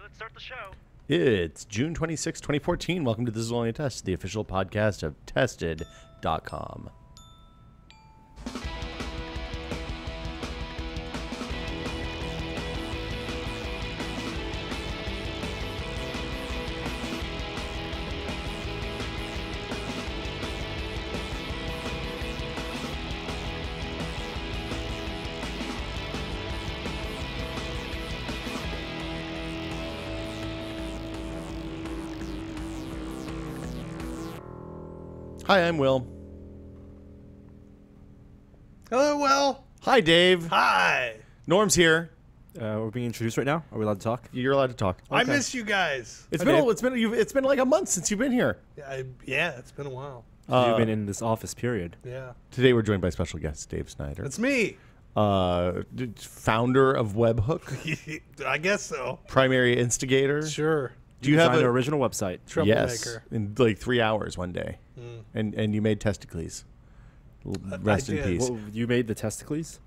let's start the show. It's June 26, 2014. Welcome to This Is Only a Test, the official podcast of Tested.com. Hi, I'm Will. Hello, Will. Hi, Dave. Hi. Norm's here. We're being introduced right now. Are we allowed to talk? You're allowed to talk. I miss you guys. It's been like a month since you've been here. Yeah, it's been a while. You've been in this office period. Yeah. Today we're joined by special guest Dave Snider. It's me. Founder of Webhook, I guess so. primary instigator. Sure. Do you have an an original website? Troublemaker. Yes, in like 3 hours one day, and you made testicles. Rest in did. peace. Well, you made the testicles?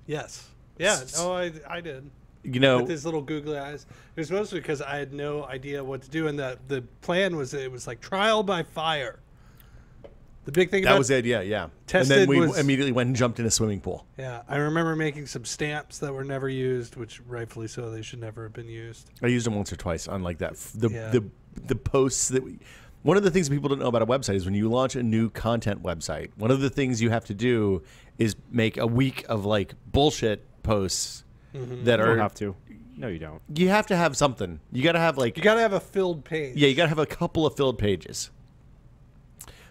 Yes. Yeah. No, I did. You know, With his little googly eyes. It was mostly because I had no idea what to do, and the plan was it was like trial by fire. The big thing that about was it. Yeah, yeah. And Tested then we was- immediately went and jumped in a swimming pool. Yeah, I remember making some stamps that were never used, which rightfully so, they should never have been used. I used them once or twice on like that. Yeah. The posts that we. One of the things people don't know about a website is when you launch a new content website, one of the things you have to do is make a week of like bullshit posts that You are. don't have to. No, you don't. You have to have something. You got to have like. You got to have a filled page. Yeah, you got to have a couple of filled pages.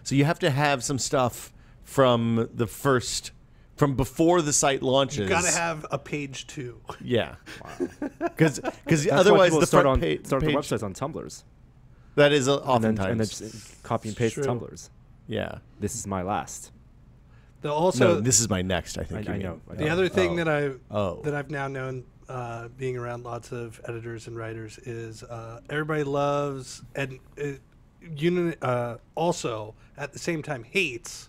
So you have to have some stuff from before the site launches. You got to have a page 2. Yeah. Because That's otherwise why people the start front their page websites on Tumblrs. that is And oftentimes then just copy and paste True. Tumblrs. yeah. This is my last. Also, This is my next. I think I you mean. know. the other thing that Oh. I've now known, being around lots of editors and writers, is everybody loves and also at the same time hates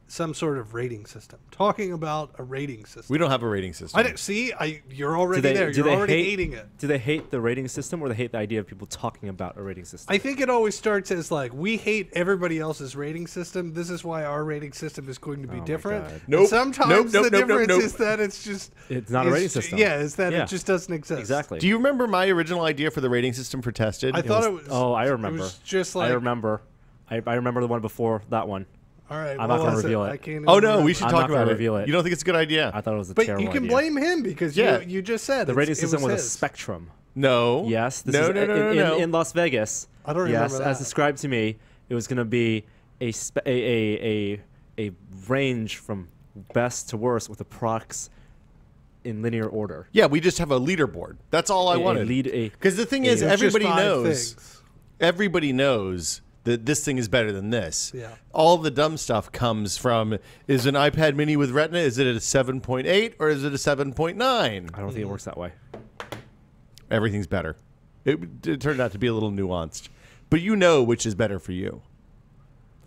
some sort of rating system. Talking about a rating system. We don't have a rating system. I don't see. You're already there. You're already hating it. Do they hate the rating system, or they hate the idea of people talking about a rating system? I think it always starts as like, we hate everybody else's rating system. This is why our rating system is going to be my different. God. And Nope. sometimes Nope, the nope, nope, difference nope. is that It's not a rating system. Yeah, is that Yeah. it just doesn't exist. Exactly. Do you remember my original idea for the rating system for Tested? I thought it was. Oh, I It remember. was just like. I remember. I remember the one before that one. All right. I'm not what gonna was reveal it. I can't Oh even no, remember. we should I'm talk not gonna about it. reveal it. You don't think it's a good idea? I thought it was a But terrible you can idea. blame him because Yeah. you just said The rating system was a his. spectrum. No. Yes. This No, is, no, no, no, no. In Las Vegas. I don't yes, remember as that. described to me, it was going to be a range from best to worst with the products in linear order. Yeah, we just have a leaderboard. That's all I wanted. Because the thing is, It was just everybody 5 knows. things. Everybody knows that this thing is better than this. Yeah. All the dumb stuff comes from, is an iPad mini with Retina, is it a 7.8 or is it a 7.9? I don't think it works that way. Everything's better. It turned out to be a little nuanced. But you know which is better for you.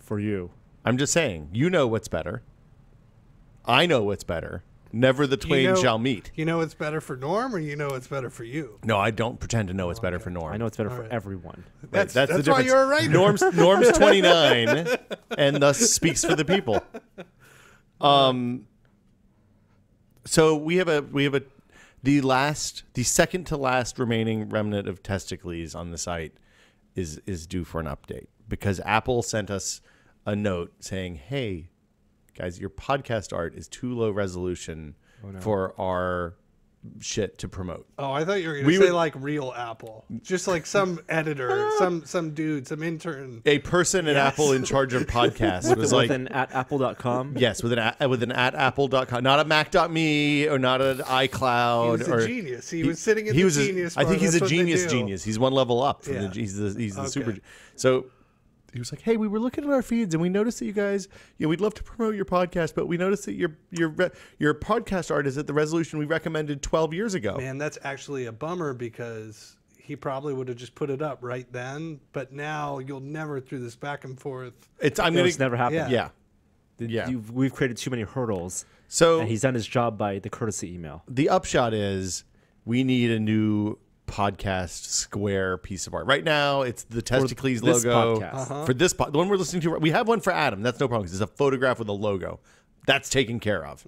For you. I'm just saying, you know what's better. I know what's better. Never the twain know- shall meet. You know what's better for Norm, or you know what's better for you? No, I don't pretend to know what's better for Norm. I know it's better All for right. everyone. Right, That's the why difference. you're a writer. Norm's 29 and thus speaks for the people. So we have the second to last remaining remnant of testicles on the site is due for an update because Apple sent us a note saying, "Hey, guys, your podcast art is too low resolution for our shit to promote." Oh, I thought you were going We to say would- like real Apple, just like some editor, some dude, some intern. A person at Apple in charge of podcasts was like, with an at apple.com. yes, with an at apple.com, not a mac.me or not an He iCloud. was or a genius. He was sitting in he the was genius. I think bar. he's That's a what they genius do. genius. He's one level up from Yeah. he's the Okay. super. So he was like, "Hey, we were looking at our feeds and we noticed that you guys, we'd love to promote your podcast, but we noticed that your podcast art is at the resolution we recommended 12 years ago." Man, that's actually a bummer because he probably would have just put it up right then. But now you'll never through this back and forth. It's It's never happened. yeah. We've created too many hurdles. So And he's done his job by the courtesy email. the upshot is we need a new podcast square piece of art. Right now, it's the Testicles this logo. podcast. For this the one we're listening to, we have one for Adam. That's no problem because it's a photograph with a logo. That's taken care of.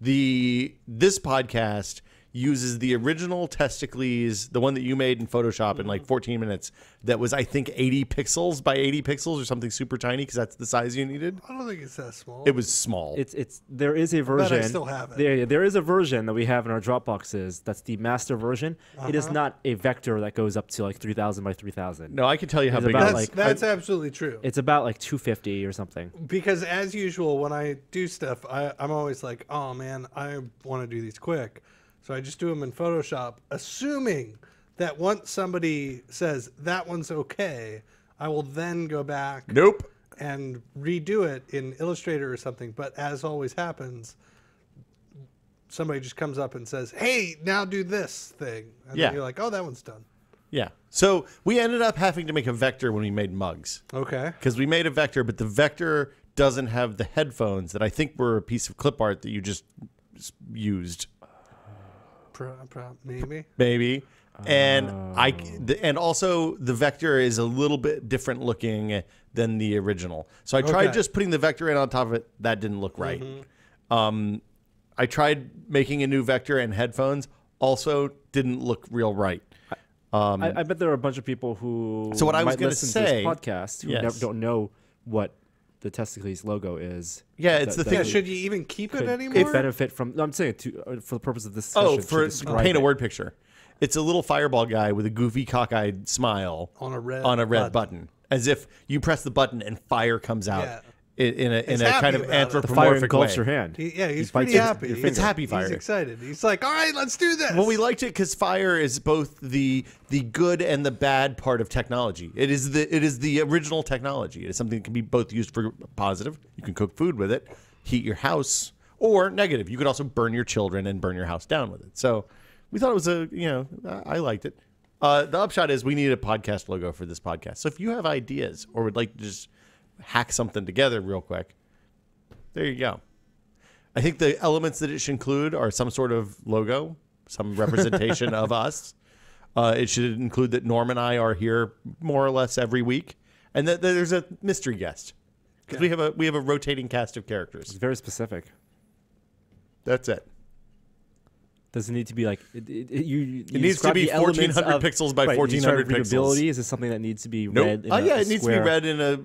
This podcast uses the original Testicles, the one that you made in Photoshop in like 14 minutes. That was, I think, 80 pixels by 80 pixels or something super tiny because that's the size you needed. I don't think it's that small. It was small. It's there is a version. I still have it. There is a version that we have in our Dropboxes. That's the master version. It is not a vector that goes up to like 3,000 by 3,000. No, I can tell you how It's big about it is. like- That's absolutely true. It's about like 250 or something. Because as usual, when I do stuff, I'm always like, oh man, I want to do these quick. So I just do them in Photoshop, assuming that once somebody says that one's okay, I will then go back Nope. and redo it in Illustrator or something. But as always happens, somebody just comes up and says, hey, now do this thing. And Yeah. then you're like, oh, that one's done. Yeah. So we ended up having to make a vector when we made mugs. Okay. Because we made a vector, but the vector doesn't have the headphones that I think were a piece of clip art that you just used. Maybe. Maybe. And and also the vector is a little bit different looking than the original. So I tried Okay. just putting the vector in on top of it. That didn't look right. I tried making a new vector and headphones. Also didn't look real right. I bet there are a bunch of people who So what I was might gonna listen say- to this podcast who Yes. never, don't know what the Testicles logo is. Yeah, it's the thing. Yeah, should you even keep it Could anymore? benefit from. No, I'm saying for the purpose of this. Oh, discussion, for to describe paint a it. word picture. It's a little fireball guy with a goofy cockeyed smile on a red button. As if you press the button and fire comes out Yeah. in a He's kind happy of about it. The fire anthropomorphic engulfs way. your hand. He's bites pretty your- happy. your He's- It's happy fire. He's excited. He's like, all right, let's do this. Well, we liked it because fire is both the good and the bad part of technology. It is the original technology. It is something that can be both used for positive. You can cook food with it, heat your house, or negative. You could also burn your children and burn your house down with it. So we thought it was I liked it. The upshot is we need a podcast logo for this podcast. So if you have ideas or would like to just hack something together real quick, there you go. I think the elements that it should include are some sort of logo, some representation of us. It should include that Norm and I are here more or less every week, and that there's a mystery guest because we have a rotating cast of characters. It's very specific. That's it. Does it need to be like you It needs to describe be the elements 1400 of- pixels by right, you 1400 describe pixels. readability? Is this something that needs to be Nope. read? In Oh a yeah, it needs to be square- read in a.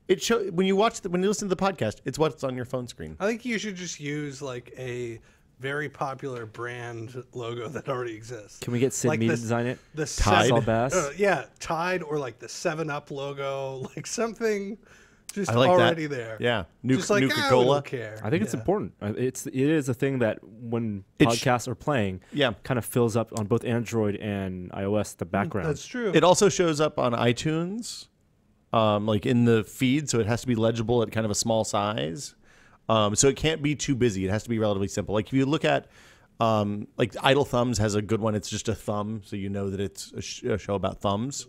It show when you listen to the podcast. It's what's on your phone screen. I think you should just use like a very popular brand logo that already exists. Can we get Sid Like Me to this- design it? The Tide? All Bass. yeah, Tide or like the 7-Up logo, like something just I like already that. there. Yeah, Just like, we Nuka-Cola. don't care. I think it's Yeah. important. It is a thing that when It podcasts are playing, Yeah. kind of fills up on both Android and iOS the background. That's true. It also shows up on iTunes, like in the feed, so it has to be legible at kind of a small size. So it can't be too busy. It has to be relatively simple. Like if you look at, like Idle Thumbs has a good one. It's just a thumb, so you know that it's a show about thumbs.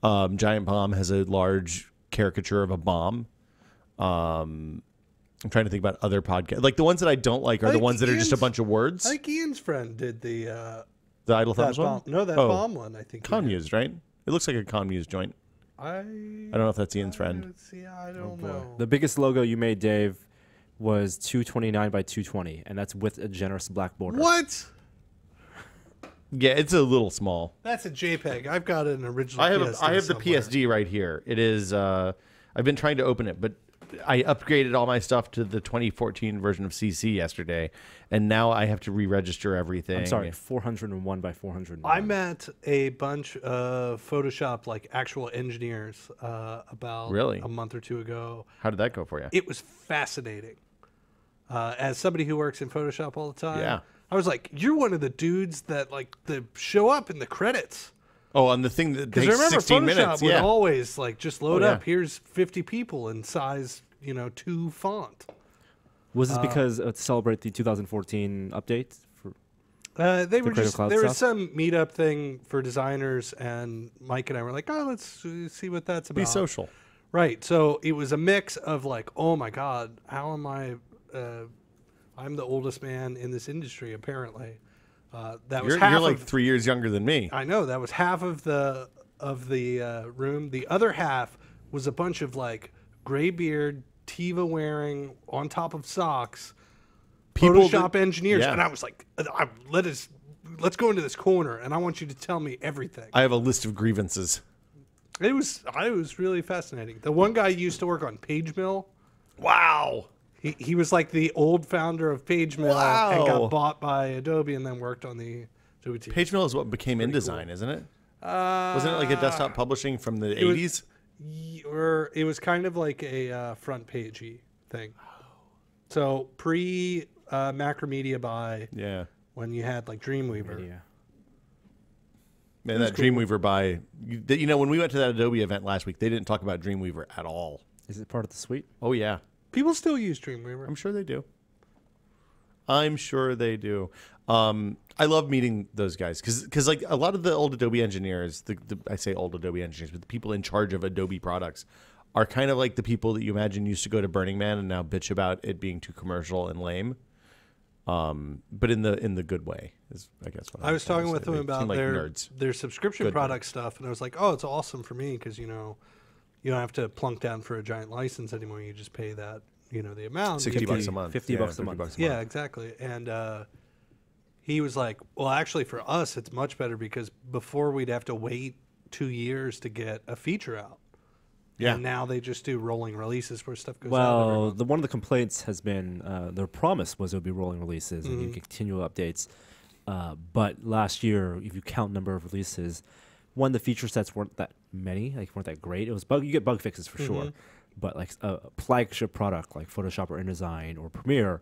Giant Bomb has a large caricature of a bomb. I'm trying to think about other podcasts. Like the ones that I don't like are the think ones that are just a Ian's- bunch of words. I think Ian's friend did the The Idle that Thumbs one? bomb. No, that Oh, bomb one. I think. he did. Conmuse, right? It looks like a Conmuse joint. I I don't know if that's Ian's friend. See, I don't know. The biggest logo you made, Dave, was 229 by 220, and that's with a generous black border. What? Yeah, it's a little small. That's a JPEG. I've got an original. I have PSD the somewhere. PSD right here. It is. I've been trying to open it, but I upgraded all my stuff to the 2014 version of CC yesterday, and now I have to re-register everything. I'm sorry, 401 by 401. I met a bunch of Photoshop like actual engineers about Really? a month or two ago. How did that go for you? It was fascinating. As somebody who works in Photoshop all the time, Yeah. I was like, "You're one of the dudes that like the show up in the credits." Oh, on the thing that Because takes remember, 16 Photoshop minutes. would Yeah. always like just load Oh, yeah. up. Here's 50 people in size, 2 font. Was this because to celebrate the 2014 update? They were Creative just Cloud there was stuff? some meetup thing for designers, and Mike and I were like, "Oh, let's see what that's about." Be social. Right. So it was a mix of like, "Oh my God, how am I? I'm the oldest man in this industry, apparently." That was You're like 3 years younger than me. I know, that was half of the room. The other half was a bunch of like gray beard, Tiva wearing, on top of socks, Photoshop engineers, yeah. and I was like, let's go into this corner, and I want you to tell me everything. I have a list of grievances. It was really fascinating. The one guy used to work on PageMill. Wow. He was like the old founder of PageMill and got bought by Adobe and then worked on the Adobe team. PageMill is what became InDesign, isn't it? Wasn't it like a desktop publishing from the 80s? It was kind of like a front pagey thing. So pre Macromedia buy. Yeah. When you had like Dreamweaver. Yeah. Man, that cool. Dreamweaver buy. You know, when we went to that Adobe event last week, they didn't talk about Dreamweaver at all. Is it part of the suite? Oh, yeah. People still use Dreamweaver. I'm sure they do. I'm sure they do. I love meeting those guys because like a lot of the old Adobe engineers, I say old Adobe engineers, but the people in charge of Adobe products are kind of like the people that you imagine used to go to Burning Man and now bitch about it being too commercial and lame. But in the good way is, I guess. What I was talking with them They about seem like their nerds. their subscription Good product stuff, and I was like, oh, it's awesome for me because you don't have to plunk down for a giant license anymore. You just pay that the amount. $60 a month. $50 a month. Yeah, exactly. And he was like, well, actually, for us, it's much better because before we'd have to wait 2 years to get a feature out. Yeah. And now they just do rolling releases where stuff goes out. every Well, month. one of the complaints has been their promise was it would be rolling releases and you get continual updates. But last year, if you count number of releases, one, the feature sets weren't that many, like weren't that great. It was you get bug fixes for sure, but like a flagship product like Photoshop or InDesign or Premiere,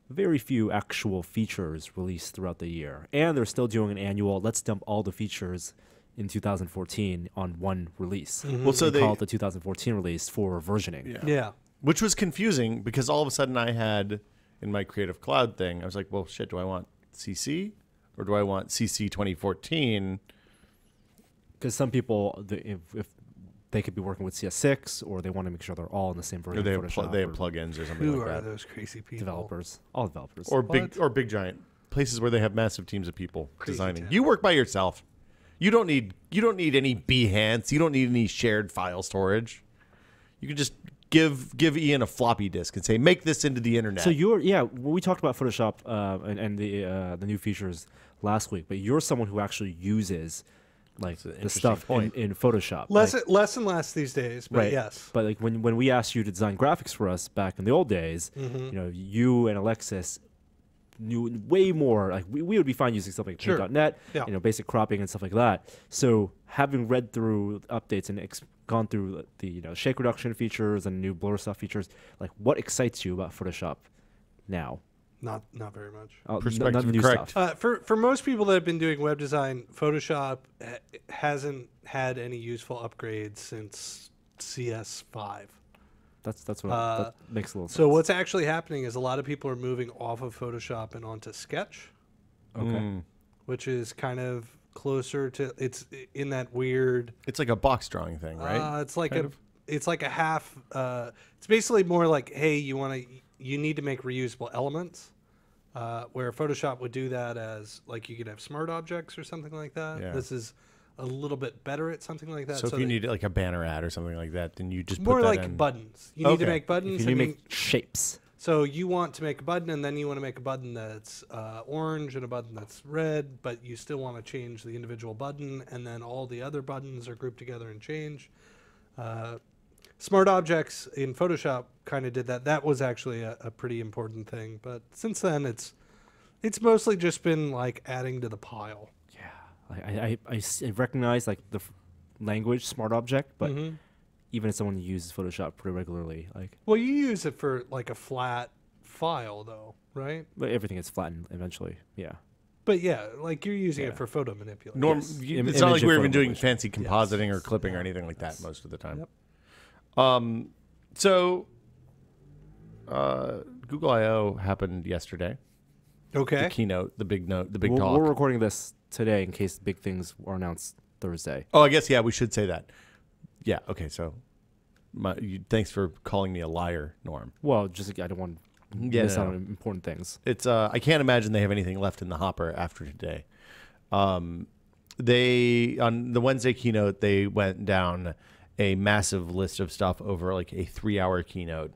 very few actual features released throughout the year. And they're still doing an annual, let's dump all the features in 2014 on one release. Well, so they they call it the 2014 release for versioning. Yeah. Which was confusing because all of a sudden I had in my Creative Cloud thing, I was like, well, shit, do I want CC or do I want CC 2014? Because some people, if they could be working with CS6 or they want to make sure they're all in the same version Or they of have, Photoshop. they have or plugins or something Who like are that. those crazy people? developers, all developers. Or What? big giant places where they have massive teams of people Crazy designing. town. You work by yourself. You don't need any Behance. You don't need any shared file storage. You can just give Ian a floppy disk and say, make this into the internet. So we talked about Photoshop and the new features last week, but you're someone who actually uses like the interesting stuff point. in Photoshop. Less like, and less these days, but right. yes. But like when we asked you to design graphics for us back in the old days, you and Alexis knew way more. Like we would be fine using stuff like Sure. Paint.net, Yeah. basic cropping and stuff like that. So having read through updates and gone through the shake reduction features and new blur stuff features, like what excites you about Photoshop now? Not very much. Perspective, none of the new correct. stuff. For most people that have been doing web design, Photoshop hasn't had any useful upgrades since CS5. That's what that makes a little sense. So what's actually happening is a lot of people are moving off of Photoshop and onto Sketch, okay. which is kind of closer to it's in that weird. It's like a box drawing thing, right? It's like Kind a of. it's like a half. It's basically more like, hey, you need to make reusable elements. Where Photoshop would do that as like you could have smart objects or something like that. Yeah. This is a little bit better at something like that. So if you need like a banner ad or something like that, then you just more put that like in. buttons, you need to Okay. make buttons. If you and make shapes. so you want to make a button, and then you want to make a button that's orange and a button that's red, but you still want to change the individual button, and then all the other buttons are grouped together and change. Smart objects in Photoshop kind of did that. That was actually a pretty important thing, but since then it's mostly just been like adding to the pile. I recognize like the language smart object, but even as someone who uses Photoshop pretty regularly, like Well, you use it for like a flat file, though, right? but everything is flattened eventually. Yeah. But yeah, like you're using Yeah. it for photo manipulation. It's Yes. not Image like we're and even doing photo fancy compositing or clipping or anything like that most of the time. So Google I/O happened yesterday. Okay. The keynote, the big note, the big We're talk. recording this today in case big things are announced Thursday. Oh, I guess, yeah, we should say that. Yeah, okay, so thanks for calling me a liar, Norm. Well, just I don't want Yeah, miss out no. on important things. It's I can't imagine they have anything left in the hopper after today. They on the Wednesday keynote they went down a massive list of stuff over like a 3-hour keynote.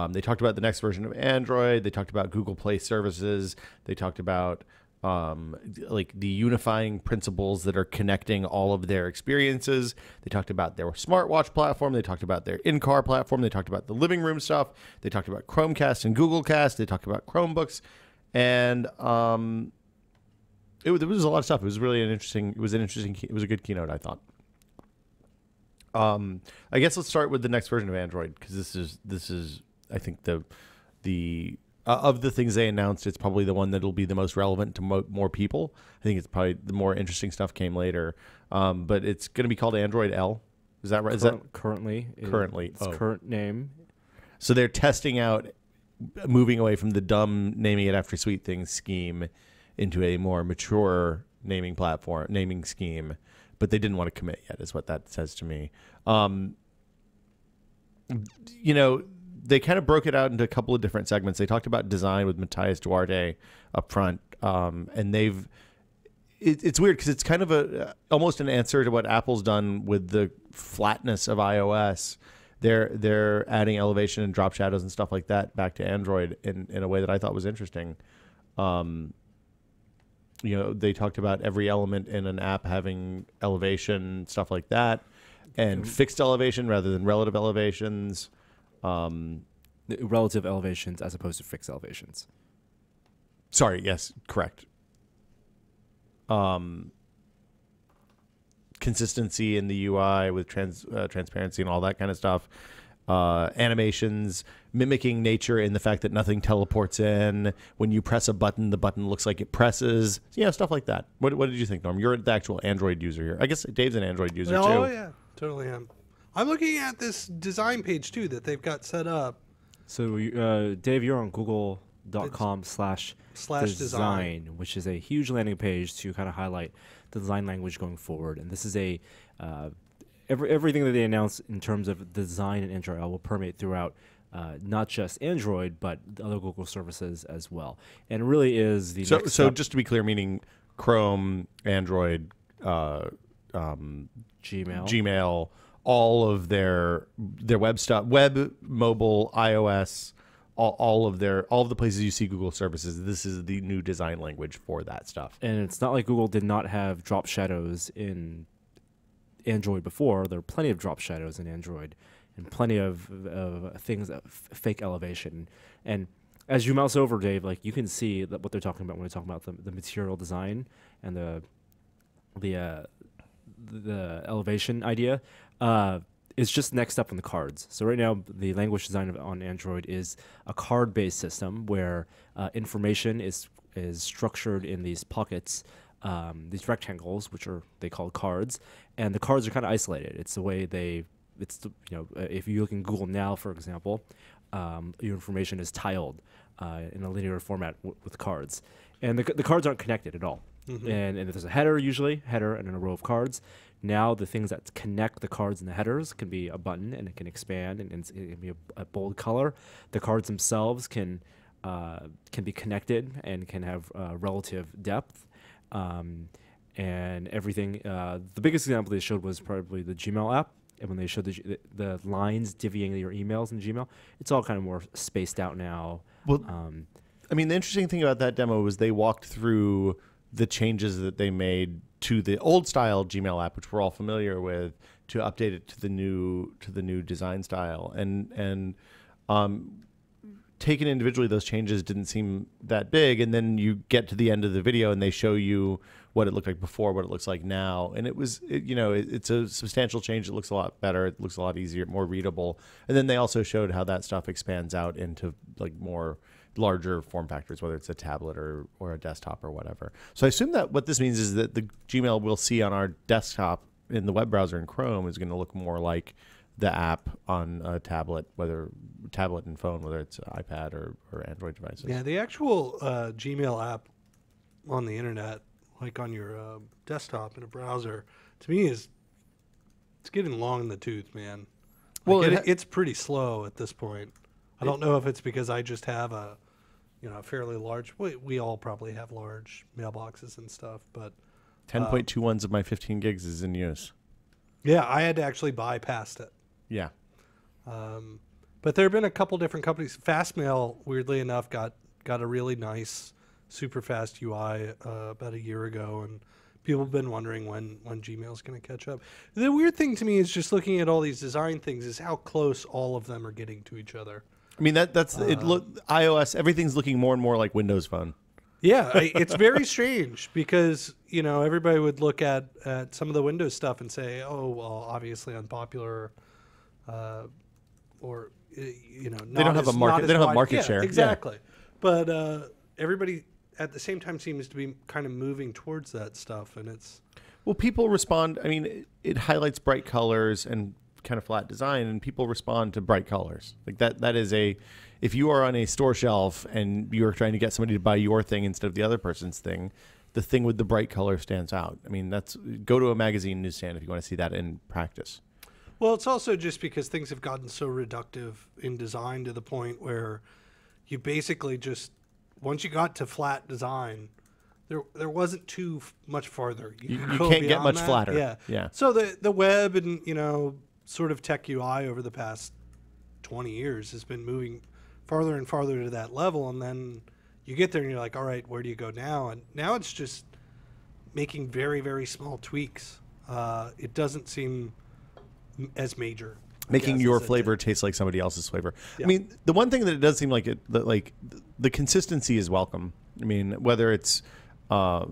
They talked about the next version of Android. They talked about Google Play services. They talked about like the unifying principles that are connecting all of their experiences. They talked about their smartwatch platform. They talked about their in-car platform. They talked about the living room stuff. They talked about Chromecast and Google Cast. They talked about Chromebooks, and it was a lot of stuff. It was really an interesting. It was a good keynote, I thought. I guess let's start with the next version of Android, because this is I think the of the things they announced, it's probably the one that'll be the most relevant to more people. I think it's probably the more interesting stuff came later. But it's going to be called Android L. Is that right? Is that currently? Its current name. So they're testing out moving away from the dumb naming it after sweet things scheme into a more mature naming scheme. But they didn't want to commit yet, is what that says to me. They kind of broke it out into a couple of different segments. They talked about design with Matthias Duarte up front, and it's weird because it's kind of almost an answer to what Apple's done with the flatness of iOS. They're adding elevation and drop shadows and stuff like that back to Android in a way that I thought was interesting. They talked about every element in an app having elevation, stuff like that, and fixed elevation rather than relative elevations. Relative elevations as opposed to fixed elevations. Sorry, yes, correct. Consistency in the UI with transparency and all that kind of stuff. Animations, mimicking nature in the fact that nothing teleports in. When you press a button, the button looks like it presses. Stuff like that. What did you think, Norm? You're the actual Android user here. I guess Dave's an Android user too. Oh, yeah, totally am. I'm looking at this design page, too, that they've got set up. So, Dave, you're on google.com/design, which is a huge landing page to kind of highlight the design language going forward. And this is everything that they announce in terms of design and Android will permeate throughout not just Android, but the other Google services as well. And it really is the next step. Just to be clear, meaning Chrome, Android, Gmail, all of their web stuff, web, mobile, iOS, all of the places you see Google services. This is the new design language for that stuff. And it's not like Google did not have drop shadows in Android before. There are plenty of drop shadows in Android and plenty of things, fake elevation. And as you mouse over, Dave, like you can see that what they're talking about when they're talking about the material design and the elevation idea. Is just next up on the cards. So right now, the language design on Android is a card-based system where information is structured in these pockets, these rectangles, which they call cards, and the cards are kind of isolated. It's the way if you look in Google Now, for example, your information is tiled in a linear format with cards, and the cards aren't connected at all. Mm-hmm. And there's a header and then a row of cards. Now the things that connect the cards and the headers can be a button, and it can expand, and it can be a bold color. The cards themselves can be connected and can have relative depth, and everything. The biggest example they showed was probably the Gmail app, and when they showed the lines divvying your emails in Gmail, it's all kind of more spaced out now. Well, the interesting thing about that demo was they walked through the changes that they made to the old style Gmail app, which we're all familiar with, to update it to the new design style. And taken individually, those changes didn't seem that big. And then you get to the end of the video and they show you what it looked like before, what it looks like now. And it's a substantial change. It looks a lot better. It looks a lot easier, more readable. And then they also showed how that stuff expands out into like more larger form factors, whether it's a tablet or a desktop or whatever. So I assume that what this means is that the Gmail we'll see on our desktop in the web browser in Chrome is going to look more like the app on a tablet, whether tablet and phone, whether it's iPad or Android devices. Yeah, the actual Gmail app on the internet, like on your desktop in a browser, to me it's getting long in the tooth, man. Well, it's pretty slow at this point. I don't know if it's because I just have a fairly large. We all probably have large mailboxes and stuff, but 10.21s of my 15 gigs is in use. yeah, I had to actually bypass it. Yeah. But there have been a couple different companies. Fastmail, weirdly enough, got a really nice, super fast UI about a year ago, and people have been wondering when Gmail's going to catch up. The weird thing to me is just looking at all these design things is how close all of them are getting to each other. I mean, that's it. Look, iOS, everything's looking more and more like Windows Phone. Yeah, it's very strange because, everybody would look at some of the Windows stuff and say, oh, well, obviously unpopular, or, they don't have a market. They don't have market share. Exactly. Yeah. But everybody at the same time seems to be kind of moving towards that stuff, and it's... Well, people respond. I mean, it highlights bright colors and kind of flat design, and people respond to bright colors. Like that is if you are on a store shelf and you're trying to get somebody to buy your thing instead of the other person's thing, the thing with the bright color stands out. I mean, go to a magazine newsstand if you want to see that in practice. Well, it's also just because things have gotten so reductive in design to the point where you basically just, once you got to flat design, there wasn't too much farther. You can't get much that. flatter. Yeah. So the web and, sort of tech UI over the past 20 years has been moving farther and farther to that level, and then you get there and you're like, all right, where do you go now? And now it's just making very, very small tweaks. It doesn't seem as major. Making your flavor taste like somebody else's flavor. Yeah. I mean, the one thing that it does seem like the consistency is welcome. I mean, whether it's across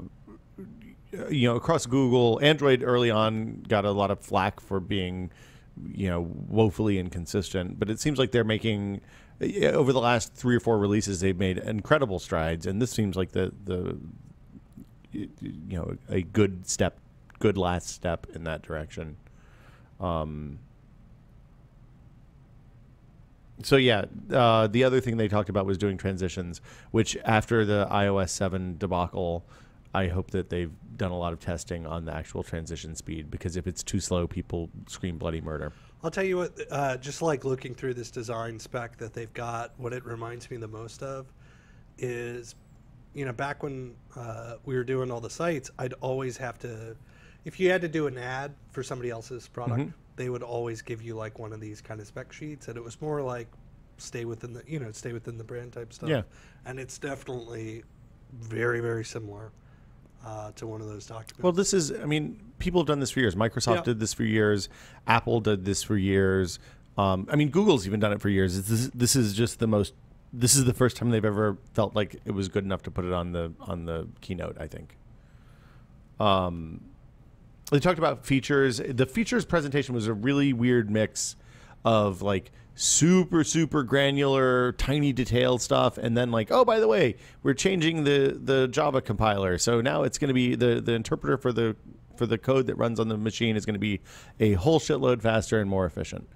Google, Android early on got a lot of flack for being woefully inconsistent, but it seems like they're making, over the last 3 or 4 releases, they've made incredible strides, and this seems like a good last step in that direction. So yeah, the other thing they talked about was doing transitions, which after the iOS 7 debacle, I hope that they've done a lot of testing on the actual transition speed, because if it's too slow, people scream bloody murder. I'll tell you what, just like looking through this design spec that they've got, what it reminds me the most of is, back when we were doing all the sites, I'd always have to, if you had to do an ad for somebody else's product, they would always give you like one of these kind of spec sheets, and it was more like stay within the brand type stuff. Yeah. And it's definitely very, very similar to one of those documents. Well, people have done this for years. Microsoft did this for years. Apple did this for years. Google's even done it for years. This is the first time they've ever felt like it was good enough to put it on the keynote, I think. They talked about features. The features presentation was a really weird mix of like super, super granular, tiny detailed stuff, and then like, oh, by the way, we're changing the Java compiler, so now it's going to be the interpreter for the code that runs on the machine is going to be a whole shitload faster and more efficient.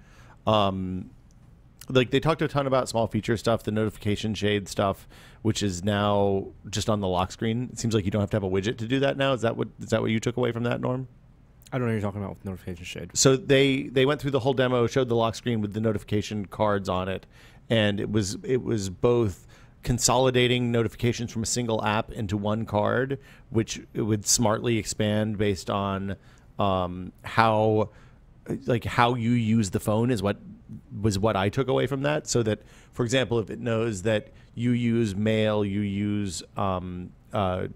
Like they talked a ton about small feature stuff, the notification shade stuff, which is now just on the lock screen. It seems like you don't have to have a widget to do that now. Is that what you took away from that, Norm? I don't know what you're talking about with notification shade. So they went through the whole demo, showed the lock screen with the notification cards on it, and it was both consolidating notifications from a single app into one card, which it would smartly expand based on how you use the phone is what I took away from that. So that, for example, if it knows that you use Mail, you use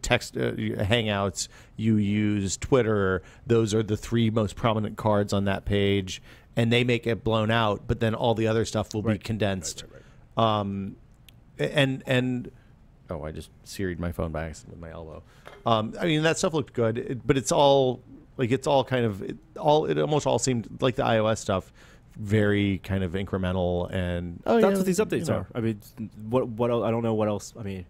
text, Hangouts, you use Twitter, those are the 3 most prominent cards on that page, and they make it blown out, but then all the other stuff will be condensed. Right. And I just seared my phone by accident with my elbow. That stuff looked good, but it almost all seemed like the iOS stuff, very kind of incremental, and that's what these updates are. I mean, what else, I don't know what else. I mean,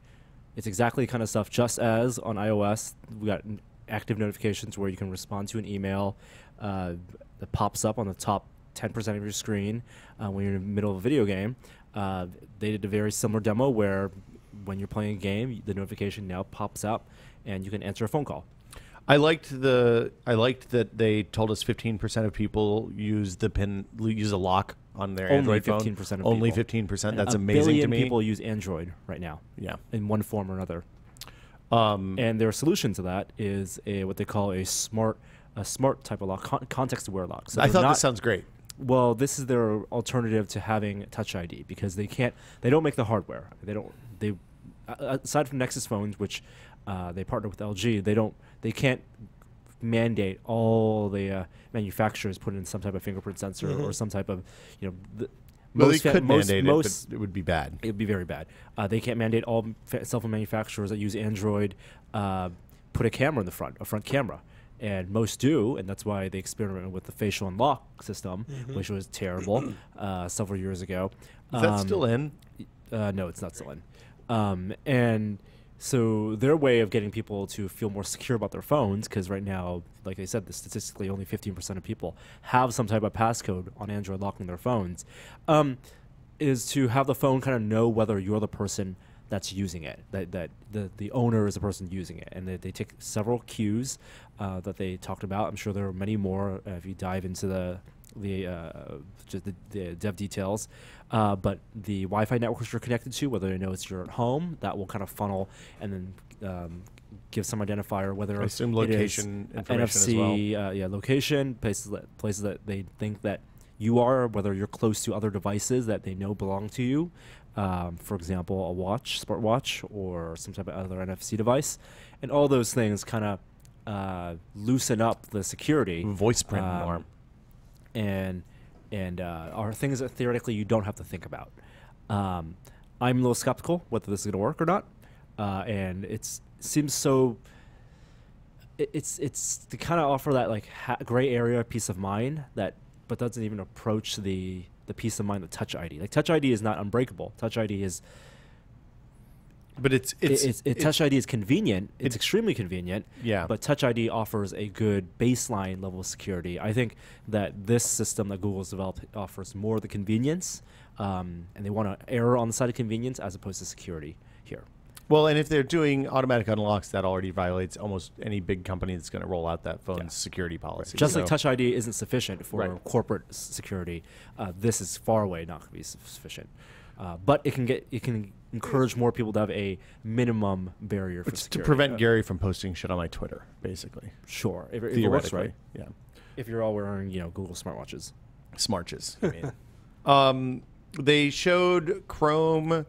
it's exactly the kind of stuff. Just as on iOS, we got active notifications where you can respond to an email that pops up on the top 10% of your screen when you're in the middle of a video game. They did a very similar demo where when you're playing a game, the notification now pops up and you can answer a phone call. I liked that they told us 15% of people use a lock on their Only Android phone. 15% of Only people. 15%. And That's a amazing to billion me. people use Android right now. Yeah. In one form or another. And their solution to that is what they call a smart type of lock, context-aware lock. So I thought this sounds great. Well, this is their alternative to having Touch ID because they don't make the hardware. They aside from Nexus phones, which they partner with LG, they can't mandate all the manufacturers put in some type of fingerprint sensor or some type of, Well, they could mandate it, but it would be bad. It would be very bad. They can't mandate all cell phone manufacturers that use Android put a camera in the front, a front camera. And most do, and that's why they experimented with the facial unlock system, which was terrible several years ago. Is that still in? No, it's not still in. And so their way of getting people to feel more secure about their phones, because right now, like I said, statistically only 15% of people have some type of passcode on Android locking their phones, is to have the phone kind of know whether you're the person that's using it, that the owner is the person using it. And they take several cues that they talked about. I'm sure there are many more if you dive into the dev details. But the Wi-Fi networks you're connected to, whether they know it's you're at home, that will kind of funnel and then give some identifier, whether I assume location information NFC, as well. Location, places that they think that you are, whether you're close to other devices that they know belong to you. For example, a watch, smartwatch, or some type of other NFC device. And all those things kind of loosen up the security. Voice print more. And are things that theoretically you don't have to think about. I'm a little skeptical whether this is going to work or not. And it seems so... It's to kind of offer that like gray area peace of mind but doesn't even approach the peace of mind of Touch ID. Like Touch ID is not unbreakable. Touch ID is, but Touch ID is convenient. It's extremely convenient. Yeah. But Touch ID offers a good baseline level of security. I think that this system that Google's developed offers more of the convenience, and they want to err on the side of convenience as opposed to security here. Well, and if they're doing automatic unlocks, that already violates almost any big company that's going to roll out that phone's security policy. Just like Touch ID isn't sufficient for Right. corporate security, this is far away not going to be sufficient. But it can encourage more people to have a minimum barrier for It's security. to prevent Gary from posting shit on my Twitter, basically. Sure, if it works right. Yeah. If you're all wearing Google smartwatches. Smarches, I mean. They showed Chrome.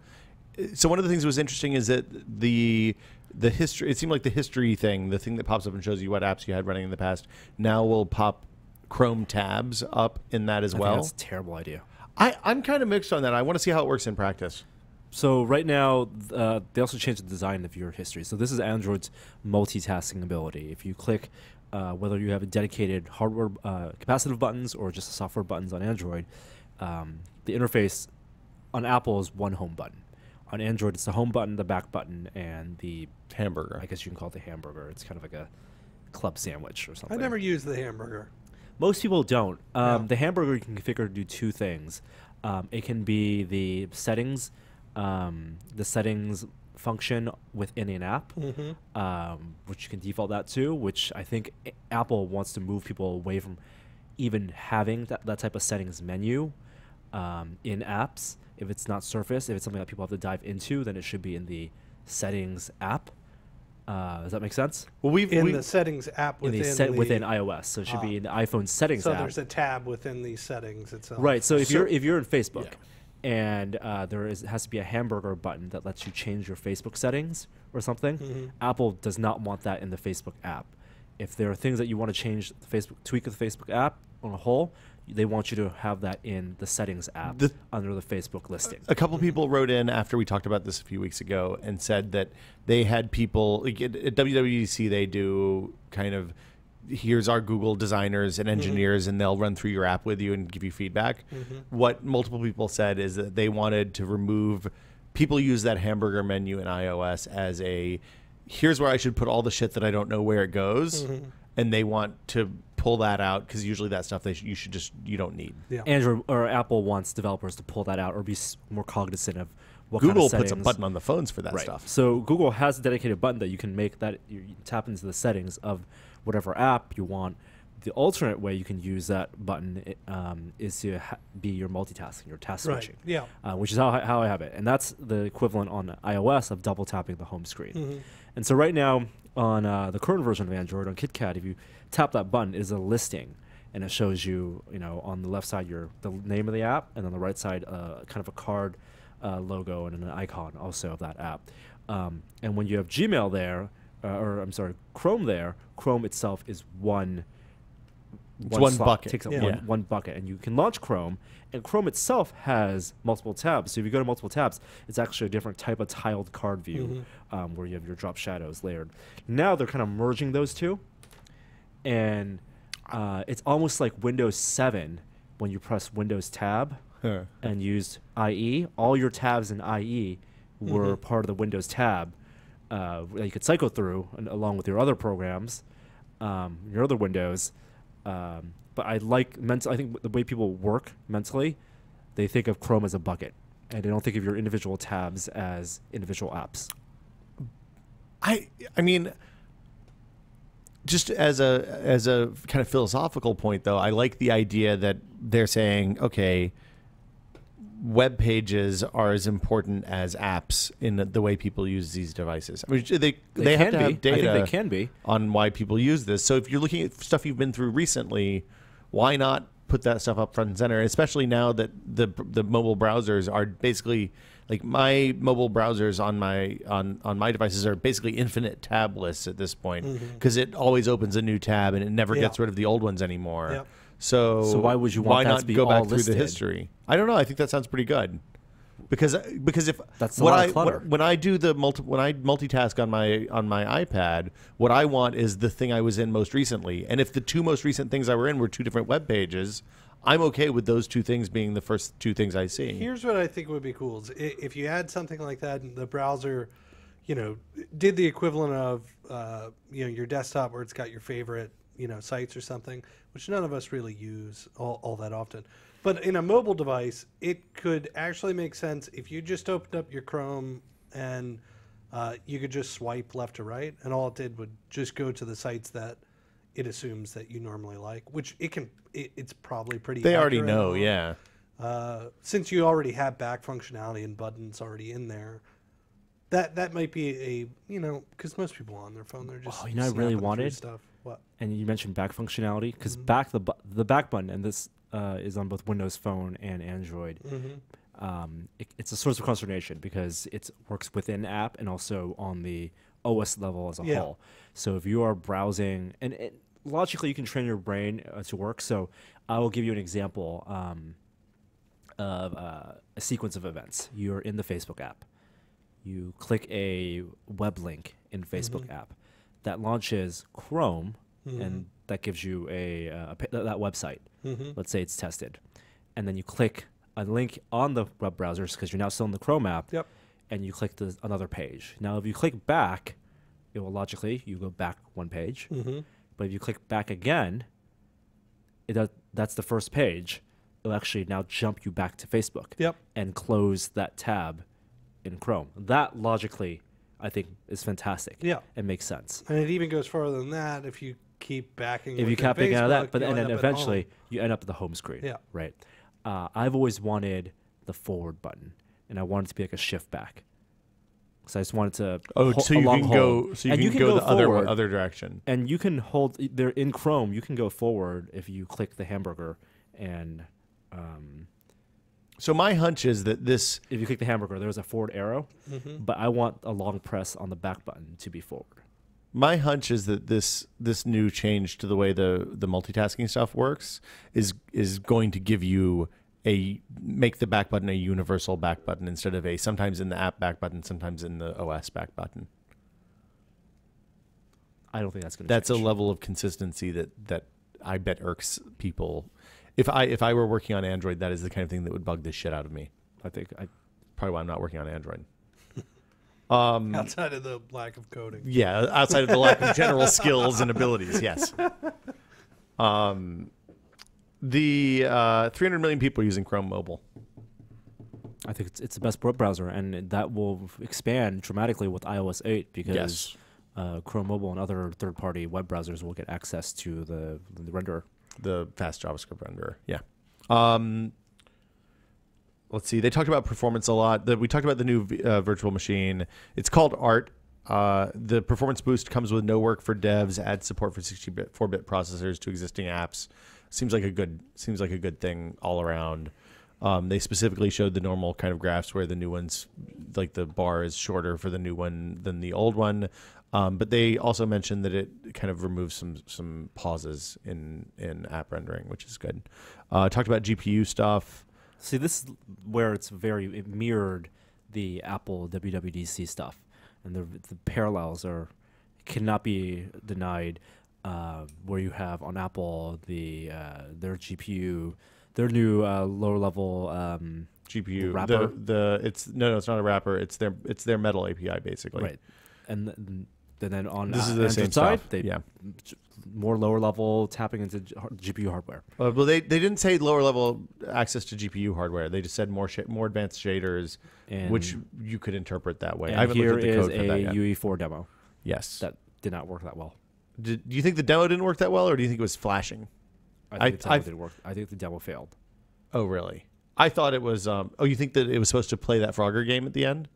So one of the things that was interesting is that the history, it seemed like the history thing, the thing that pops up and shows you what apps you had running in the past, now will pop Chrome tabs up in that as well. I think that's a terrible idea. I'm kind of mixed on that. I want to see how it works in practice. So right now, they also changed the design of viewer history. So this is Android's multitasking ability. If you click, whether you have a dedicated hardware capacitive buttons or just software buttons on Android, the interface on Apple is one home button. On Android, it's the home button, the back button, and the hamburger. I guess you can call it the hamburger. It's kind of like a club sandwich or something. I never use the hamburger. Most people don't. No. The hamburger you can configure to do two things. It can be the settings function within an app, which you can default that to, which I think Apple wants to move people away from even having that type of settings menu in apps. If it's not Surface, if it's something that people have to dive into, then it should be in the settings app. Does that make sense? Well, the settings app within iOS, so it should be in the iPhone settings app. So there's a tab within the settings itself. Right. So if you're in Facebook, and has to be a hamburger button that lets you change your Facebook settings or something, Apple does not want that in the Facebook app. If there are things that you want to change, tweak the Facebook app on a whole, they want you to have that in the settings app under the Facebook listing. A couple people wrote in after we talked about this a few weeks ago and said that they had people like at WWDC. They do kind of, here's our Google designers and engineers, and they'll run through your app with you and give you feedback. What multiple people said is that they wanted to remove, people use that hamburger menu in iOS as a, here's where I should put all the shit that I don't know where it goes. And they want to pull that out because usually that stuff you don't need. Yeah. Android or Apple wants developers to pull that out or be more cognizant of what Google kind of puts a button on the phones for that stuff. So Google has a dedicated button that you can make that you tap into the settings of whatever app you want The alternate way you can use that button is to be your multitasking, your task Right. switching, Yeah. which is how I have it. And that's the equivalent on iOS of double tapping the home screen. Mhm. And so right now on the current version of Android, on KitKat, if you tap that button, it is a listing. And it shows you, on the left side, the name of the app, and on the right side, kind of a card logo and an icon also of that app. And when you have Gmail there, Chrome there, Chrome itself is one one slot, bucket. takes up Yeah. one bucket, and you can launch Chrome. And Chrome itself has multiple tabs. So if you go to multiple tabs, it's actually a different type of tiled card view where you have your drop shadows layered. Now they're kind of merging those two, and it's almost like Windows 7 when you press Windows Tab and used IE. All your tabs in IE were part of the Windows Tab that you could cycle through along with your other programs, your other windows. But I think the way people work mentally, they think of Chrome as a bucket, and they don't think of your individual tabs as individual apps. I mean, just as a kind of philosophical point, though, I like the idea that they're saying, okay, web pages are as important as apps in the way people use these devices. I mean, they have to have data I think they can be on why people use this. So if you're looking at stuff you've been through recently, why not put that stuff up front and center? Especially now that the mobile browsers are basically like my mobile browsers on my devices are basically infinite tab lists at this point because it always opens a new tab and it never gets rid of the old ones anymore. Yep. So why would you want that not to be go back all through listed? the history? I don't know. I think that sounds pretty good. Because if That's a lot of clutter. when I do when I multitask on my iPad, what I want is the thing I was in most recently. And if the two most recent things I were in were two different web pages, I'm okay with those two things being the first two things I see. Here's what I think would be cool: is if you had something like that, and the browser, did the equivalent of your desktop where it's got your favorite sites or something, which none of us really use all that often. But in a mobile device, it could actually make sense if you just opened up your Chrome and you could just swipe left to right, and all it did would just go to the sites that it assumes that you normally like, which it's probably pretty They already accurate know, on. yeah. Since you already have back functionality and buttons already in there, that might be because most people on their phone, they're just I really snapping through wanted stuff. What? And you mentioned back functionality because the back button, and this is on both Windows Phone and Android. It's a source of consternation because it works within app and also on the OS level as a whole. So if you are browsing, and logically you can train your brain to work. So I will give you an example of a sequence of events. You're in the Facebook app. You click a web link in the Facebook app that launches Chrome, and that gives you that website. Let's say it's tested, and then you click a link on the web browsers because you're now still in the Chrome app. Yep. And you click another page. Now, if you click back, it will logically you go back one page. But if you click back again, that's the first page. It'll actually now jump you back to Facebook. Yep. And close that tab in Chrome. That logically, I think, is fantastic. Yeah. It makes sense. And it even goes further than that if you keep backing. If you within keep backing out of that, Facebook, but you'll and then end up at eventually home. you end up at the home screen. Yeah. Right. I've always wanted the forward button, and I want it to be like a shift back. So I just wanted to. So you can go. So you can go the forward, other direction. And you can hold there in Chrome. You can go forward if you click the hamburger, and So my hunch is that this. if you click the hamburger, there's a forward arrow. But I want a long press on the back button to be forward. My hunch is that this new change to the way the multitasking stuff works is going to give you make the back button a universal back button instead of a sometimes in the app back button, sometimes in the OS back button. I don't think that's going to. That's a level of consistency that I bet irks people. If I were working on Android, that is the kind of thing that would bug the shit out of me. I think Probably why I'm not working on Android. outside of the lack of coding. Yeah, outside of the lack of general skills and abilities, yes. The 300 million people are using Chrome mobile. I think it's the best web browser, and that will expand dramatically with iOS 8 because Yes. Chrome Mobile and other third-party web browsers will get access to the renderer. The fast JavaScript renderer. Yeah. Let's see. They talked about performance a lot. We talked about the new virtual machine. It's called Art. The performance boost comes with no work for devs, adds support for 64-bit processors to existing apps. Seems like a good thing all around. They specifically showed the normal kind of graphs where the new ones, like the bar is shorter for the new one than the old one. But they also mentioned that it kind of removes some pauses in app rendering, which is good. Talked about GPU stuff. See, this is where it mirrored the Apple WWDC stuff, and the parallels cannot be denied. Where you have on Apple their GPU, their new lower level GPU wrapper. It's not a wrapper. It's their Metal API basically. Right, and then on this is the Android same side, stuff. More lower level tapping into GPU hardware. Well, they didn't say lower level access to GPU hardware. They just said more advanced shaders, which you could interpret that way. And I haven't here looked at the is code for that yet. UE4 demo. Yes, That did not work that well. do you think the demo didn't work that well, or do you think it was flashing? I think the demo didn't work. I think the demo failed. Oh, really? I thought it was. You think that it was supposed to play that Frogger game at the end,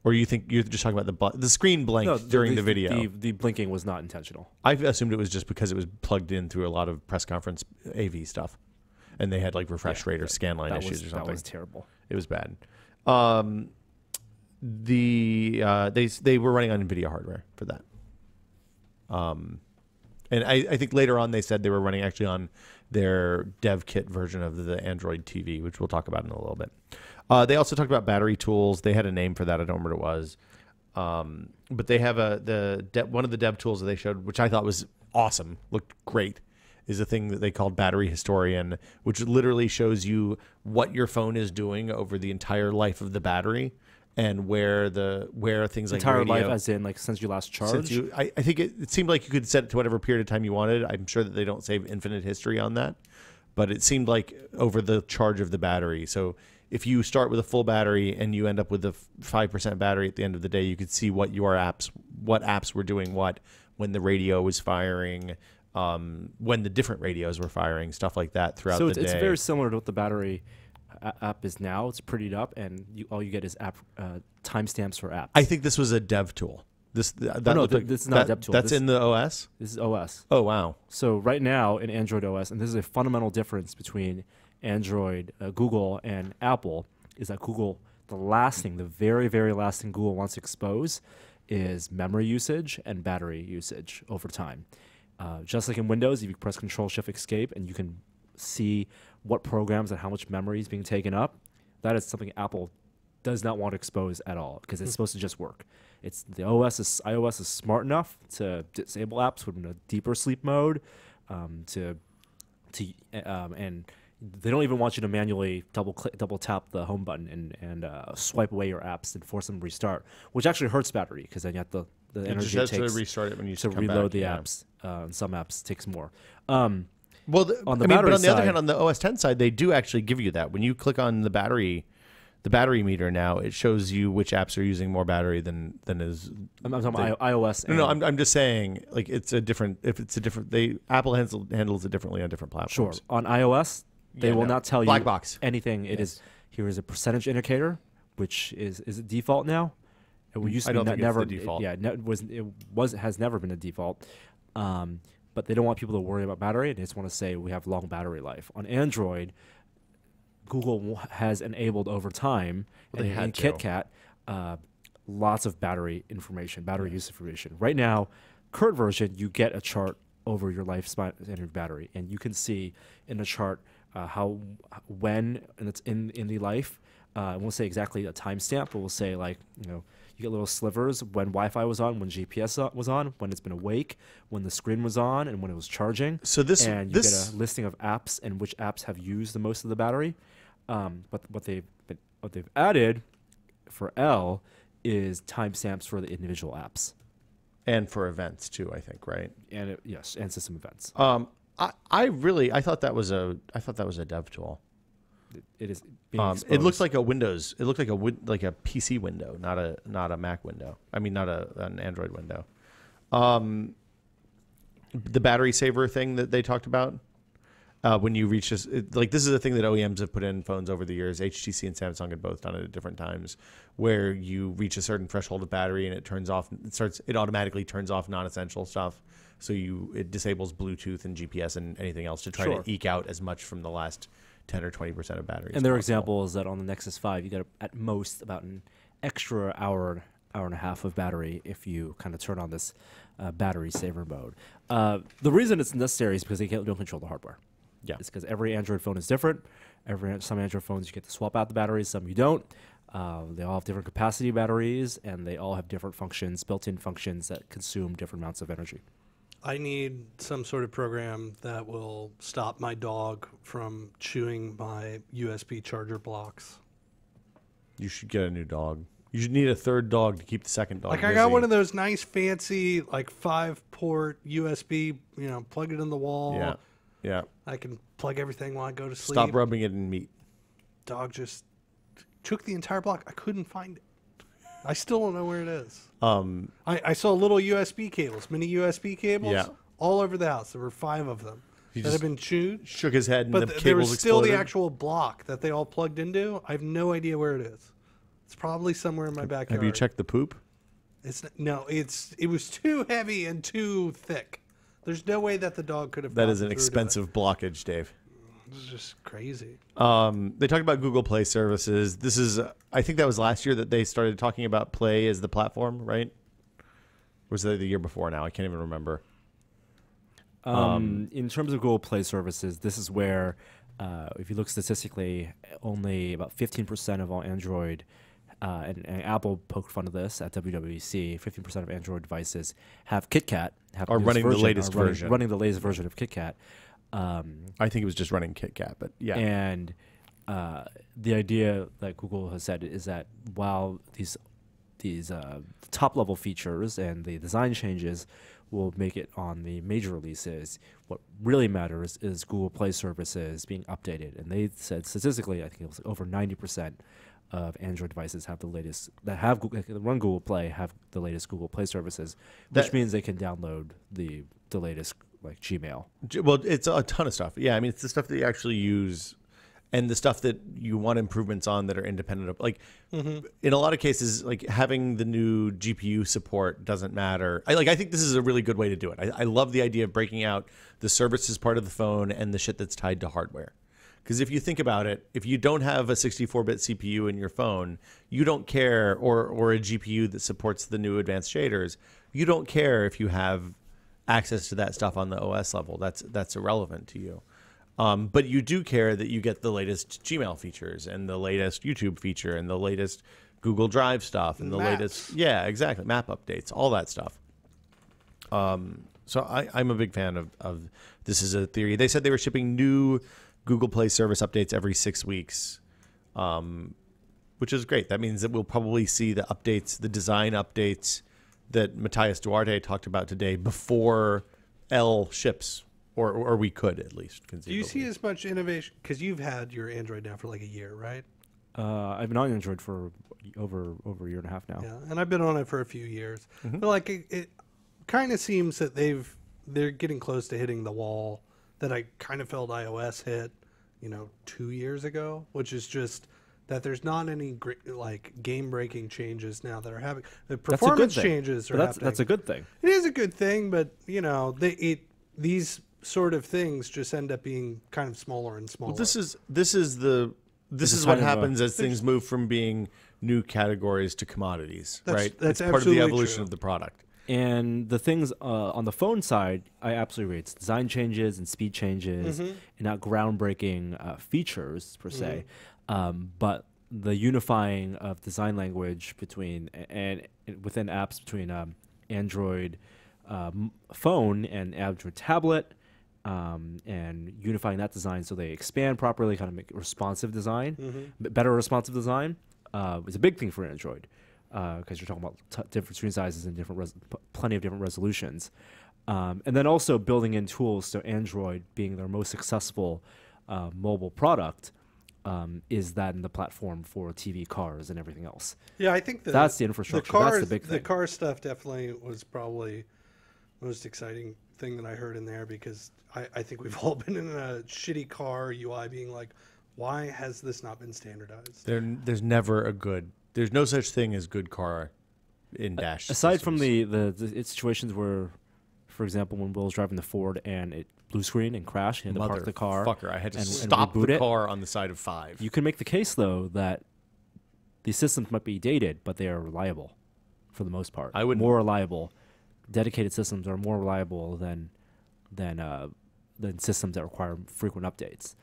or you think you're just talking about the screen blanked during the video? The blinking was not intentional. I assumed it was just because it was plugged in through a lot of press conference AV stuff, and they had like refresh rate or scanline issues or something. That was terrible. It was bad. They were running on NVIDIA hardware for that. And I think later on they said they were running actually on their dev kit version of the Android TV, which we'll talk about in a little bit. They also talked about battery tools. They had a name for that. I don't remember what it was. But they have one of the dev tools that they showed, which I thought was awesome, looked great, is a thing that they called Battery Historian, which literally shows you what your phone is doing over the entire life of the battery and where things like entire radio, life, as in like since you last charged. I think it seemed like you could set it to whatever period of time you wanted. I'm sure that they don't save infinite history on that, but it seemed like over the charge of the battery. So if you start with a full battery and you end up with a 5% battery at the end of the day, you could see what apps were doing when the radio was firing, when the different radios were firing, stuff like that throughout the day. So it's very similar to what the battery app is now. It's prettied up, and all you get is app timestamps for apps. I think this was a dev tool. This is not a dev tool. That's in the OS? This is OS. Oh, wow. So right now in Android OS, and this is a fundamental difference between Android, Google, and Apple, is that Google, the very, very last thing Google wants to expose is memory usage and battery usage over time. Just like in Windows, if you press Control-Shift-Escape and you can see what programs and how much memory is being taken up, that is something Apple does not want to expose at all because it's supposed to just work. iOS is smart enough to disable apps within a deeper sleep mode, and they don't even want you to manually double tap the home button and swipe away your apps and force them to restart, which actually hurts battery because then you have the energy it takes to restart it when you to come reload back, the yeah. apps. And some apps takes more. But on the other side, hand, on the OS X side, they do actually give you that. When you click on the battery meter now, it shows you which apps are using more battery than is. I'm talking about iOS. No, I'm just saying, like Apple handles it differently on different platforms. Sure. On iOS, they will not tell Black you box. anything. It is here is a percentage indicator, which is it default now? It used to I be don't think never it's the default. Has never been a default. But they don't want people to worry about battery. They just want to say we have long battery life. On Android, Google has enabled over time in KitKat lots of battery use information. Right now, current version, you get a chart over your lifespan and your battery, and you can see in the chart when it's in the life. I won't say exactly a timestamp, but we'll say you get little slivers when Wi-Fi was on, when GPS was on, when it's been awake, when the screen was on, and when it was charging. So you get a listing of apps and which apps have used the most of the battery. But what they've added for L is timestamps for the individual apps and for events too. I think right. And and system events. I thought that was a dev tool. it is being It exposed. looks like a Windows. It looked like a PC window, not a Mac window. I mean, not an Android window. The battery saver thing that they talked about. When you reach this, this is a thing that OEMs have put in phones over the years. HTC and Samsung have both done it at different times, where you reach a certain threshold of battery and it turns off. It automatically turns off non-essential stuff. So it disables Bluetooth and GPS and anything else to try to eke out as much from the last 10 or 20% of battery. And there are examples that on the Nexus 5, you get at most about an extra hour and a half of battery if you kind of turn on this battery saver mode. The reason it's necessary is because they don't control the hardware. Yeah, it's because every Android phone is different. Some Android phones you get to swap out the batteries, some you don't. They all have different capacity batteries, and they all have different functions, built-in functions that consume different amounts of energy. I need some sort of program that will stop my dog from chewing my USB charger blocks. You should get a new dog. You should need a third dog to keep the second dog busy. I got one of those nice, fancy, 5-port USB. Plug it in the wall. Yeah. Yeah. I can plug everything while I go to sleep. Stop rubbing it in meat. Dog just took the entire block. I couldn't find it. I still don't know where it is. I saw little USB cables, mini USB cables, all over the house. There were 5 of them that had been chewed. Shook his head, and but the there was cables still exploded. the actual block that they all plugged into. I have no idea where it is. It's probably somewhere in my backyard. Have you checked the poop? It was too heavy and too thick. There's no way that the dog could have. That is an expensive blockage, Dave. This is just crazy. They talked about Google Play services. This is, I think that was last year that they started talking about Play as the platform, right? Or was that the year before now? I can't even remember. In terms of Google Play services, this is where, if you look statistically, only about 15% of all Android, and Apple poked fun of this at WWDC, 15% of Android devices have KitKat. Are running the latest version. Running the latest version of KitKat. I think it was just running KitKat, but yeah. And the idea that Google has said is that while these top level features and the design changes will make it on the major releases, what really matters is Google Play services being updated. And they said statistically, I think it was over 90% of Android devices have the latest that run Google Play have the latest Google Play services, which means they can download the latest like Gmail. Well, it's a ton of stuff. Yeah, I mean, it's the stuff that you actually use and the stuff that you want improvements on that are independent of, in a lot of cases, having the new GPU support doesn't matter. I think this is a really good way to do it. I love the idea of breaking out the services part of the phone and the shit that's tied to hardware. Because if you think about it, if you don't have a 64-bit CPU in your phone, you don't care, or a GPU that supports the new advanced shaders, you don't care if you have access to that stuff on the OS level. That's irrelevant to you. But you do care that you get the latest Gmail features and the latest YouTube feature and the latest Google Drive stuff and the latest, map updates, all that stuff. So I'm a big fan of this is a theory. They said they were shipping new Google Play service updates every 6 weeks, which is great. That means that we'll probably see the updates, the design updates that Matthias Duarte talked about today before L ships, or we could at least conceivably. Do you see as much innovation? Because you've had your Android now for like a year, right? I've been on Android for over a year and a half now. Yeah, and I've been on it for a few years. But it kind of seems that they're getting close to hitting the wall that I kind of felt iOS hit, 2 years ago, which is just that there's not any game-breaking changes now that are happening. The performance changes are happening. That's a good thing. It is a good thing, but these sort of things just end up being kind of smaller and smaller. Well, this is what happens as things move from being new categories to commodities, right? That's part of the evolution true. of the product. And the things on the phone side, I absolutely rate design changes and speed changes, and not groundbreaking features per se, but the unifying of design language between and within apps between Android phone and Android tablet, and unifying that design so they expand properly, kind of make responsive design, better responsive design, is a big thing for Android. Because you're talking about different screen sizes and plenty of different resolutions. And then also building in tools, so Android being their most successful mobile product, is that in the platform for TV, cars, and everything else. Yeah, I think That's the infrastructure. That's the big thing. The car stuff definitely was probably the most exciting thing that I heard in there, because I think we've all been in a shitty car UI being like, why has this not been standardized? There's never a good. There's no such thing as good car in dash. Aside systems. from the situations where, for example, when Will was driving the Ford and it blue screen and crashed, he had to park the car. Fucker, I had to and stop reboot the it. car on the side of 5. You can make the case though that these systems might be dated, but they are reliable for the most part. I would more reliable. Dedicated systems are more reliable than systems that require frequent updates.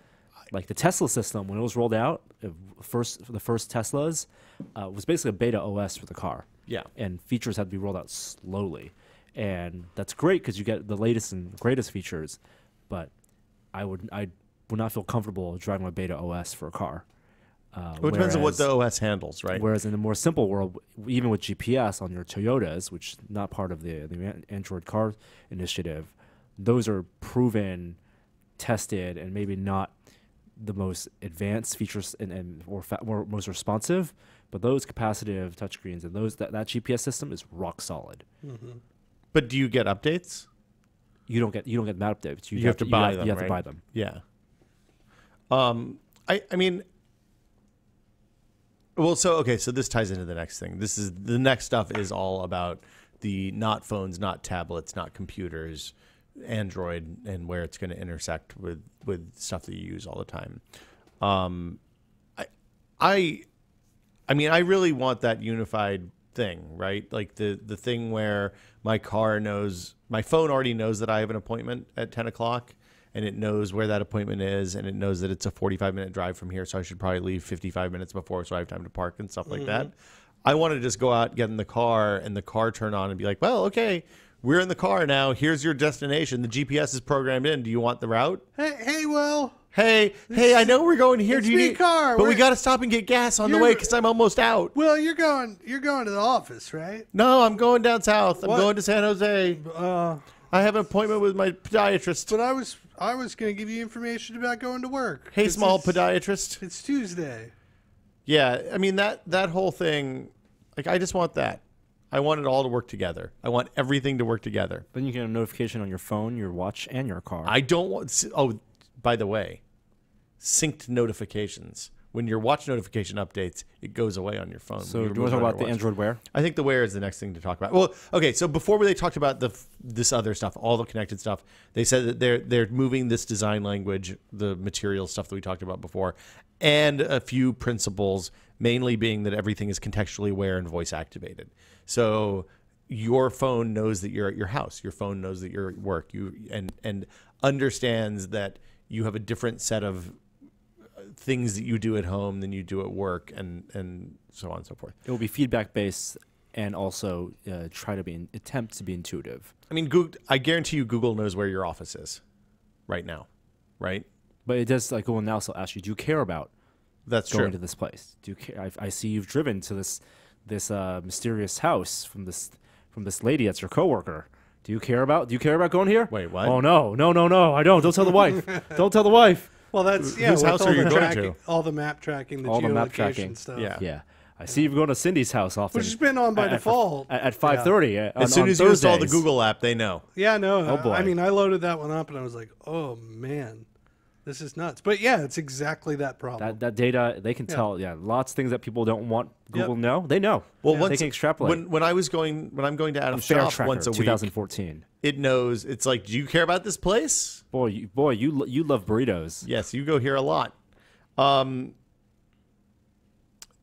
Like the Tesla system, when it was rolled out, the first Teslas was basically a beta OS for the car. Yeah. And features had to be rolled out slowly. And that's great because you get the latest and greatest features, but I would not feel comfortable driving a beta OS for a car. Well, it depends on what the OS handles, right? Whereas in the more simple world, even with GPS on your Toyotas, which is not part of the Android car initiative, those are proven, tested, and maybe not the most advanced features or most responsive, but those capacitive touchscreens and that GPS system is rock solid. Mm-hmm. But do you get updates? You don't get map updates. You have to buy them. You have right? to buy them. Yeah. I mean. Well, so this ties into the next thing. The next stuff is all about the not phones, not tablets, not computers, Android, and where it's going to intersect with stuff that you use all the time. I mean, I really want that unified thing, right? Like the thing where my phone already knows that I have an appointment at 10 o'clock. And it knows where that appointment is, and it knows that it's a 45-minute drive from here, so I should probably leave 55 minutes before so I have time to park and stuff like that. I want to just go out, get in the car, and the car turn on and be like, well, okay, we're in the car now. Here's your destination. The GPS is programmed in. Do you want the route? Hey, Will. Hey, I know we're going here. It's Do you me, need car. But we got to stop and get gas on the way because I'm almost out. Will, you're going to the office, right? No, I'm going down south. I'm What? going to San Jose. I have an appointment with my podiatrist. But I was going to give you information about going to work. Hey, small podiatrist. It's Tuesday. Yeah, I mean that whole thing, like I just want that. I want it all to work together. I want everything to work together. Then you get a notification on your phone, your watch, and your car. I don't want. Oh, by the way, synced notifications. When your watch notification updates, it goes away on your phone. So do you want to talk about the Android Wear? I think the Wear is the next thing to talk about. Well, okay, so before they talked about this other stuff, all the connected stuff, they said that they're moving this design language, the material stuff that we talked about before, and a few principles, mainly being that everything is contextually aware and voice activated. So your phone knows that you're at your house. Your phone knows that you're at work. And understands that you have a different set of things that you do at home than you do at work, and so on and so forth. It will be feedback based and also attempt to be intuitive. I mean, I guarantee you Google knows where your office is right now, right? But it does, like Google now still ask you, do you care about going to this place? Do you care? I see you've driven to this mysterious house from this lady that's your coworker. Do you care about going here? Wait, what? Oh no, I don't. Don't tell the wife. Don't tell the wife. Well, that's Whose house are you going to? All the map tracking, All the map geolocation tracking stuff. Yeah. I see you're going to Cindy's house often. Which has been on by default. At 5:30. As soon as you install the Google app, they know. Yeah, no. Oh, boy. I mean, I loaded that one up and I was like, oh man, this is nuts. But yeah, it's exactly that problem. That data, they can tell. Yeah, lots of things that people don't want Google to know. They know. Well, they can extrapolate. When I'm going to Adam's Fair shop Tracker, once a week, 2014. it knows. It's like, do you care about this place? Boy, you love burritos. Yes, you go here a lot. When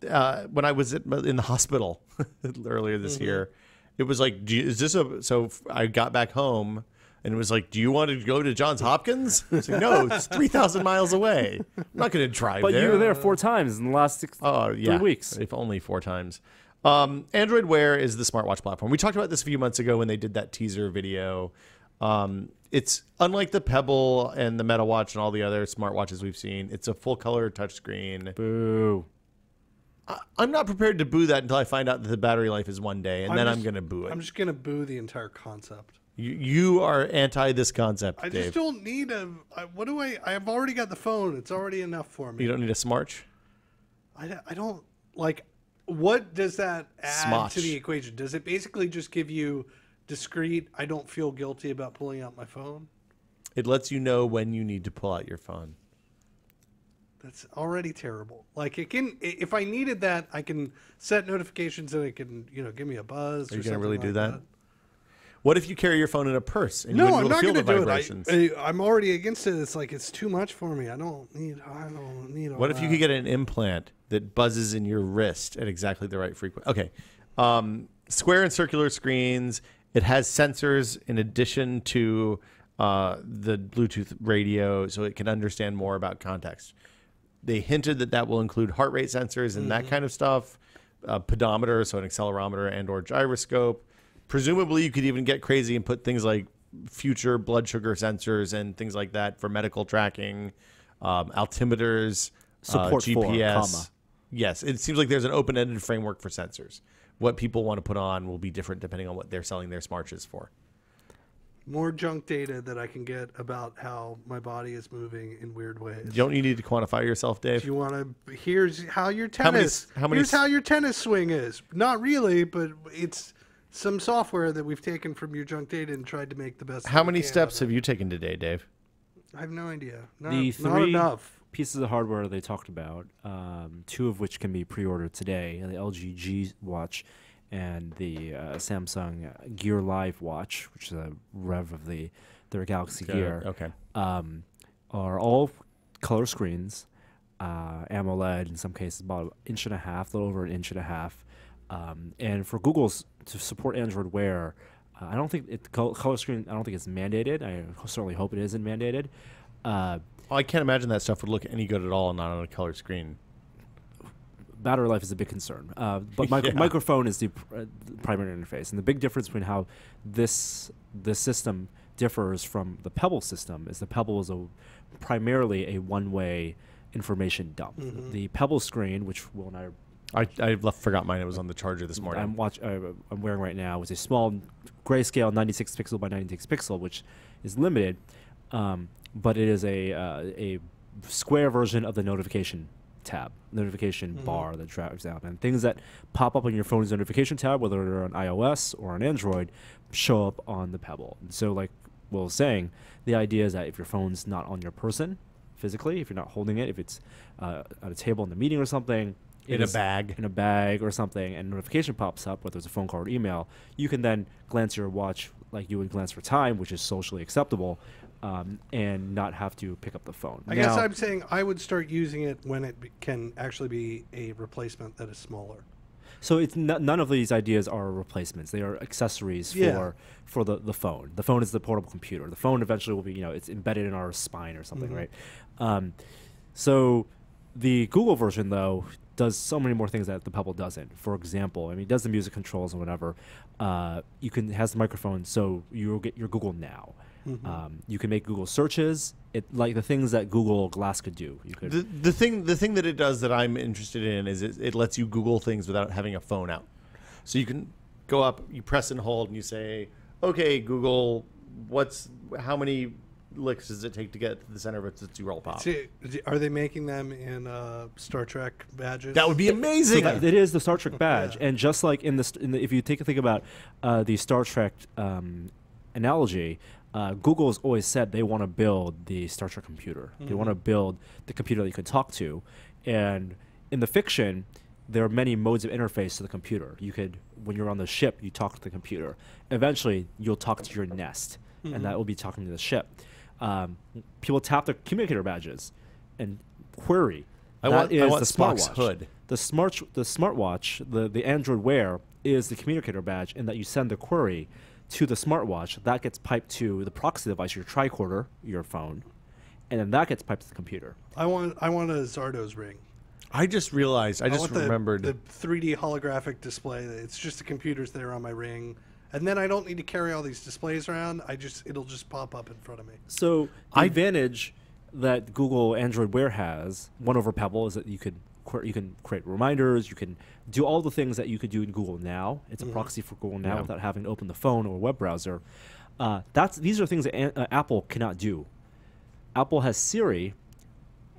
I was in the hospital earlier this year, it was like, so I got back home and it was like, do you want to go to Johns Hopkins? I was like, no, it's 3,000 miles away. I'm not going to drive But there. you were there 4 times in the last 3 weeks. If only 4 times. Android Wear is the smartwatch platform. We talked about this a few months ago when they did that teaser video. It's unlike the Pebble and the MetaWatch and all the other smartwatches we've seen. It's a full color touchscreen. Boo. I'm not prepared to boo that until I find out that the battery life is 1 day, and then I'm going to boo it. I'm just going to boo the entire concept. You are anti this concept, I Dave. just don't need I've already got the phone. It's already enough for me. You don't need a smarch? I don't like. What does that add Smotch. to the equation? Does it basically just give you discrete? I don't feel guilty about pulling out my phone. It lets you know when you need to pull out your phone. That's already terrible. Like it can, if I needed that, I can set notifications and it can, give me a buzz. Are you going to really do that? What if you carry your phone in a purse and you No, wouldn't I'm be able not to feel going the to do vibrations? I'm already against it. It's like it's too much for me. I don't need all What if you that. could get an implant that buzzes in your wrist at exactly the right frequency? Okay. Square and circular screens. It has sensors in addition to the Bluetooth radio, so it can understand more about context. They hinted that will include heart rate sensors and that kind of stuff, pedometer, so an accelerometer and or gyroscope. Presumably, you could even get crazy and put things like future blood sugar sensors and things like that for medical tracking, altimeters, Support for, GPS. comma. Yes, it seems like there's an open-ended framework for sensors. What people want to put on will be different depending on what they're selling their smarches for. More junk data that I can get about how my body is moving in weird ways. Don't you need to quantify yourself, Dave? If you want to, here's how your tennis. Here's how your tennis swing is. Not really, but it's some software that we've taken from your junk data and tried to make the best. How many steps have you taken today, Dave? I have no idea. The Not three enough. pieces of hardware they talked about, two of which can be pre-ordered today: the LG G Watch and the Samsung Gear Live watch, which is a rev of their Galaxy Gear. Okay. Are all color screens, AMOLED in some cases, about an inch and a half, a little over an inch and a half. And for Google's to support Android Wear, I don't think color screen. I don't think it's mandated. I certainly hope it isn't mandated. I can't imagine that stuff would look any good at all not on a color screen. Battery life is a big concern, but Yeah. microphone is the primary interface, and the big difference between how this system differs from the Pebble system is the Pebble is primarily a one-way information dump. Mm-hmm. The Pebble screen, which Will and I forgot mine. It was on the charger this morning. I'm wearing right now, is a small grayscale 96 pixel by 96 pixel, which is limited, but it is a square version of the notification bar that drives out, and things that pop up on your phone's notification tab, whether they're on iOS or on Android, show up on the Pebble. And so, like Will was saying, the idea is that if your phone's not on your person physically, if you're not holding it, if it's at a table in the meeting or something, in a bag or something, and notification pops up, whether it's a phone call or email, you can then glance your watch like you would glance for time, which is socially acceptable, and not have to pick up the phone. I guess I'm saying I would start using it when it can actually be a replacement that is smaller. So it's none of these ideas are replacements. They are accessories for the phone. The phone is the portable computer. The phone eventually will be, it's embedded in our spine or something, right? So the Google version, though, does so many more things that the Pebble doesn't. For example, it does the music controls and whatever. It has the microphone, so you'll get your Google Now. You can make Google searches, like the things that Google Glass could do. You could the thing that it does that I'm interested in is it lets you Google things without having a phone out. So you can go up, you press and hold, and you say, "Okay, Google, how many licks does it take to get to the center of a Tootsie Roll Pop?" Are they making them in Star Trek badges? That would be amazing. So it is the Star Trek badge, and just like in the if you think about the Star Trek analogy. Google's always said they want to build the Star Trek computer. They want to build the computer that you can talk to. And in the fiction, there are many modes of interface to the computer. You could, when you're on the ship, you talk to the computer. Eventually, you'll talk to your Nest, and that will be talking to the ship. People tap their communicator badges and query. I want the Spock's smartwatch. hood. The smartwatch, the Android Wear, is the communicator badge, in that you send the query to the smartwatch. That gets piped to the proxy device, your tricorder, your phone, and then that gets piped to the computer. I want a Zardoz ring. I just realized. I just remembered the 3D holographic display. It's just the computers that are on my ring, and then I don't need to carry all these displays around. It'll just pop up in front of me. So the advantage that Google Android Wear has, one over Pebble, is that you can create reminders. You can do all the things that you could do in Google Now. It's a proxy for Google Now without having to open the phone or a web browser. These are things that Apple cannot do. Apple has Siri,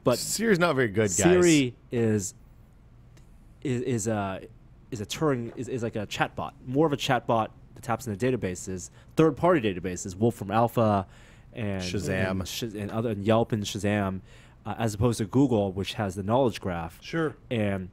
but Siri's not very good, guys. Siri is a Turing is like a chatbot, more of a chatbot that taps into databases, third-party databases, Wolfram Alpha, and Shazam, and Yelp and Shazam, as opposed to Google, which has the knowledge graph. Sure. And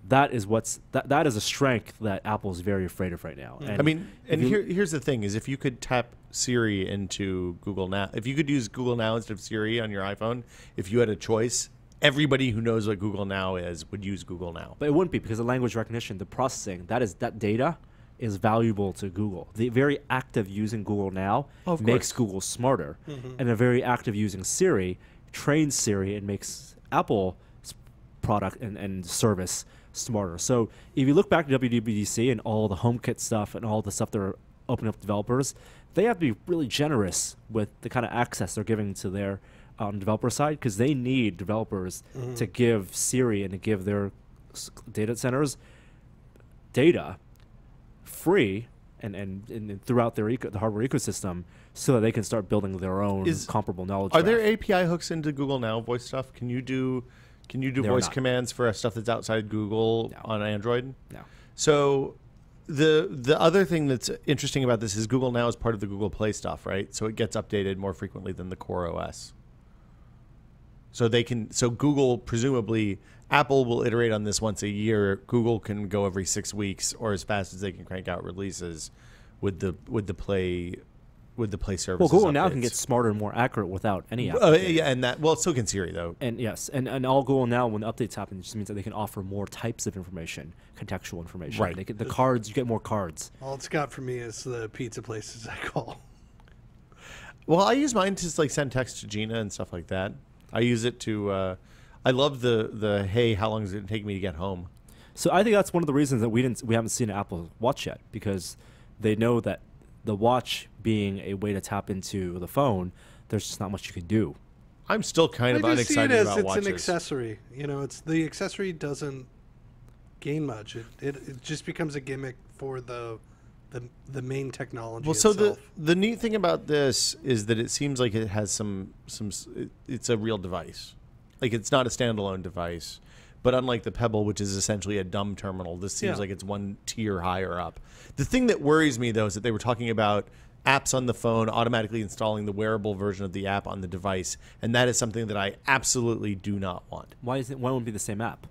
that is that is a strength that Apple is very afraid of right now. And I mean, and here's the thing: is if you could tap Siri into Google Now, if you could use Google Now instead of Siri on your iPhone, if you had a choice, everybody who knows what Google Now is would use Google Now. But it wouldn't be, because the language recognition, the processing, that data is valuable to Google. The very act of using Google Now makes Google smarter, and the very act of using Siri trains Siri and makes Apple's product and service smarter. So if you look back at WWDC and all the HomeKit stuff and all the stuff they're opening up to developers, they have to be really generous with the kind of access they're giving to their developer side, because they need developers to give Siri and to give their data centers data free and throughout their the hardware ecosystem, so that they can start building their own comparable knowledge. Are there API hooks into Google Now voice stuff? Can you do voice commands for stuff that's outside Google on Android? No. So the other thing that's interesting about this is Google Now is part of the Google Play stuff, right? So it gets updated more frequently than the core OS. So Google, presumably, Apple will iterate on this once a year. Google can go every 6 weeks, or as fast as they can crank out releases with the Play services. Well, Google updates. Now can get smarter and more accurate without any app. Yeah, and so can Siri though. And yes, and all Google Now, when the updates happen, it just means that they can offer more types of information, contextual information. Right. They get the cards, you get more cards. All it's got for me is the pizza places I call. Well, I use mine to send text to Gina and stuff like that. I use it to. I love the hey, how long does it take me to get home? So I think that's one of the reasons that we haven't seen an Apple Watch yet, because they know that the watch being a way to tap into the phone, there's just not much you can do. I'm still kind of unexcited about watches. It's an accessory. It's the accessory doesn't gain much. It just becomes a gimmick for the main technology. Well, so the neat thing about this is that it seems like it has some. It's a real device, like it's not a standalone device. But unlike the Pebble, which is essentially a dumb terminal, this seems like it's one tier higher up. The thing that worries me, though, is that they were talking about apps on the phone automatically installing the wearable version of the app on the device, and that is something that I absolutely do not want. Why won't it be the same app?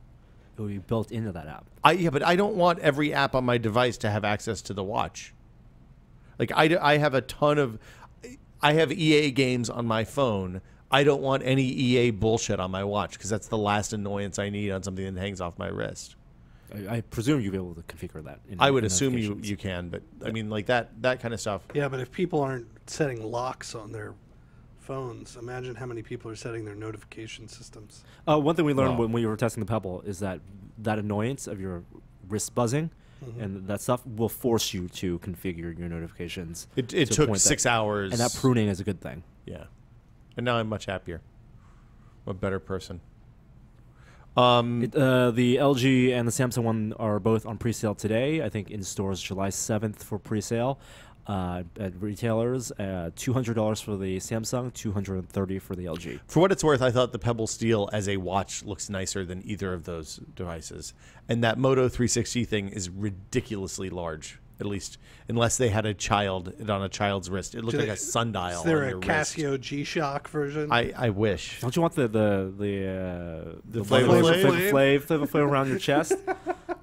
It will be built into that app. But I don't want every app on my device to have access to the watch. Like I have a ton of, I have EA games on my phone. I don't want any EA bullshit on my watch, because that's the last annoyance I need on something that hangs off my wrist. I presume you'll be able to configure that. I would assume you can, but I mean, like that kind of stuff. Yeah, but if people aren't setting locks on their phones, imagine how many people are setting their notification systems. One thing we learned when we were testing the Pebble is that annoyance of your wrist buzzing and that stuff will force you to configure your notifications. It took 6 hours. And that pruning is a good thing. Yeah. And now I'm much happier. I'm a better person. The LG and the Samsung one are both on pre-sale today. I think in stores July 7th for pre-sale. At retailers, $200 for the Samsung, $230 for the LG. For what it's worth, I thought the Pebble Steel as a watch looks nicer than either of those devices. And that Moto 360 thing is ridiculously large. At least, unless they had a child on a child's wrist, it looked like a sundial. Is there on a your Casio wrist. G-Shock version? I wish. Don't you want the Flavor Flav around your chest?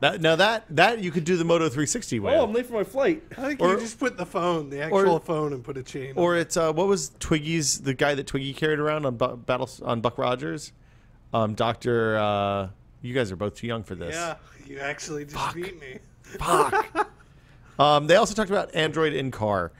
That you could do the Moto 360 with. Oh, I'm late for my flight. I think you just put the actual phone, and put a chain. Or it's what was Twiggy's, the guy that Twiggy carried around on Buck Rogers, Doctor. You guys are both too young for this. Yeah, you actually just beat me. Fuck. They also talked about Android in car.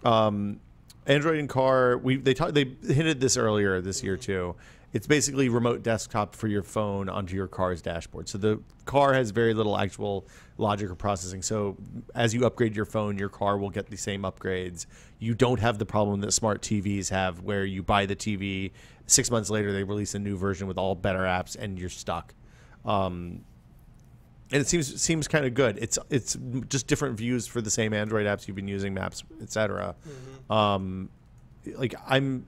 Android in car. They hinted this earlier this year too. It's basically remote desktop for your phone onto your car's dashboard. So the car has very little actual logic or processing. So as you upgrade your phone, your car will get the same upgrades. You don't have the problem that smart TVs have, where you buy the TV, 6 months later they release a new version with all better apps, and you're stuck. And it seems kind of good. It's just different views for the same Android apps you've been using, Maps, etc. Like I'm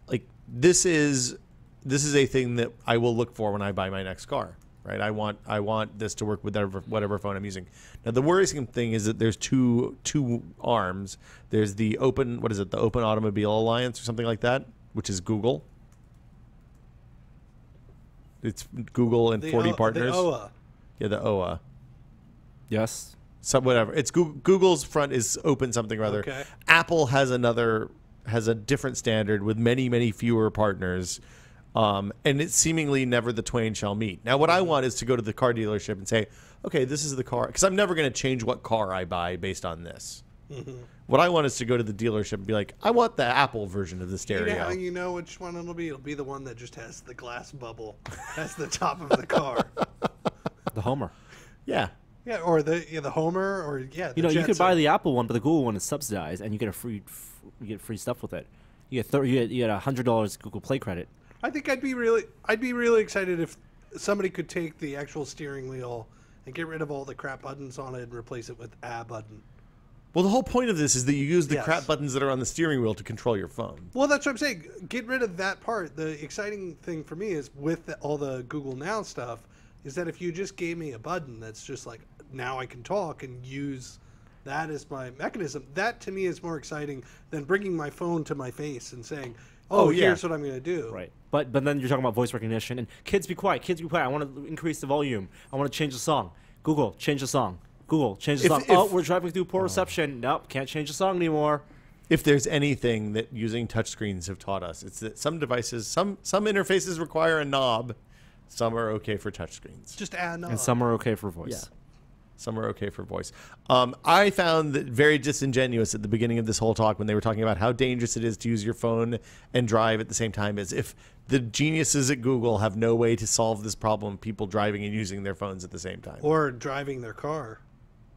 like this is a thing that I will look for when I buy my next car. Right, I want this to work with whatever phone I'm using. Now the worrisome thing is that there's two arms. There's the Open Automobile Alliance or something like that, which is Google. It's Google and 40 partners. The OA. Yeah, the OA. Yes. Whatever. It's Google's front is open something or other. Okay. Apple has a different standard with many fewer partners. And it's seemingly never the twain shall meet. Now, what I want is to go to the car dealership and say, okay, this is the car. Because I'm never going to change what car I buy based on this. What I want is to go to the dealership and be like, I want the Apple version of the stereo. You know how you know which one it'll be? It'll be the one that just has the glass bubble as the top of the car. The Homer. Yeah. Yeah, or the Homer, or the You Jetson. could buy the Apple one, but the Google one is subsidized, and you get free stuff with it. You get $100 Google Play credit. I think I'd be really excited if somebody could take the actual steering wheel and get rid of all the crap buttons on it and replace it with a button. Well, the whole point of this is that you use the crap buttons that are on the steering wheel to control your phone. Well, that's what I'm saying. Get rid of that part. The exciting thing for me is with all the Google Now stuff is that if you just gave me a button that's just like, now I can talk and use that as my mechanism, that to me is more exciting than bringing my phone to my face and saying, here's what I'm going to do. Right. But then you're talking about voice recognition and kids be quiet. I want to increase the volume. I want to change the song. Google, change the song. Google, change the song. We're driving through poor reception. Nope, can't change the song anymore. If there's anything that using touchscreens have taught us, it's that some devices, some interfaces require a knob. Some are okay for touchscreens. Just add a knob. And some are okay for voice. Yeah. Some are okay for voice. I found that very disingenuous at the beginning of this whole talk when they were talking about how dangerous it is to use your phone and drive at the same time, as if the geniuses at Google have no way to solve this problem of people driving and using their phones at the same time. Or driving their car.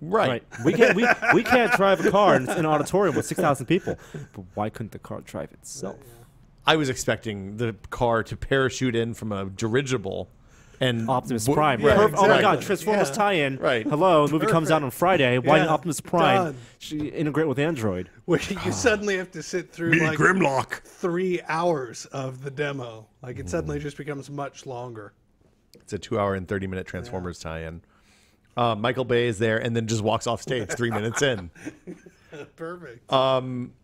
Right. We can't drive a car in an auditorium with 6,000 people. But why couldn't the car drive itself? I was expecting the car to parachute in from a dirigible. And Optimus Prime. Yeah, Oh my God, exactly. Transformers tie-in. Right. Hello, the movie comes out on Friday. Why didn't Yeah, Optimus Prime done. integrate with Android? Where you suddenly have to sit through like Grimlock. 3 hours of the demo. Like it suddenly just becomes much longer. It's a 2-hour and 30-minute Transformers tie-in. Michael Bay is there and then just walks off stage 3 minutes in. Perfect.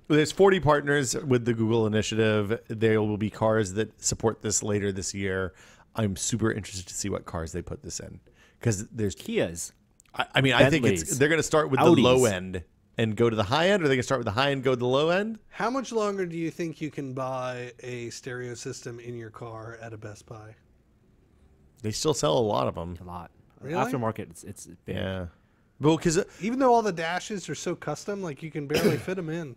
There's 40 partners with the Google initiative. There will be cars that support this later this year. I'm super interested to see what cars they put this in, because there's Kias. I mean, I think they're going to start with Audis. the low end and go to the high end, or are they going to start with the high end, go to the low end? How much longer do you think you can buy a stereo system in your car at a Best Buy? They still sell a lot of them. A lot. Really? Aftermarket, it's big. Yeah. Well, because Even though all the dashes are so custom, like you can barely fit them in.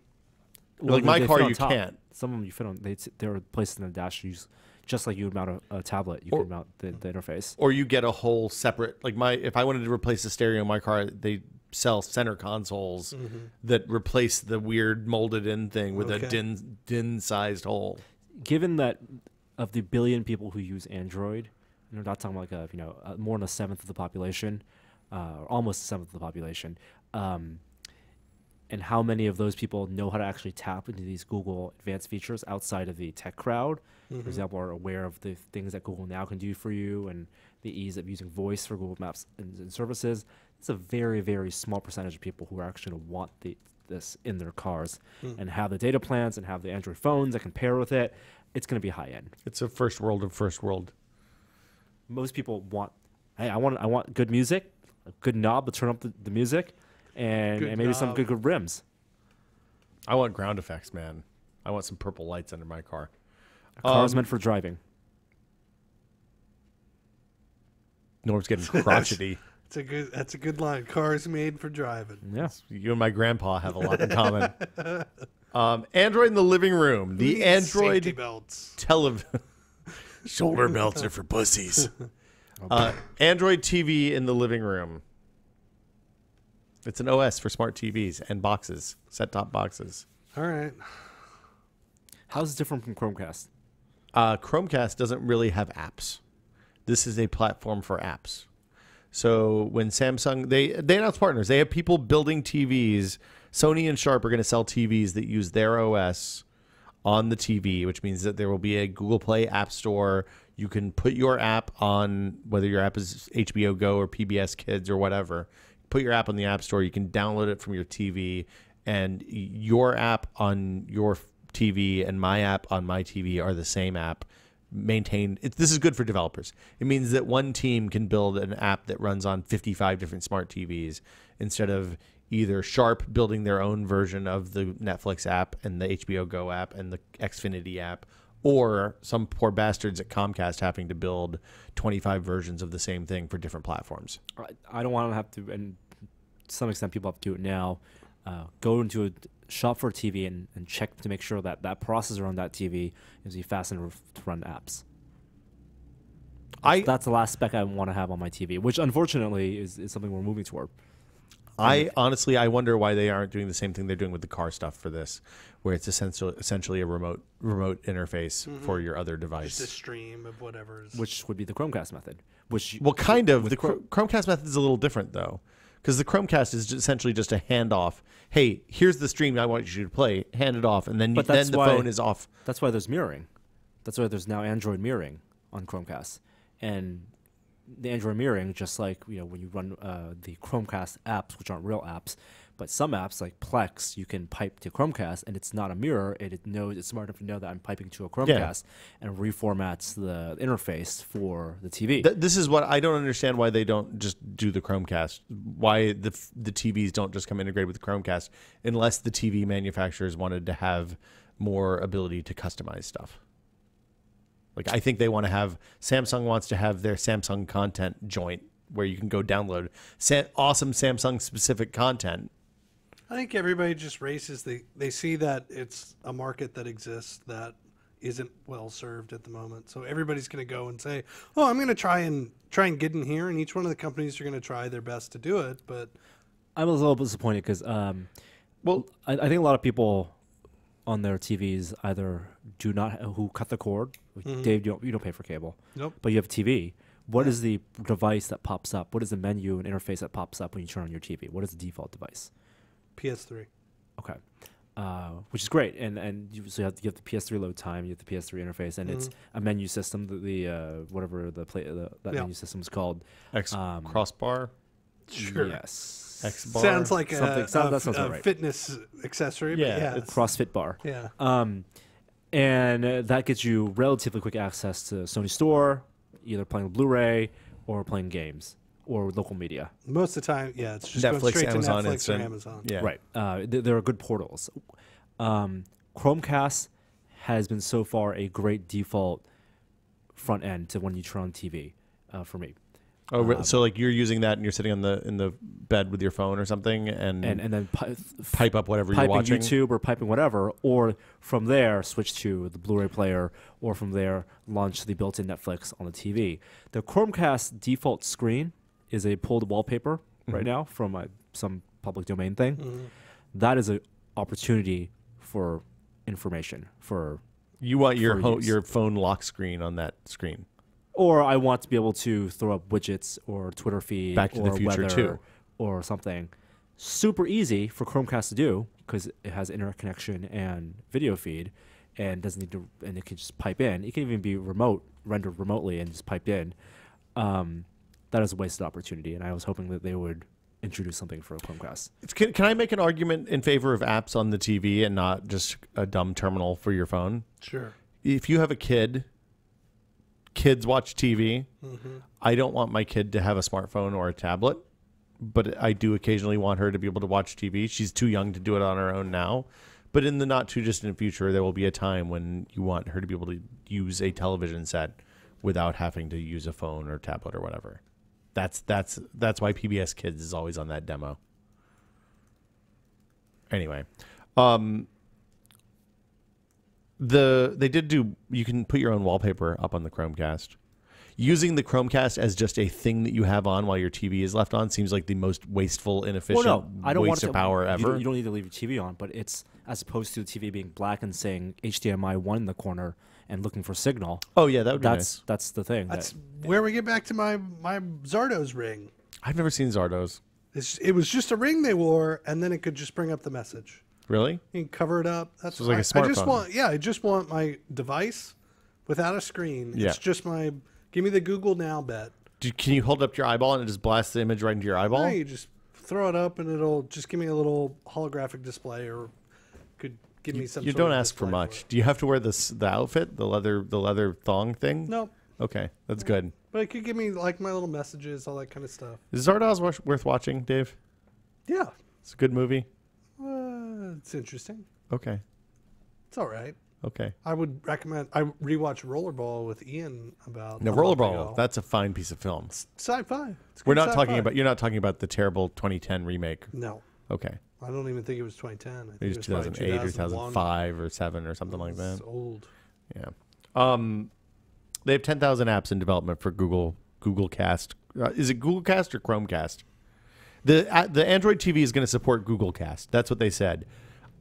like my they car, fit on you top. can't. Some of them you fit on. There are places in the dash you use, just like you would mount a tablet. You can mount the interface. Or you get a whole separate, like if I wanted to replace the stereo in my car, they sell center consoles that replace the weird molded in thing with a DIN sized hole. Given that of the billion people who use Android, and we're not talking like more than a seventh of the population, or almost a seventh of the population, and how many of those people know how to actually tap into these Google advanced features outside of the tech crowd, for example, are aware of the things that Google Now can do for you and the ease of using voice for Google Maps and services. It's a very, very small percentage of people who are actually going to want this in their cars and have the data plans and have the Android phones that can pair with it. It's going to be high end. It's a first world of first world. Most people want, hey, I want good music, a good knob to turn up the music, and maybe some good rims. I want ground effects, man. I want some purple lights under my car. A car is meant for driving. Norm's getting crotchety. That's a good line. Cars made for driving. Yeah. You and my grandpa have a lot in common. Android in the living room. The Safety Android belts. shoulder belts are for pussies. Android TV in the living room. It's an OS for smart TVs and boxes, set-top boxes. All right. How's it different from Chromecast? Chromecast doesn't really have apps. This is a platform for apps. So when Samsung, they announce partners. They have people building TVs. Sony and Sharp are going to sell TVs that use their OS on the TV, which means that there will be a Google Play App Store. You can put your app on, whether your app is HBO Go or PBS Kids or whatever. Put your app on the App Store. You can download it from your TV, and your app on your TV and my app on my TV are the same app. Maintained. This is good for developers. It means that one team can build an app that runs on 55 different smart TVs instead of either Sharp building their own version of the Netflix app and the HBO Go app and the Xfinity app, or some poor bastards at Comcast having to build 25 versions of the same thing for different platforms. I don't want to have to, and to some extent people have to do it now, go into a shop for a TV and check to make sure that that processor on that TV is fast enough to run apps. That's the last spec I want to have on my TV, which unfortunately is something we're moving toward. I wonder why they aren't doing the same thing they're doing with the car stuff for this, where it's essentially a remote interface for your other device. Just a stream of whatever's. Which would be the Chromecast method. Kind of. The Chromecast method is a little different, though, because the Chromecast is essentially just a handoff. Hey, here's the stream I want you to play. Hand it off, and then the phone is off. That's why there's mirroring. That's why there's now Android mirroring on Chromecast. And the Android mirroring, just like when you run the Chromecast apps, which aren't real apps, but some apps like Plex, you can pipe to Chromecast, and it's not a mirror. It knows it's smart enough to know that I'm piping to a Chromecast, and reformats the interface for the TV. This is what I don't understand, why they don't just do the Chromecast. Why the TVs don't just come integrated with the Chromecast, unless the TV manufacturers wanted to have more ability to customize stuff. Like, I think they want to have, Samsung wants to have their Samsung content joint where you can go download awesome Samsung specific content. I think everybody just races. They see that it's a market that exists that isn't well served at the moment. So everybody's going to go and say, "Oh, I'm going to try and get in here," and each one of the companies are going to try their best to do it. But I'm a little disappointed because, I think a lot of people on their TVs either do not who cut the cord. Dave, you don't pay for cable. Nope. But you have a TV. What is the device that pops up? What is the menu and interface that pops up when you turn on your TV? What is the default device? PS3. Okay. Which is great. And so you have the PS3 load time, you have the PS3 interface, and it's a menu system, whatever that menu system is called. Crossbar? Sure. Yes. X-bar. Sounds like a right. fitness accessory. Yeah, but yeah. It's CrossFit bar. Yeah. And that gets you relatively quick access to Sony Store, either playing Blu-ray or playing games or local media. Most of the time, yeah, it's just Netflix, going straight Amazon, to Netflix Instant. or Amazon. Yeah. Right. There are good portals. Chromecast has been so far a great default front end to when you turn on TV for me. Oh, so like you're using that and you're sitting in the bed with your phone or something, and then pipe up whatever you're watching, YouTube or piping whatever, or from there switch to the Blu-ray player, or from there launch the built-in Netflix on the TV. The Chromecast default screen is a pulled wallpaper right now from some public domain thing. That is an opportunity for information for you want your phone lock screen on that screen. Or I want to be able to throw up widgets or Twitter feed Back to or the Future weather too. Or something. Super easy for Chromecast to do because it has internet connection and video feed and doesn't need to, and it can just pipe in. It can even be rendered remotely and just pipe in. That is a wasted opportunity, and I was hoping that they would introduce something for Chromecast. Can I make an argument in favor of apps on the TV and not just a dumb terminal for your phone? Sure. If you have a kids watch TV. I don't want my kid to have a smartphone or a tablet, but I do occasionally want her to be able to watch TV. She's too young to do it on her own now, but in the not too distant future, there will be a time when you want her to be able to use a television set without having to use a phone or tablet or whatever. That's why PBS Kids is always on that demo. Anyway, you can put your own wallpaper up on the Chromecast. Using the Chromecast as just a thing that you have on while your TV is left on seems like the most wasteful, inefficient waste of power ever. You don't need to leave your TV on, but it's as opposed to the TV being black and saying HDMI 1 in the corner and looking for signal. Oh yeah, that would be nice. That's the thing. That's where we get back to my Zardoz ring. I've never seen Zardos. It was just a ring they wore, and then it could just bring up the message. Really? You can cover it up. That's So it's like a smartphone. I just want my device without a screen. Yeah. It's just give me the Google Now bet. Can you hold up your eyeball and it just blasts the image right into your eyeball? No, you just throw it up and it'll just give me a little holographic display, or could give me some. You sort don't of ask for display much. it. Do you have to wear the outfit, the leather thong thing? No, Okay, that's good. but it could give me like my little messages, all that kind of stuff. Is Zardoz worth watching, Dave? Yeah, It's a good movie. it's interesting. Okay. It's all right. Okay. I would recommend. I rewatched Rollerball with Ian about. Now, a month Rollerball, ago. that's a fine piece of film. Sci-fi. It's We're good not talking sci-fi. about. You're not talking about the terrible 2010 remake. No, Okay. I don't even think it was 2010. I think It was probably 2008 or 2001. 2005 or 7 or something like that. It's old. Yeah. They have 10,000 apps in development for Google Cast. Is it Google Cast or Chromecast? The Android TV is going to support Google Cast. That's what they said.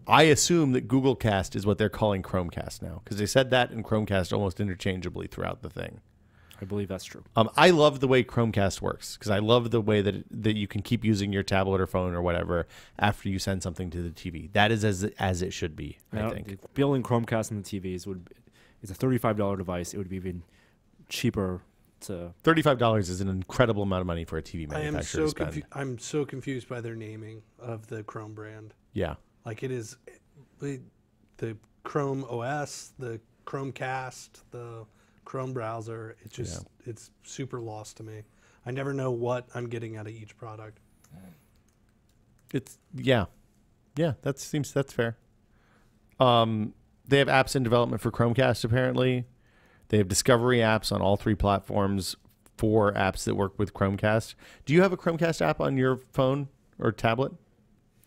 I assume that Google Cast is what they're calling Chromecast now, because they said that and Chromecast almost interchangeably throughout the thing. I believe that's true. I love the way Chromecast works, because I love the way that you can keep using your tablet or phone or whatever after you send something to the TV. That is as it should be, I think. Building Chromecast on the TVs it's a $35 device. It would be even cheaper to. $35 is an incredible amount of money for a TV I am manufacturer so to spend. I'm so confused by their naming of the Chrome brand. Yeah. Like it is the Chrome OS, the Chromecast, the Chrome browser. It just it's super lost to me. I never know what I'm getting out of each product. It's that's fair. They have apps in development for Chromecast apparently. They have discovery apps on all 3 platforms for apps that work with Chromecast. Do you have a Chromecast app on your phone or tablet?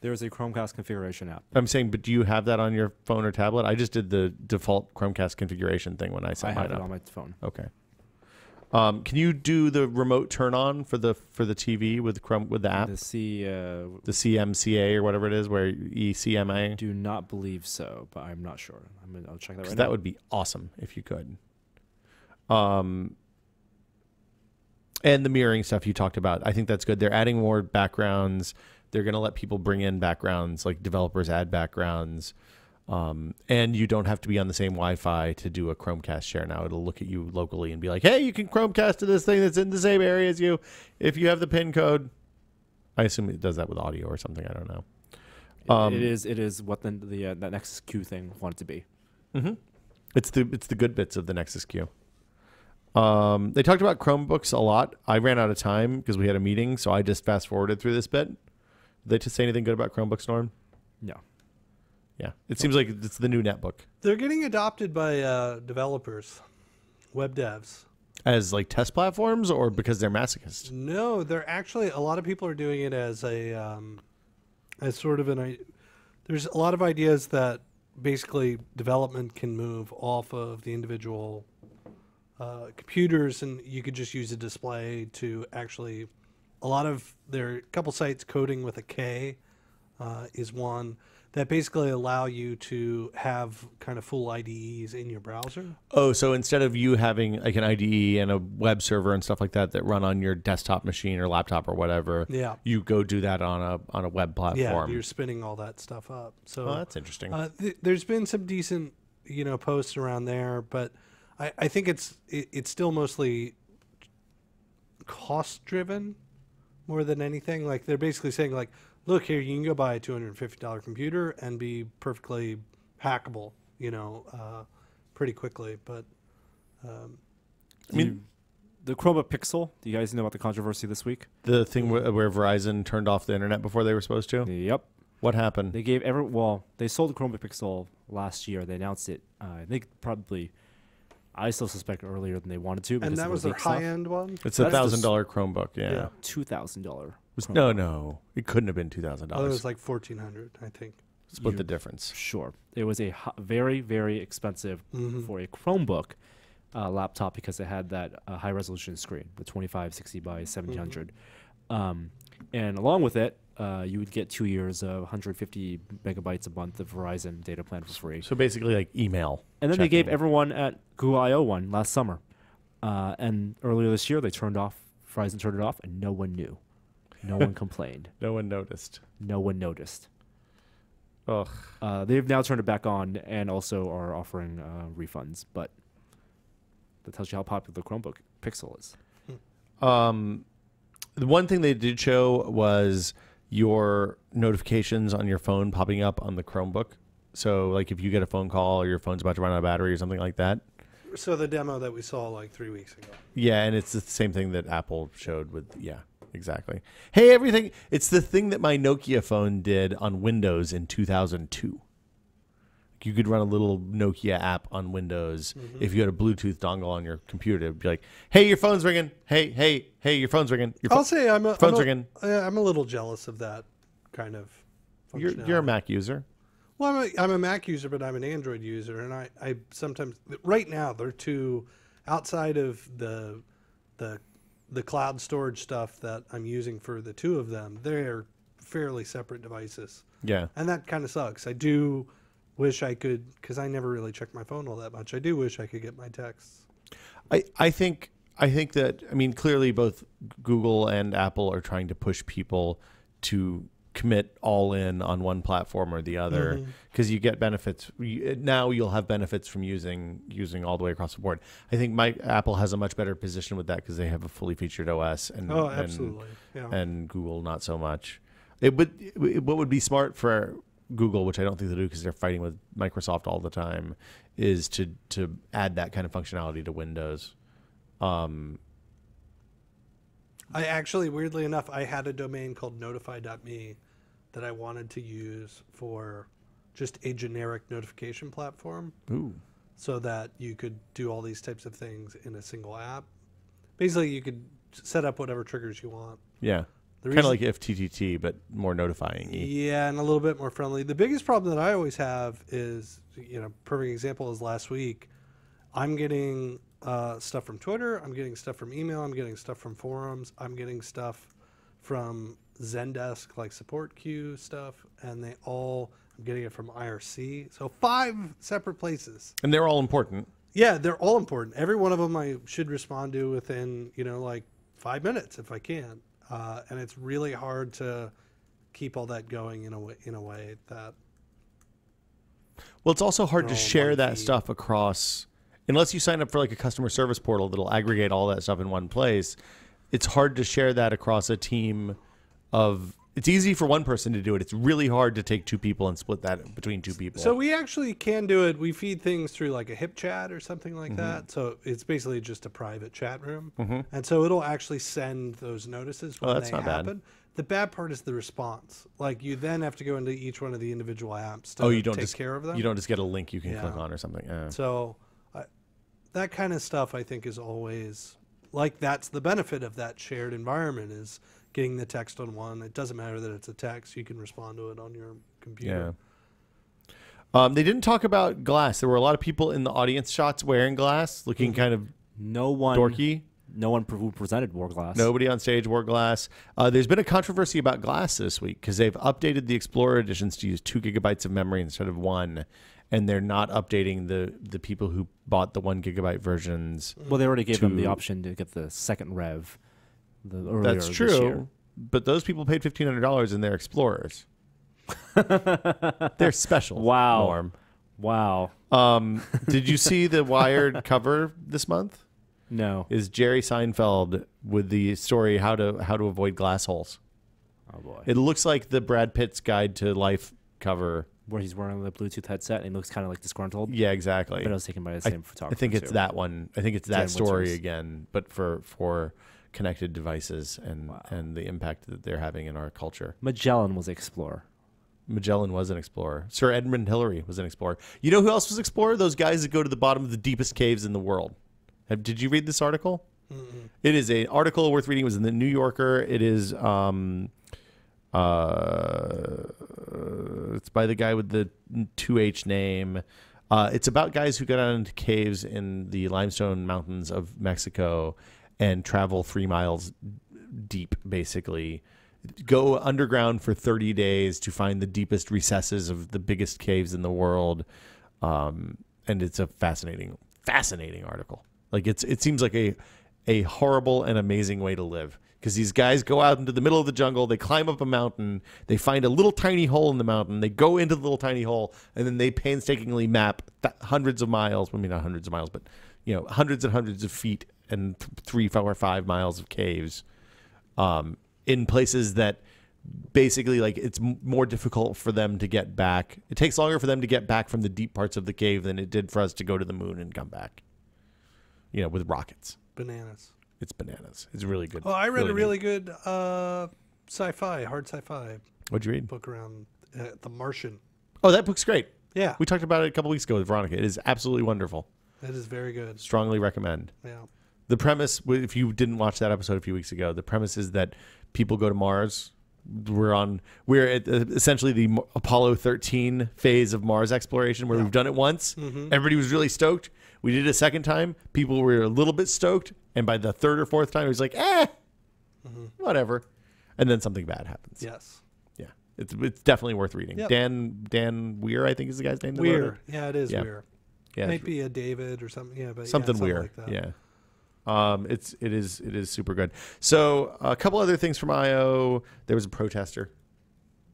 There's a Chromecast configuration app. I'm saying, but do you have that on your phone or tablet? I just did the default Chromecast configuration thing when I set I mine have it up. on my phone. Okay. Can you do the remote turn on for the TV with the app? The CMCA or whatever it is, where ECMA? do not believe so, but I'm not sure. I'll check that right now. That would be awesome if you could. And the mirroring stuff you talked about, I think that's good. They're adding more backgrounds. They're going to let people bring in backgrounds, like developers add backgrounds. And you don't have to be on the same Wi-Fi to do a Chromecast share now. It'll look at you locally and be like, hey, you can Chromecast to this thing that's in the same area as you if you have the PIN code. I assume it does that with audio or something. I don't know. It is what that Nexus Q thing wanted to be. Mm-hmm. It's the good bits of the Nexus Q. They talked about Chromebooks a lot. I ran out of time because we had a meeting, so I just fast forwarded through this bit. Did they just say anything good about Chromebooks, Norm? No. Yeah. It seems like it's the new netbook. They're getting adopted by developers, web devs. As like test platforms or because they're masochists? No, they're actually, a lot of people are doing it as as sort of there's a lot of ideas that basically development can move off of the individual computers, and you could just use a display to actually, there are a couple sites, Coding with a K is one, that basically allow you to have kind of full IDEs in your browser. Oh, so instead of you having like an IDE and a web server and stuff like that that run on your desktop machine or laptop or whatever, you go do that on a web platform. Yeah, you're spinning all that stuff up. So that's interesting. There's been some decent, posts around there, but I think it's still mostly cost driven more than anything. Like they're basically saying like, look here, you can go buy a $250 computer and be perfectly hackable, pretty quickly. But I mean, the Chromebook Pixel. Do you guys know about the controversy this week? The thing where Verizon turned off the internet before they were supposed to? Yep. What happened? They they sold the Chromebook Pixel last year. They announced it. I think probably, I still suspect earlier than they wanted to. And that was their high-end one? It's a $1,000 Chromebook, yeah. $2,000. No. It couldn't have been $2,000. Oh, it was like $1,400, I think. Split the difference. Sure. It was a very, very expensive for a Chromebook laptop because it had that high-resolution screen, the 2560 by 1700. And along with it, you would get 2 years of 150 megabytes a month of Verizon data plan for free. So basically like email. And then they gave everyone at Google I/O one last summer. And earlier this year, Verizon turned it off, and no one knew. No one complained. No one noticed. No one noticed. Ugh. They've now turned it back on and also are offering refunds, but that tells you how popular the Chromebook Pixel is. The one thing they did show was your notifications on your phone popping up on the Chromebook. So, like, if you get a phone call or your phone's about to run out of battery or something like that. So the demo that we saw like 3 weeks ago. Yeah, and it's the same thing that Apple showed with, yeah, exactly. Hey, everything. It's the thing that my Nokia phone did on Windows in 2002. You could run a little Nokia app on Windows if you had a Bluetooth dongle on your computer. It'd be like, hey, your phone's ringing. Hey, your phone's ringing. I'll say I'm a little jealous of that kind of functionality. You're a Mac user. Well, I'm a Mac user, but I'm an Android user, and I sometimes right now they're two outside of the cloud storage stuff that I'm using for the two of them. They're fairly separate devices. Yeah, and that kind of sucks. I do wish I could, because I never really check my phone all that much. I do wish I could get my texts. I think that, I mean, clearly both Google and Apple are trying to push people to commit all in on one platform or the other, because you get benefits. Now you'll have benefits from using all the way across the board. I think Apple has a much better position with that because they have a fully featured OS, and absolutely, and Google not so much. What would be smart for Google, which I don't think they do because they're fighting with Microsoft all the time, is to add that kind of functionality to Windows. I actually, weirdly enough, I had a domain called notify.me that I wanted to use for just a generic notification platform. Ooh. So that you could do all these types of things in a single app. Basically, you could set up whatever triggers you want. Yeah. Kind of like FTTT, but more notifying. Yeah, and a little bit more friendly. The biggest problem that I always have is, perfect example is last week. I'm getting stuff from Twitter. I'm getting stuff from email. I'm getting stuff from forums. I'm getting stuff from Zendesk, like support queue stuff, and I'm getting it from IRC. So 5 separate places. And they're all important. Yeah, they're all important. Every one of them I should respond to within, like 5 minutes if I can. And it's really hard to keep all that going in a way that. Well, it's also hard to share that stuff across, unless you sign up for like a customer service portal that'll aggregate all that stuff in one place. It's hard to share that across a team of. It's easy for one person to do it. It's really hard to take 2 people and split that between 2 people. So we actually can do it. We feed things through like a hip chat or something like that. So it's basically just a private chat room. And so it'll actually send those notices when they happen. Bad. The bad part is the response. Like you then have to go into each one of the individual apps to take care of them. You don't just get a link you can click on or something. So that kind of stuff I think is always like, that's the benefit of that shared environment is getting the text on one. It doesn't matter that it's a text. You can respond to it on your computer. Yeah. They didn't talk about glass. There were a lot of people in the audience shots wearing glass, looking kind of dorky. No one who presented wore glass. Nobody on stage wore glass. There's been a controversy about glass this week because they've updated the Explorer editions to use 2 gigabytes of memory instead of 1. And they're not updating the people who bought the 1 gigabyte versions. Well, they already gave them the option to get the second rev. That's true, but those people paid $1,500 in their Explorers. They're special. Wow. Norm. Wow. Did you see the Wired cover this month? No. Is Jerry Seinfeld with the story how to avoid glass holes. Oh boy. It looks like the Brad Pitt's Guide to Life cover. Where he's wearing the Bluetooth headset and he looks kind of like disgruntled. Yeah, exactly. But it was taken by the same photographer. I think it's that one. I think it's that story again, but for connected devices and the impact that they're having in our culture. Magellan was an explorer. Magellan was an explorer. Sir Edmund Hillary was an explorer. You know who else was an explorer? Those guys that go to the bottom of the deepest caves in the world. Did you read this article? Mm-hmm. It is an article worth reading. It was in the New Yorker. It is it's by the guy with the 2H name. It's about guys who go down into caves in the limestone mountains of Mexico and travel 3 miles deep, basically. Go underground for 30 days to find the deepest recesses of the biggest caves in the world. And it's a fascinating article. Like it seems like a horrible and amazing way to live. because these guys go out into the middle of the jungle, they climb up a mountain, they find a little tiny hole in the mountain, they go into the little tiny hole, and then they painstakingly map hundreds of miles, well, maybe not hundreds of miles, but hundreds and hundreds of feet and 3, 4, or 5 miles of caves in places that basically like it's more difficult for them to get back. It takes longer for them to get back from the deep parts of the cave than it did for us to go to the moon and come back, with rockets. Bananas. It's bananas. It's really good. Oh, I read a neat. really good sci-fi, hard sci-fi What'd you read? book around The Martian. Oh, that book's great. Yeah, We talked about it a couple weeks ago with Veronica. It is absolutely wonderful. it is very good. Strongly recommend. Yeah. The premise, if you didn't watch that episode a few weeks ago, the premise is that people go to Mars. We're at essentially the Apollo 13 phase of Mars exploration, where we've done it once. Everybody was really stoked. We did it a second time. People were a little bit stoked, and by the third or fourth time, it was like, whatever. And then something bad happens. Yes. Yeah, it's definitely worth reading. Yep. Dan Weir, I think is the guy's name. Weir. Yeah, it is Yeah. Weir. Yeah, Might be a David or something. Yeah, but something something weird. like that. Yeah. It is super good. So a couple other things from I/O. There was a protester.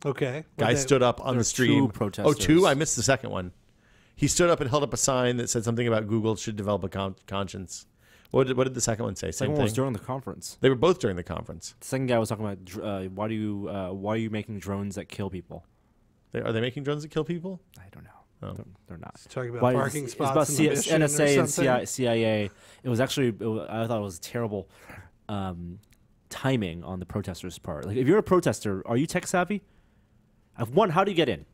Okay. Guy stood up on the There's stream. 2 protesters. Oh, 2? I missed the second one. He stood up and held up a sign that said something about Google should develop a conscience. What did the second one say? Same Second one thing. was during the conference. They were both during the conference. The second guy was talking about why are you making drones that kill people? Are they making drones that kill people? I don't know. Oh. They're not. Talking about Why- parking it's spots about in the mission NSA or and something? CIA. It was actually, I thought it was terrible timing on the protesters' part. Like, if you're a protester, are you tech savvy? One, how do you get in?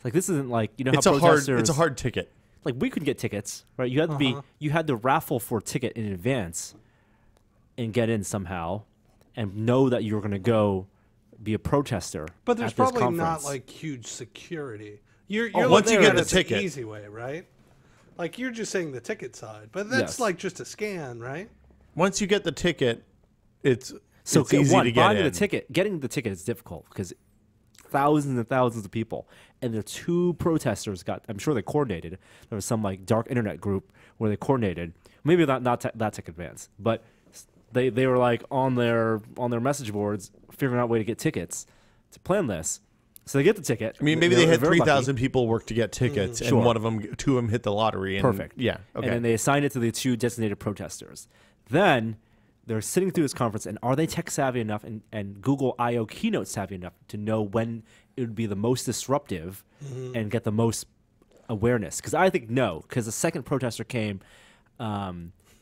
Like, this isn't like, how protesters. It's a hard ticket. Like, we could get tickets, right? You had to be, you had to raffle for a ticket in advance and get in somehow, and know that you were going to go be a protester. But there's at this probably not conference. like huge security. You're once you looking get at the it ticket. the easy way, right? Like you're just saying the ticket side, but that's Yes. like just a scan, right? Once you get the ticket, it's So easy one, to get buying in. the ticket, getting the ticket is difficult because thousands and thousands of people, and the 2 protesters I'm sure they coordinated. There was some like dark internet group where they coordinated. Maybe not that tech advanced, but they were like on their message boards figuring out a way to get tickets to plan this. So they get the ticket. I mean, maybe they were had very lucky. 3,000 people work to get tickets, and Sure. one of them, 2 of them hit the lottery. And, Perfect. Yeah. Okay. And then they assigned it to the 2 designated protesters. Then they're sitting through this conference, and are they tech savvy enough and Google I/O keynote savvy enough to know when it would be the most disruptive and get the most awareness? Because I think no, because the second protester came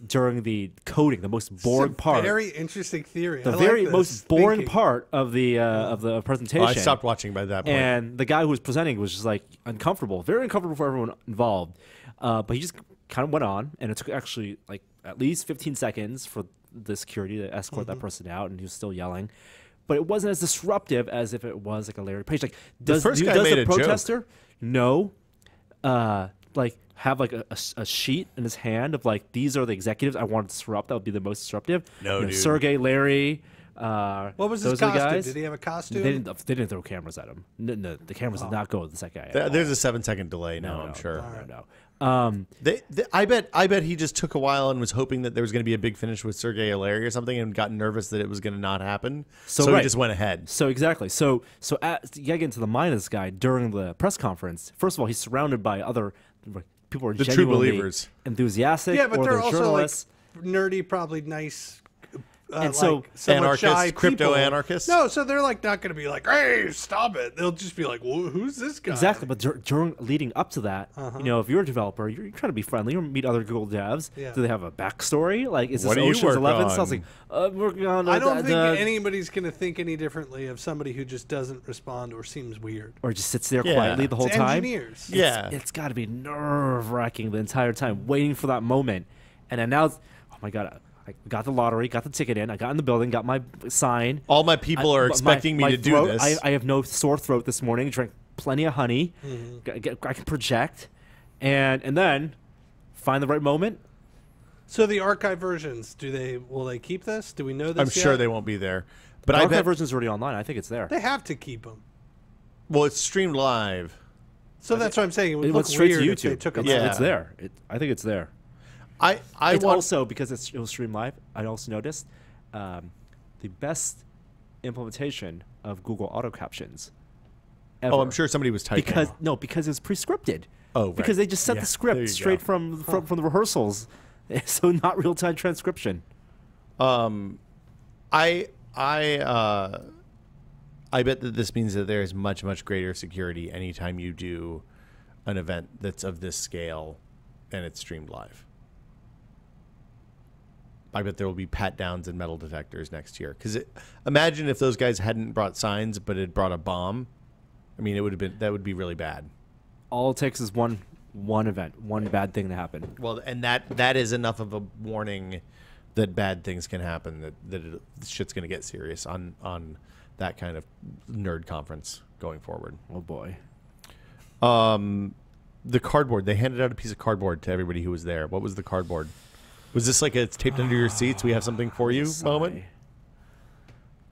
during the coding, the most boring part. Very interesting theory. The I very like most this boring thinking. part of the presentation. Oh, I stopped watching by that point. And the guy who was presenting was just like uncomfortable, very uncomfortable for everyone involved. But he just kind of went on, and it took actually like at least 15 seconds for the security to escort that person out, and he was still yelling. But it wasn't as disruptive as if it was like a Larry Page. Like, does first guy does made the a joke. protester know, like have like a sheet in his hand of like, these are the executives I want to disrupt. That would be the most disruptive. No, dude. Sergey, Larry. What was his those are the costume? guys. Did he have a costume? They didn't throw cameras at him. No, the cameras did not go with the second guy. There's a 7-second delay now, I'm no, sure. No. I bet he just took a while and was hoping that there was going to be a big finish with Sergey O'Leary or something, and got nervous that it was going to not happen. So he right. just went ahead. So exactly. So you gotta get into the mind of this guy during the press conference. First of all, he's surrounded by other people who are The true genuinely believers. enthusiastic. yeah, but or they're also journalists. like nerdy, probably nice. And so like, somewhat anarchists, shy crypto people. anarchists? No, so they're like not going to be like, "Hey, stop it!" They'll just be like, well, "Who's this guy?" Exactly, but during leading up to that, if you're a developer, you're trying to be friendly. You meet other Google devs. Yeah. Do they have a backstory? Like, is What this do you Ocean's work 11? on? Sounds like I'm working on. I don't think anybody's going to think any differently of somebody who just doesn't respond or seems weird. or just sits there Yeah. quietly the whole It's time. engineers. Yeah. It's got to be nerve wracking the entire time, waiting for that moment. And then now, oh my god, I got the lottery, got the ticket in, I got in the building, got my sign. All my people are expecting me to throat, do this. I have no sore throat this morning. Drank plenty of honey. I can project, and then find the right moment. So the archive versions, will they keep this? Do we know this? I'm sure yet? they won't be there. But The I archive bet. version is already online. I think it's there. They have to keep them. Well, it's streamed live. So that's what I'm saying. It would It look went straight weird to if they YouTube. took them Yeah. out. It's there. I think it's there. I It's want. also because it was streamed live. I also noticed the best implementation of Google auto captions ever. Oh, I'm sure somebody was typing. Because it's pre-scripted. Oh, right. Because they just sent Yeah, the there script you straight go. from the rehearsals, so not real-time transcription. I bet that this means that there is much, much greater security anytime you do an event that's of this scale and it's streamed live. I bet there will be pat downs and metal detectors next year. Because imagine if those guys hadn't brought signs but had brought a bomb. I mean, that would be really bad. All it takes is one event, one bad thing to happen. Well, and that is enough of a warning that bad things can happen. That shit's going to get serious on that kind of nerd conference going forward. Oh boy. The cardboard. They handed out a piece of cardboard to everybody who was there. What was the cardboard? Was this like it's taped under your seats? We have something for you moment?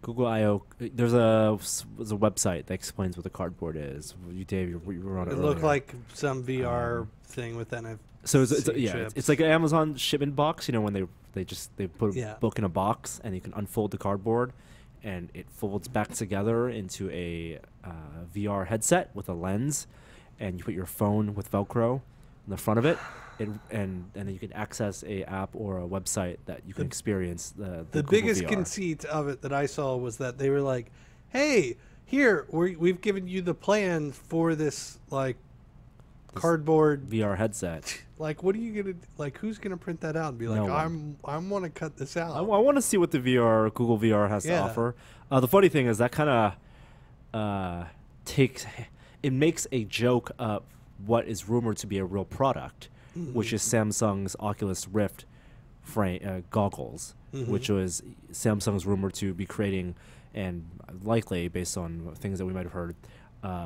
Google I/O. There's a website that explains what the cardboard is. You, Dave, you were on it. It looked like some VR thing with NFC. So it's like an Amazon shipment box. You know when they put a Yeah. book in a box and you can unfold the cardboard, and it folds back together into a VR headset with a lens, and you put your phone with Velcro in the front of it. And then you can access a app or a website that you can experience the Google biggest VR. conceit of it that I saw was that they were like, "Hey, here we've given you the plan for this cardboard VR headset. Like, what are you gonna like? Who's gonna print that out and be like, No one. I want to cut this out? I want to see what the Google VR has to Yeah. offer. The funny thing is that kind of makes a joke of what is rumored to be a real product, which is Samsung's Oculus Rift goggles, which was Samsung's rumored to be creating, and likely based on things that we might have heard,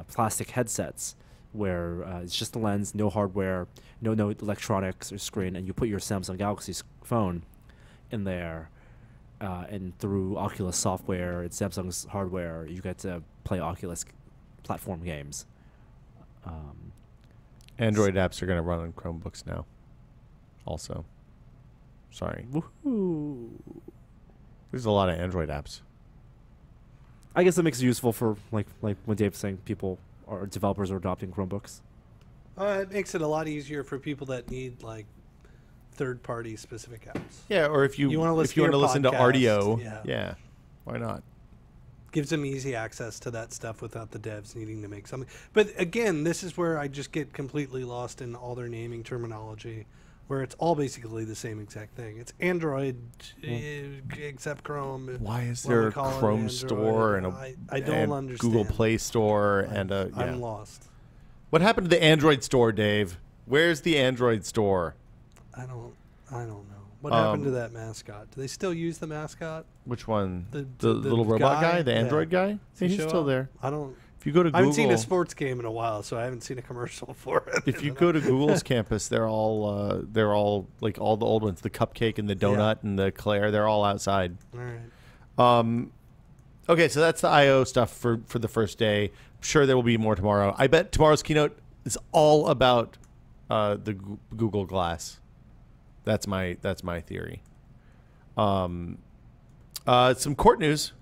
plastic headsets where it's just a lens, no hardware, no electronics or screen, and you put your Samsung Galaxy phone in there, and through Oculus software and Samsung's hardware, you get to play Oculus platform games. Android apps are going to run on Chromebooks now. Also, sorry, Woohoo! there's a lot of Android apps. I guess that makes it useful for like when Dave's saying developers are adopting Chromebooks. It makes it a lot easier for people that need like third-party specific apps. Yeah, or if you wanna if you want to listen to podcast, RDO, yeah. Why not? Gives them easy access to that stuff without the devs needing to make something. But again, this is where I just get completely lost in all their naming terminology, where it's all basically the same exact thing. It's Android, except Chrome. Why is What there we a call it Chrome Android. store and I don't and understand. Google Play Store and a yeah. I'm lost. What happened to the Android store, Dave? Where's the Android store? I don't know. What happened to that mascot? Do they still use the mascot? Which one? The little robot guy, the Yeah. Android guy? Does Yeah, he he's show still up? there. I don't. If you go to Google, I haven't seen a sports game in a while, so I haven't seen a commercial for it. if you go to Google's campus, they're all like all the old ones, the cupcake and the donut and the Claire. They're all outside. All right. Okay, so that's the I/O stuff for the first day. I'm sure there will be more tomorrow. I bet tomorrow's keynote is all about the Google Glass. That's my theory. Some court news.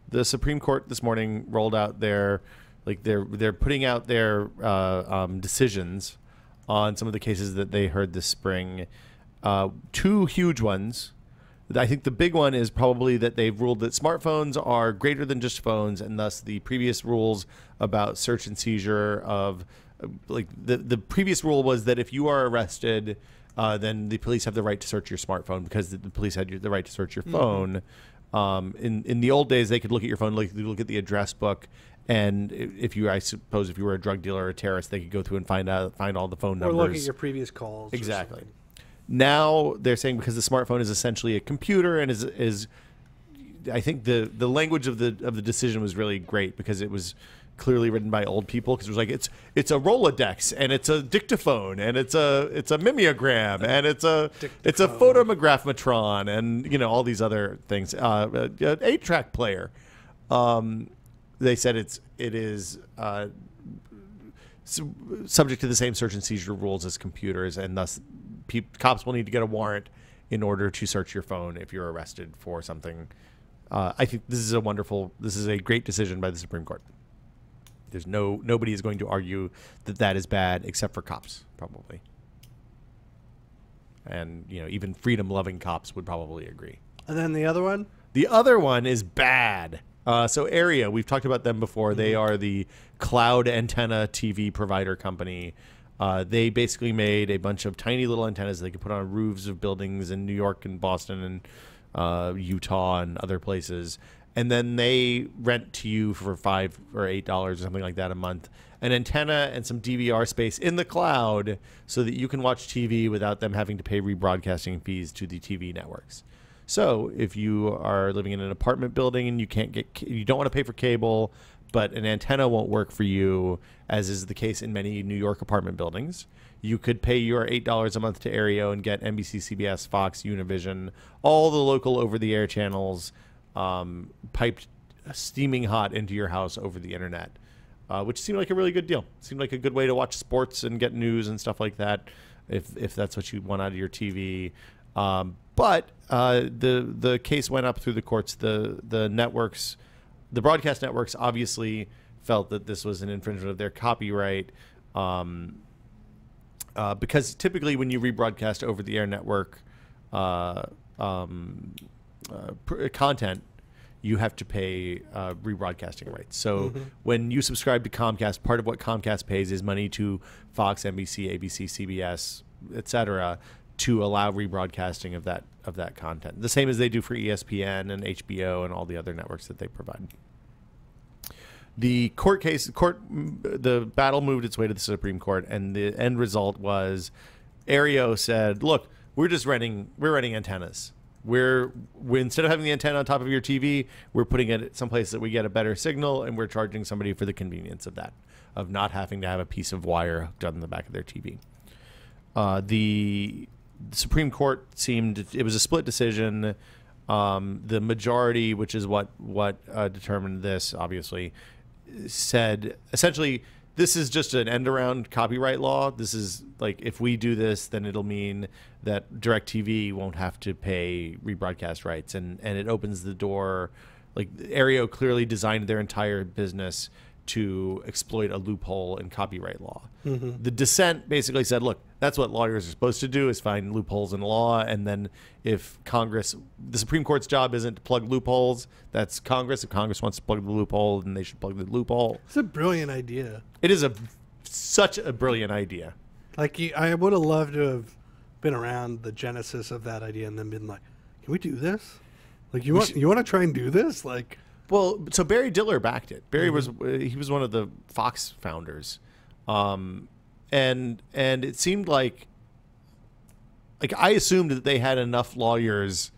The Supreme Court this morning rolled out they're putting out their decisions on some of the cases that they heard this spring. Two huge ones. I think the big one is probably that they've ruled that smartphones are greater than just phones, and thus the previous rules about search and seizure of the previous rule was that if you are arrested, then the police have the right to search your smartphone because the police had the right to search your phone. In the old days, they could look at your phone, look at the address book, and if you were a drug dealer or a terrorist, they could go through and find all the phone numbers. Or look at your previous calls. Exactly. Now they're saying because the smartphone is essentially a computer and is I think the language of the decision was really great because it was clearly written by old people because it was like it's a Rolodex and it's a dictaphone and it's a mimeogram and it's a photomagraphmatron and all these other things. 8-track player. They said it is subject to the same search and seizure rules as computers, and thus cops will need to get a warrant in order to search your phone if you're arrested for something I think this is a great decision by the Supreme Court. There's nobody is going to argue that is bad except for cops, probably. And, even freedom-loving cops would probably agree. And then the other one? The other one is bad. So Area, we've talked about them before. Mm-hmm. They are the cloud antenna TV provider company. They basically made a bunch of tiny little antennas they could put on roofs of buildings in New York and Boston and Utah and other places. And then they rent to you for $5 or $8 or something like that a month an antenna and some DVR space in the cloud so that you can watch TV without them having to pay rebroadcasting fees to the TV networks. So if you are living in an apartment building and you don't want to pay for cable, but an antenna won't work for you, as is the case in many New York apartment buildings, you could pay your $8 a month to Aereo and get NBC, CBS, Fox, Univision, all the local over-the-air channels piped steaming hot into your house over the internet, which seemed like a really good deal. Seemed like a good way to watch sports and get news and stuff like that, if that's what you want out of your TV. But the case went up through the courts. The networks, the broadcast networks, obviously felt that this was an infringement of their copyright, because typically when you rebroadcast over the air network content, you have to pay rebroadcasting rights. So when you subscribe to Comcast, part of what Comcast pays is money to Fox, NBC, ABC, CBS, etc., to allow rebroadcasting of that content. The same as they do for ESPN and HBO and all the other networks that they provide. The the battle moved its way to the Supreme Court, and the end result was Aereo said, "Look, we're renting antennas. We're instead of having the antenna on top of your TV, we're putting it someplace that we get a better signal, and we're charging somebody for the convenience of that, of not having to have a piece of wire hooked on the back of their TV." The Supreme Court it was a split decision. The majority, which is what determined this, obviously, said essentially this is just an end around copyright law. This is like, if we do this, then it'll mean that DirecTV won't have to pay rebroadcast rights, and it opens the door. Like, Aereo clearly designed their entire business to exploit a loophole in copyright law. The dissent basically said, look, that's what lawyers are supposed to do, is find loopholes in law, and then if the Supreme Court's job isn't to plug loopholes, that's Congress. If Congress wants to plug the loophole, then they should plug the loophole. It's a brilliant idea. It is such a brilliant idea. Like, I would have loved to have been around the genesis of that idea and then been like, can we do this? Like, you want to try and do this? Like, well, so Barry Diller backed it. Barry was one of the Fox founders, and it seemed like I assumed that they had enough lawyers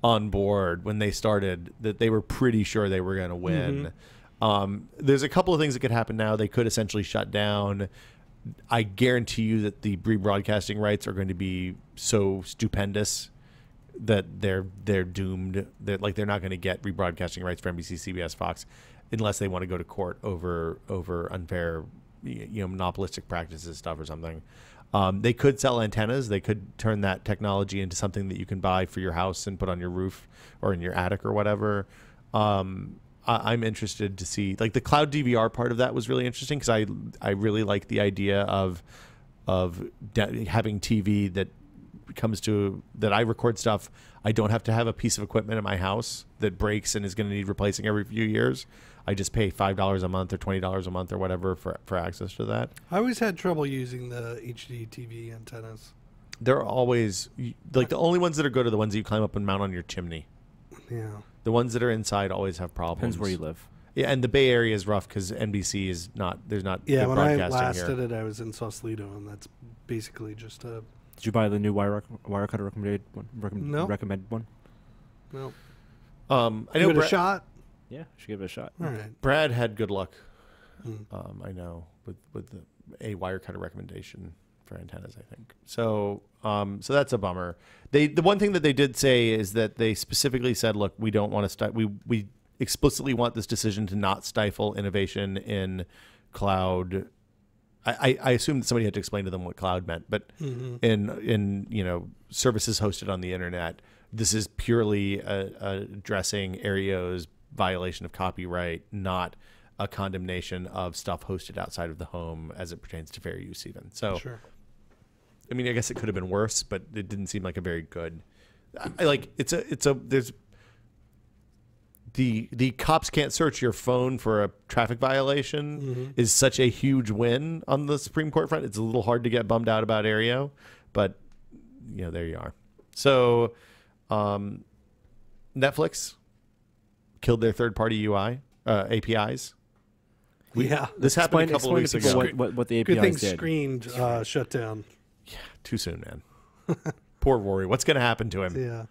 on board when they started that they were pretty sure they were going to win. There's a couple of things that could happen now. They could essentially shut down. I guarantee you that the rebroadcasting rights are going to be so stupendous that they're doomed. They're not going to get rebroadcasting rights for NBC, CBS, Fox, unless they want to go to court over unfair, monopolistic practices stuff or something. They could sell antennas. They could turn that technology into something that you can buy for your house and put on your roof or in your attic or whatever. I'm interested to see, like, the cloud DVR part of that was really interesting, because I really like the idea of having TV that I record stuff. I don't have to have a piece of equipment in my house that breaks and is going to need replacing every few years. I just pay $5 a month or $20 a month or whatever for access to that. I always had trouble using the HD TV antennas. They're always, like, the only ones that are good are the ones that you climb up and mount on your chimney. Yeah. The ones that are inside always have problems. Depends where you live. Yeah, and the Bay Area is rough because NBC is not. There's not. Yeah, good when I broadcasting last here. did it, I was in Sausalito, and that's basically just a. Did you buy the new Wirecutter recommended one? No. Recommended one? No. I Give know it a shot. Yeah, should give it a shot. All right. Brad had good luck. I know with a Wirecutter recommendation for antennas, I think. So so that's a bummer. The one thing that they did say is that they specifically said, look, we don't want to we explicitly want this decision to not stifle innovation in cloud. I assume that somebody had to explain to them what cloud meant, but in services hosted on the internet, this is purely addressing Aereo's violation of copyright, not a condemnation of stuff hosted outside of the home as it pertains to fair use even. So, Sure. I mean, I guess it could have been worse, but it didn't seem like a very good, there's the cops can't search your phone for a traffic violation is such a huge win on the Supreme Court front. It's a little hard to get bummed out about Aereo, but there you are. So, Netflix killed their third-party UI APIs. This happened a couple of weeks ago. What the APIs Good thing did. screened shut down. Yeah, too soon, man. Poor Rory. What's going to happen to him? Yeah.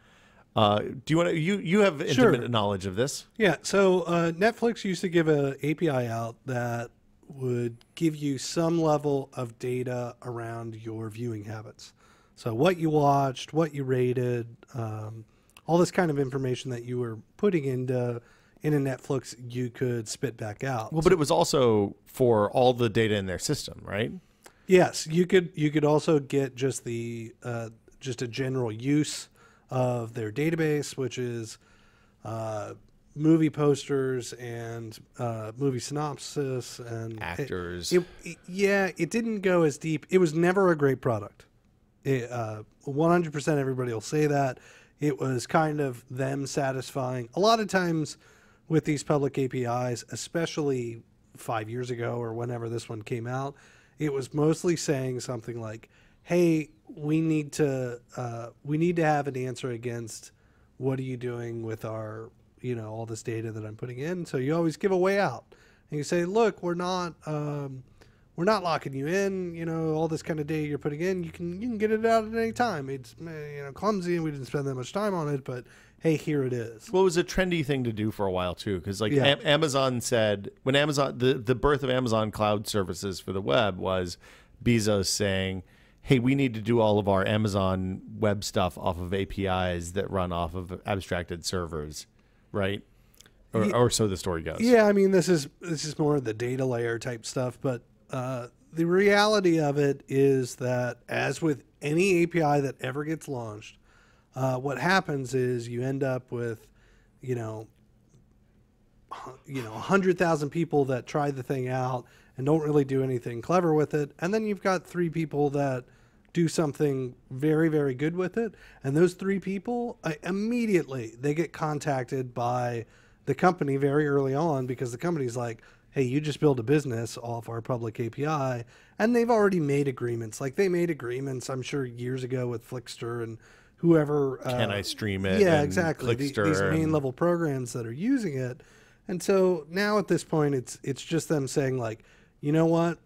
Do you want to? You have intimate knowledge of this. Yeah. So Netflix used to give an API out that would give you some level of data around your viewing habits. So what you watched, what you rated, all this kind of information that you were putting in a Netflix, you could spit back out. Well, but it was also for all the data in their system, right? Yes, you could also get just the just a general use of their database, which is movie posters and movie synopsis and actors. It didn't go as deep. It was never a great product. 100% everybody will say that. It was kind of them satisfying. A lot of times with these public APIs, especially 5 years ago or whenever this one came out, it was mostly saying something like, hey, we need to have an answer against what are you doing with our, all this data that I'm putting in. So you always give a way out. And you say, look, we're not locking you in, all this kind of data you're putting in, you can get it out at any time. It's clumsy and we didn't spend that much time on it, but hey, here it is. Well, it was a trendy thing to do for a while too, because Amazon said when the birth of Amazon Cloud Services for the web was Bezos saying, hey, we need to do all of our Amazon web stuff off of APIs that run off of abstracted servers, right? Or so the story goes. Yeah, I mean, this is more the data layer type stuff, but the reality of it is that as with any API that ever gets launched, what happens is you end up with, 100,000 people that try the thing out and don't really do anything clever with it. And then you've got 3 people that do something very, very good with it. And those 3 people, immediately they get contacted by the company very early on because the company's like, hey, you just build a business off our public API. And they've already made agreements. Like they made agreements, I'm sure, years ago with Flickster and whoever. Can I stream it? Yeah, exactly. These Clickster main level programs that are using it. And so now at this point, it's just them saying like, you know what,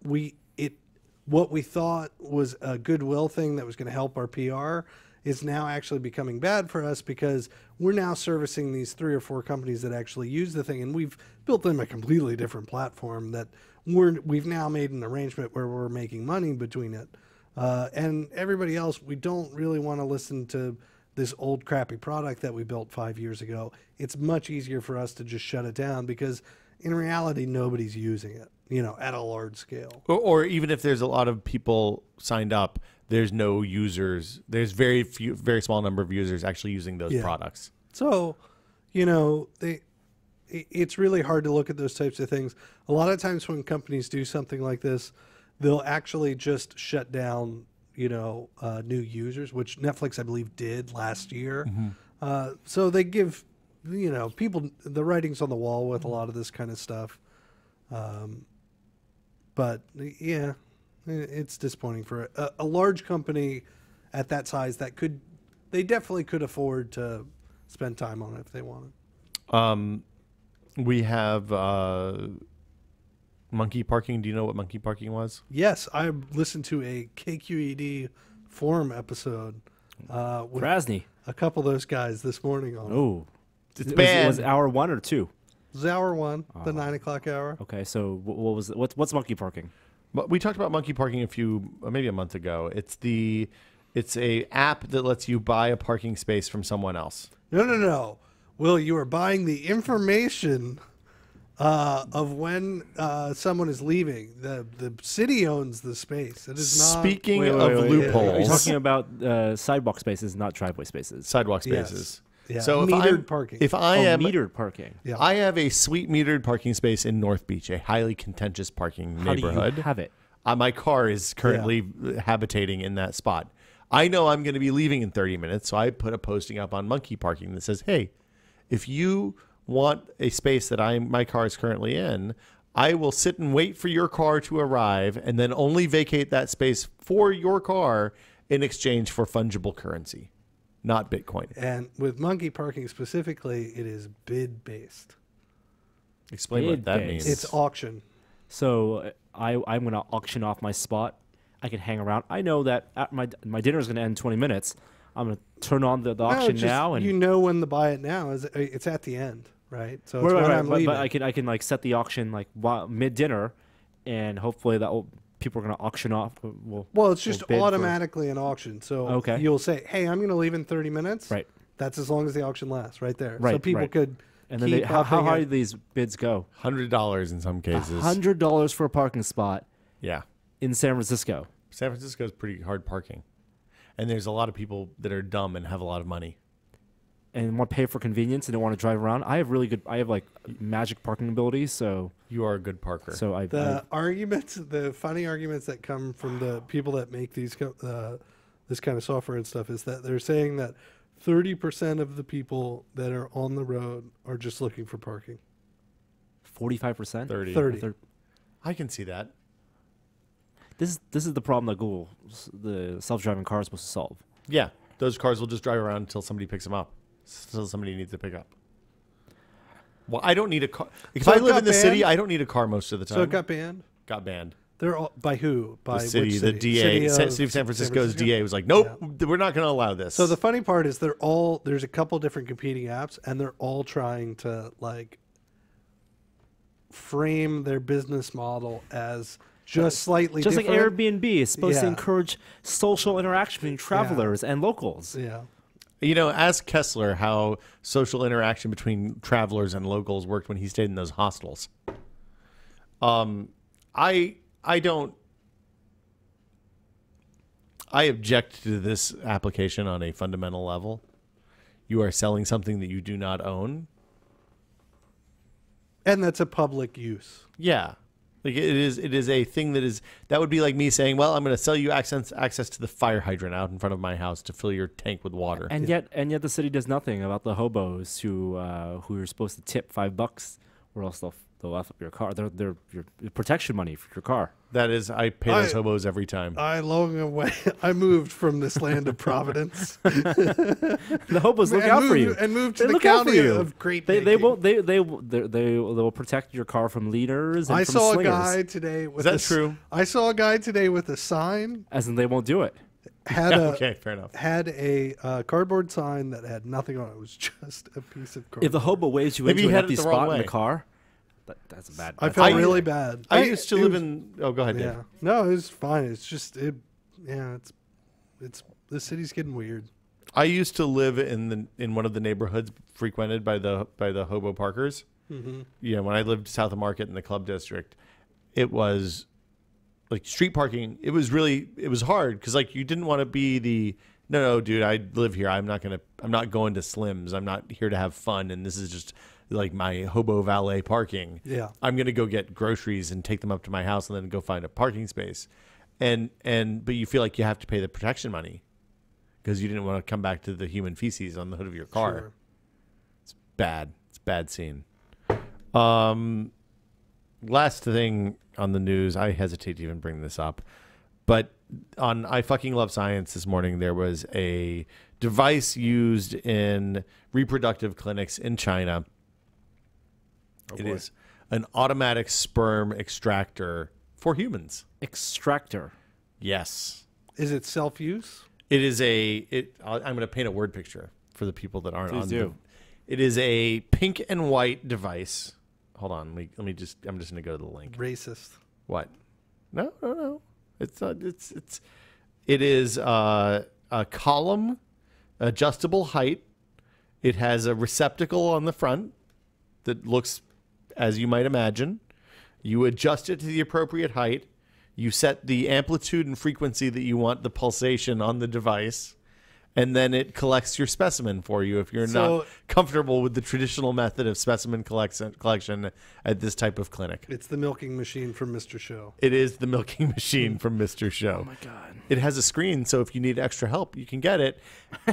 what we thought was a goodwill thing that was going to help our PR is now actually becoming bad for us because we're now servicing these 3 or 4 companies that actually use the thing, and we've built them a completely different platform that we've now made an arrangement where we're making money between it. And everybody else, we don't really want to listen to this old crappy product that we built 5 years ago. It's much easier for us to just shut it down because in reality, nobody's using it, at a large scale. Or even if there's a lot of people signed up, there's no users. There's very small number of users actually using those products. So, it's really hard to look at those types of things. A lot of times when companies do something like this, they'll actually just shut down, new users, which Netflix, I believe, did last year. Mm-hmm. So they give, people the writings on the wall with a lot of this kind of stuff. But yeah, it's disappointing for a large company at that size they definitely could afford to spend time on it if they wanted. We have monkey parking. Do you know what monkey parking was? Yes, I listened to a KQED forum episode with Krasny. a couple of those guys this morning on. Oh, It's bad. Was it hour 1 or 2? It was hour 1, the 9 o'clock hour. Okay, so what's monkey parking? But we talked about monkey parking maybe a month ago. It's a app that lets you buy a parking space from someone else. No. Will, you are buying the information of when someone is leaving. The city owns the space. It is not. Speaking Wait, of Are you loopholes, talking about sidewalk spaces, not driveway spaces? sidewalk Yes. spaces. Yeah. So if Metered parking. If I Oh, am metered parking. Yeah. I have a sweet metered parking space in North Beach, a highly contentious parking How do neighborhood. you have it? My car is currently habitating in that spot. I know I'm going to be leaving in 30 minutes, so I put a posting up on Monkey Parking that says, "Hey, if you want a space that my car is currently in, I will sit and wait for your car to arrive and then only vacate that space for your car in exchange for fungible currency, not Bitcoin." And with monkey parking specifically, it is bid based. Explain what that Bid-based. means. It's auction. So I'm going to auction off my spot. I can hang around. I know that at my dinner is going to end in 20 minutes. I'm going to turn on the auction it's just, now, and you know when the buy it now is. It's at the end, right? So it's right, when right, I'm but, leaving. but I can like set the auction like mid dinner, and hopefully people are going to auction off. Well, it's just bid for- automatically an auction. So Okay. you'll say, "Hey, I'm going to leave in 30 minutes." Right. That's as long as the auction lasts, right there. So Right, people right. could. And then keep how upping high it. do these bids go? $100 in some cases. $100 for a parking spot Yeah. in San Francisco. San Francisco is pretty hard parking. And there's a lot of people that are dumb and have a lot of money. And want to pay for convenience and don't want to drive around. I have like magic parking abilities, so You are a good parker. The arguments, the funny arguments that come from the people that make these this kind of software and stuff is that they're saying that 30% of the people that are on the road are just looking for parking. 45%. 30. I can see that. This is the problem that the self-driving car is supposed to solve. Yeah. Those cars will just drive around until somebody picks them up. Until somebody needs to pick up. Well, I don't need a car. If So I it live got in the city, banned? I don't need a car most of the time. So it got banned? Got banned. They're all, by who? By The city, which the city? DA, City of San Francisco's DA was like, nope, we're not going to allow this. So the funny part is there's a couple different competing apps and they're all trying to like frame their business model as just slightly Just different. like Airbnb is supposed to Yeah. encourage social interaction between travelers and locals. Yeah. You know, ask Kessler how social interaction between travelers and locals worked when he stayed in those hostels. I object to this application on a fundamental level. You are selling something that you do not own. And that's a public use. Yeah. Like it is a thing that would be like me saying, well, I'm going to sell you access to the fire hydrant out in front of my house to fill your tank with water. And yet the city does nothing about the hobos who are supposed to tip $5, or else they'll F up your car. They're your protection money for your car. That is, I pay those hobos every time. I moved from this land of Providence. The hobos look out for you and moved to They the look out for county you. of Great They Baking. won't they will protect your car from leaders. And I from saw slingers. a guy today with Is that true? I saw a guy today with a sign. As in they won't do it. Had Yeah, a okay, fair enough. had a cardboard sign that had nothing on it. It was just a piece of cardboard. If the hobo waves you Maybe into he an had it empty the wrong spot in way. the car, that's a bad. I that's felt bad. really bad. I used to it live was- in. Oh, go ahead, Dave. Yeah. No, it was fine. It's just it's the city's getting weird. I used to live in one of the neighborhoods frequented by the hobo parkers. Mm-hmm. Yeah, when I lived south of Market in the Club District, it was like street parking. It was hard because like you didn't want to be the no, dude. I live here. I'm not going to Slim's. I'm not here to have fun. And this is just like my hobo valet parking. Yeah. I'm gonna go get groceries and take them up to my house and then go find a parking space. But you feel like you have to pay the protection money because you didn't want to come back to the human feces on the hood of your car. Sure. It's bad. It's a bad scene. Last thing on the news, I hesitate to even bring this up, but on I Fucking Love Science this morning, there was a device used in reproductive clinics in China. It is an automatic sperm extractor for humans. Extractor. Yes. Is it self-use? It is I'm going to paint a word picture for the people that aren't Please on do. It is a pink and white device. Hold on, I'm just going to go to the link. Racist. What? No. It is a column, adjustable height. It has a receptacle on the front that looks as you might imagine. You adjust it to the appropriate height. You set the amplitude and frequency that you want the pulsation on the device. And then it collects your specimen for you if you're not comfortable with the traditional method of specimen collection at this type of clinic. It's the milking machine from Mr. Show. It is the milking machine from Mr. Show. Oh my God! It has a screen, so if you need extra help, you can get it.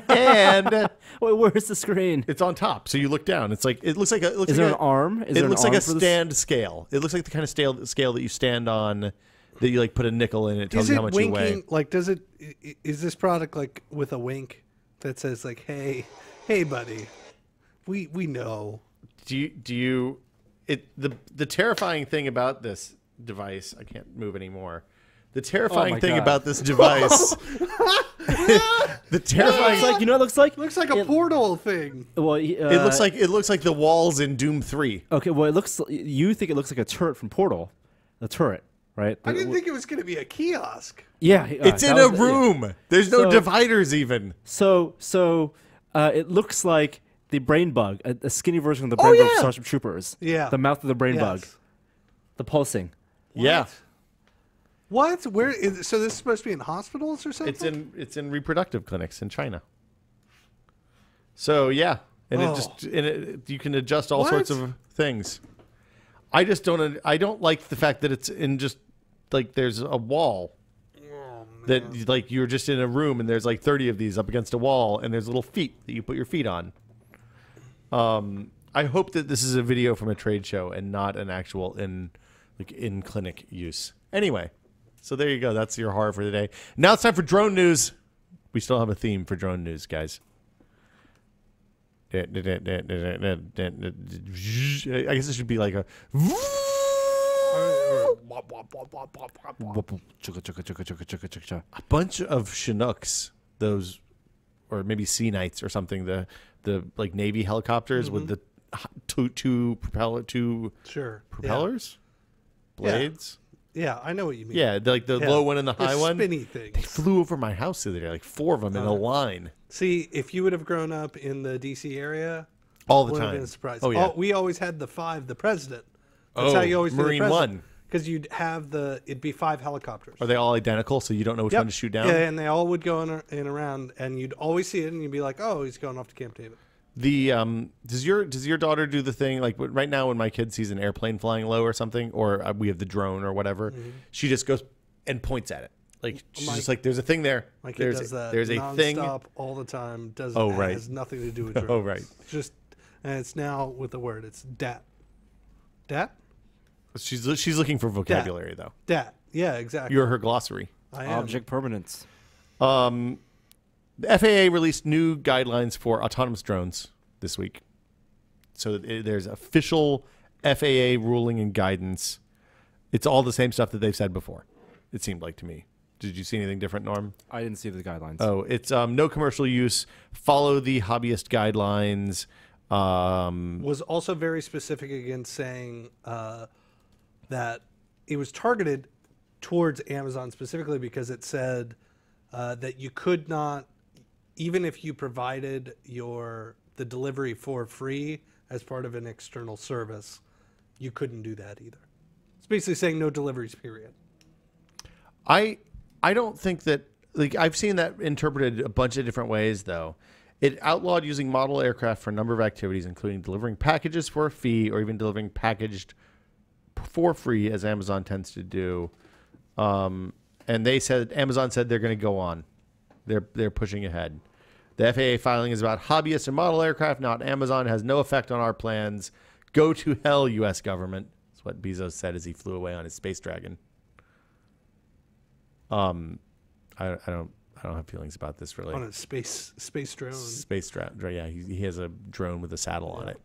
And wait, where's the screen? it's on top, so you look down. It looks like a. Is there an arm? It looks like a stand scale. It looks like the kind of scale that you stand on. That you like put a nickel in. It tells you how much you weigh. Like, is this product like with a wink that says like, hey, buddy, we know. The terrifying thing about this device, I can't move anymore. The terrifying thing about this device, the terrifying, It's like, you know, what it looks like a portal thing. Well, it looks like the walls in Doom 3. Okay, well, you think it looks like a turret from Portal, a turret. Right? I didn't think it was going to be a kiosk. Yeah, it's in a room. Yeah. There's no dividers even. So it looks like the brain bug, a skinny version of the brain bug of Starship Troopers. Yeah, the mouth of the brain bug, the pulsing. What? Yeah. What? Where? So this is supposed to be in hospitals or something? It's in reproductive clinics in China. So yeah, and you can adjust all sorts of things. I don't like the fact that it's in just like there's a wall that like you're just in a room and there's like 30 of these up against a wall and there's little feet that you put your feet on. I hope that this is a video from a trade show and not an actual in clinic use. Anyway, so there you go. That's your horror for the day. Now it's time for drone news. We still have a theme for drone news, guys. I guess it should be like a bunch of Chinooks, those, or maybe Sea Knights or something. The like Navy helicopters with the two propellers, blades. Yeah, I know what you mean. Yeah, like the low one and the high one. Spinny things. They flew over my house the other day, like 4 of them in a line. See, if you would have grown up in the D.C. area, all the would have time. been a surprise. Oh yeah, we always had the 5, the president. That's how you always Marine did the One. Because you'd have it'd be 5 helicopters. Are they all identical, so you don't know which one to shoot down? Yeah, and they all would go in around, and you'd always see it, and you'd be like, oh, he's going off to Camp David. Does your daughter do the thing like right now when my kid sees an airplane flying low or something, or we have the drone or whatever, she just goes and points at it. Like she's just like, there's a thing there. My kid does that. There's a thing all the time. Has nothing to do with drones. Oh right. And it's now with the word. It's dat. Dat. She's looking for vocabulary though. Dat. Yeah, exactly. You're her glossary. I am. Object permanence. The FAA released new guidelines for autonomous drones this week. So there's official FAA ruling and guidance. It's all the same stuff that they've said before, it seemed like to me. Did you see anything different, Norm? I didn't see the guidelines. Oh, it's no commercial use. Follow the hobbyist guidelines. Was also very specific against saying that it was targeted towards Amazon specifically because it said that you could not, even if you provided the delivery for free as part of an external service, you couldn't do that either. It's basically saying no deliveries, period. I don't think that, like, I've seen that interpreted a bunch of different ways though. It outlawed using model aircraft for a number of activities, including delivering packages for a fee or even delivering packaged for free, as Amazon tends to do. And Amazon said they're going to go on. They're pushing ahead. The FAA filing is about hobbyists and model aircraft, not Amazon. It has no effect on our plans. Go to hell, U.S. government. That's what Bezos said as he flew away on his space dragon. I don't have feelings about this really. On a space drone. Space drone. Yeah, he has a drone with a saddle on it.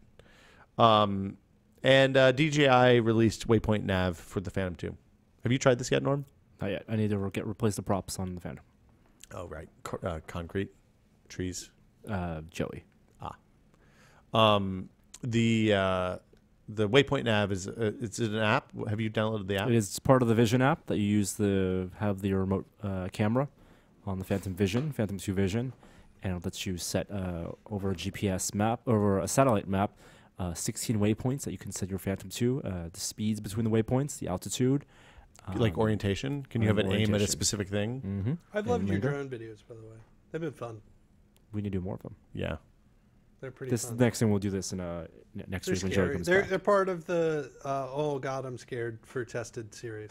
And DJI released Waypoint Nav for the Phantom 2. Have you tried this yet, Norm? Not yet. I need to replace the props on the Phantom. Oh right, concrete, trees. Joey. The Waypoint Nav is it's an app. Have you downloaded the app? It is part of the Vision app that you use to have the remote camera on the Phantom 2 Vision, and it lets you set over a GPS map, over a satellite map, 16 waypoints that you can set your Phantom to, the speeds between the waypoints, the altitude. Like orientation? Can you have an aim at a orientation. specific thing? Mm-hmm. I've loved your drone videos, by the way. They've been fun. We need to do more of them. Yeah. They're pretty This fun. next thing we'll do this in next They're week when Joey scary. comes They're back. part of the oh god, I'm scared for tested series.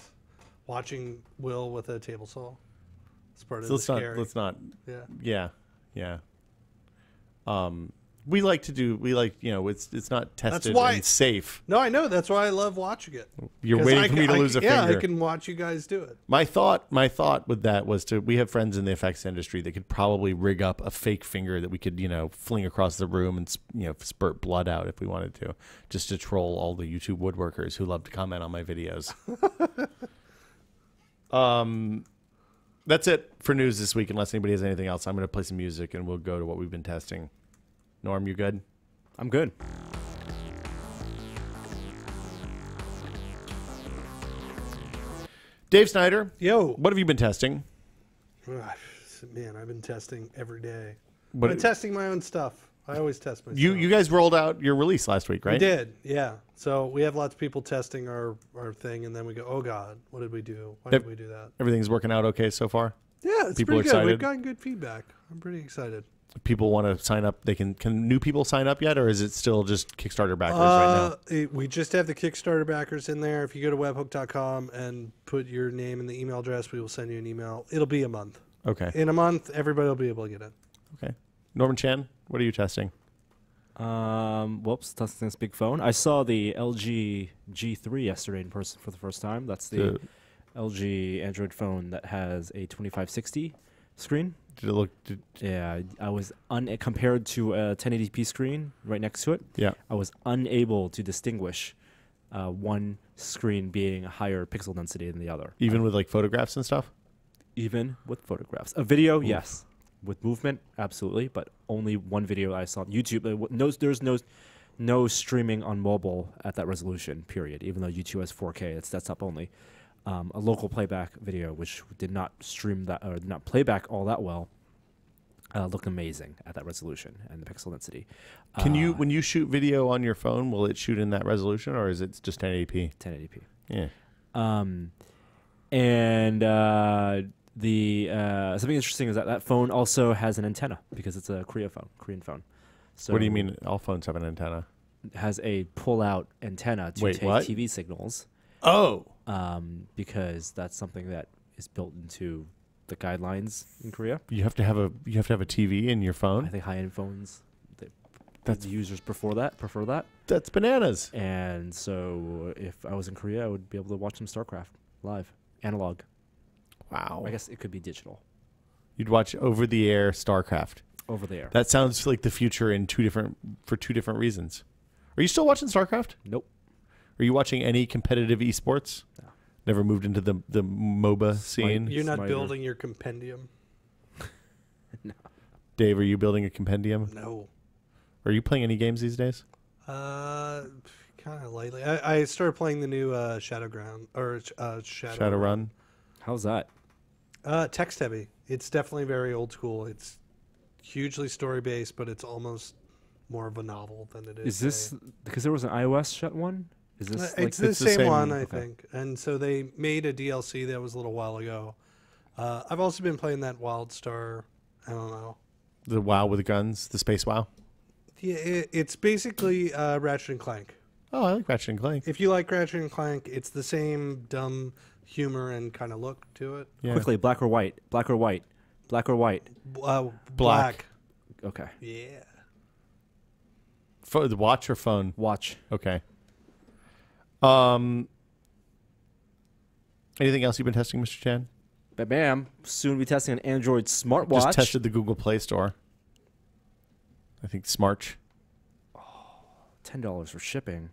Watching Will with a table saw. It's part of So the scary. let's not. Yeah. Yeah. We like, it's not tested why- and safe. No, I know. That's why I love watching it. You're 'Cause waiting for me to lose a Yeah, finger. I can watch you guys do it. My thought with that was we have friends in the effects industry that could probably rig up a fake finger that we could, fling across the room and, spurt blood out if we wanted to, just to troll all the YouTube woodworkers who love to comment on my videos. That's it for news this week, unless anybody has anything else. I'm going to play some music and we'll go to what we've been testing. Norm, you good? I'm good. Dave Snider, Yo. what have you been testing? Man, I've been testing every day. What- I've been testing my own stuff. I always test myself. You guys rolled out your release last week, right? We did, yeah. So we have lots of people testing our thing, and then we go, oh, God, what did we do? Why did we do that? Everything's working out okay so far? Yeah, it's People pretty good. excited? We've gotten good feedback. I'm pretty excited. People want to sign up. Can new people sign up yet, or is it still just Kickstarter backers right now? We just have the Kickstarter backers in there. If you go to webhook.com and put your name and the email address, we will send you an email. It'll be a month. Okay. In a month, everybody will be able to get in. Okay. Norman Chan, what are you testing? Whoops, testing this big phone. I saw the LG G3 yesterday in person for the first time. That's the LG Android phone that has a 2560 screen. Did it look? Yeah, I was compared to a 1080p screen right next to it. Yeah. I was unable to distinguish one screen being a higher pixel density than the other. Even with like photographs and stuff? Even with photographs. A video, yes. With movement, absolutely, but only one video I saw on YouTube. There's no streaming on mobile at that resolution, period. Even though YouTube has 4K, it's desktop only. A local playback video, which did not stream that or did not play back all that well, looked amazing at that resolution and the pixel density. Can you, when you shoot video on your phone, will it shoot in that resolution, or is it just 1080p? 1080p. Yeah. Something interesting is that phone also has an antenna because it's a Korean phone. So What do you mean all phones have an antenna? It has a pull-out antenna to take what? TV signals. Oh. Because that's something that is built into the guidelines in Korea. You have to have a TV in your I phone? think high-end phones, That's- the users prefer that. That's bananas. And so if I was in Korea, I would be able to watch some StarCraft live, analog. Wow. I guess it could be digital, You'd watch over-the-air StarCraft. over there. That sounds like the future for two different reasons. Are you still watching StarCraft? Nope. Are you watching any competitive esports? No. Never moved into the MOBA scene? You're not Smider. building your compendium? Dave, are you building a compendium? No. Are you playing any games these days? Kind of lightly. I started playing the new Shadowground or Shadowrun? How's that? Text heavy. It's definitely very old school. It's hugely story based, but it's almost more of a novel than it is. Is this because there was an iOS one? Is this like It's the it's the same same- one, I okay. think. And so they made a DLC that was a little while ago. I've also been playing that WildStar. I don't know. The WoW with guns? The Space WoW? Yeah, it's basically Ratchet and Clank. Oh, I like Ratchet and Clank. If you like Ratchet and Clank, it's the same dumb humor and kind of look to it. Yeah. quickly black or white? Black or white? Black or white? Black. Okay. Yeah. The watch or phone? Watch. Okay. Anything else you've been testing, Mr. Chan? Bam. Soon be testing an Android smartwatch. Just tested the Google Play Store. I think Smarch. $10 for shipping.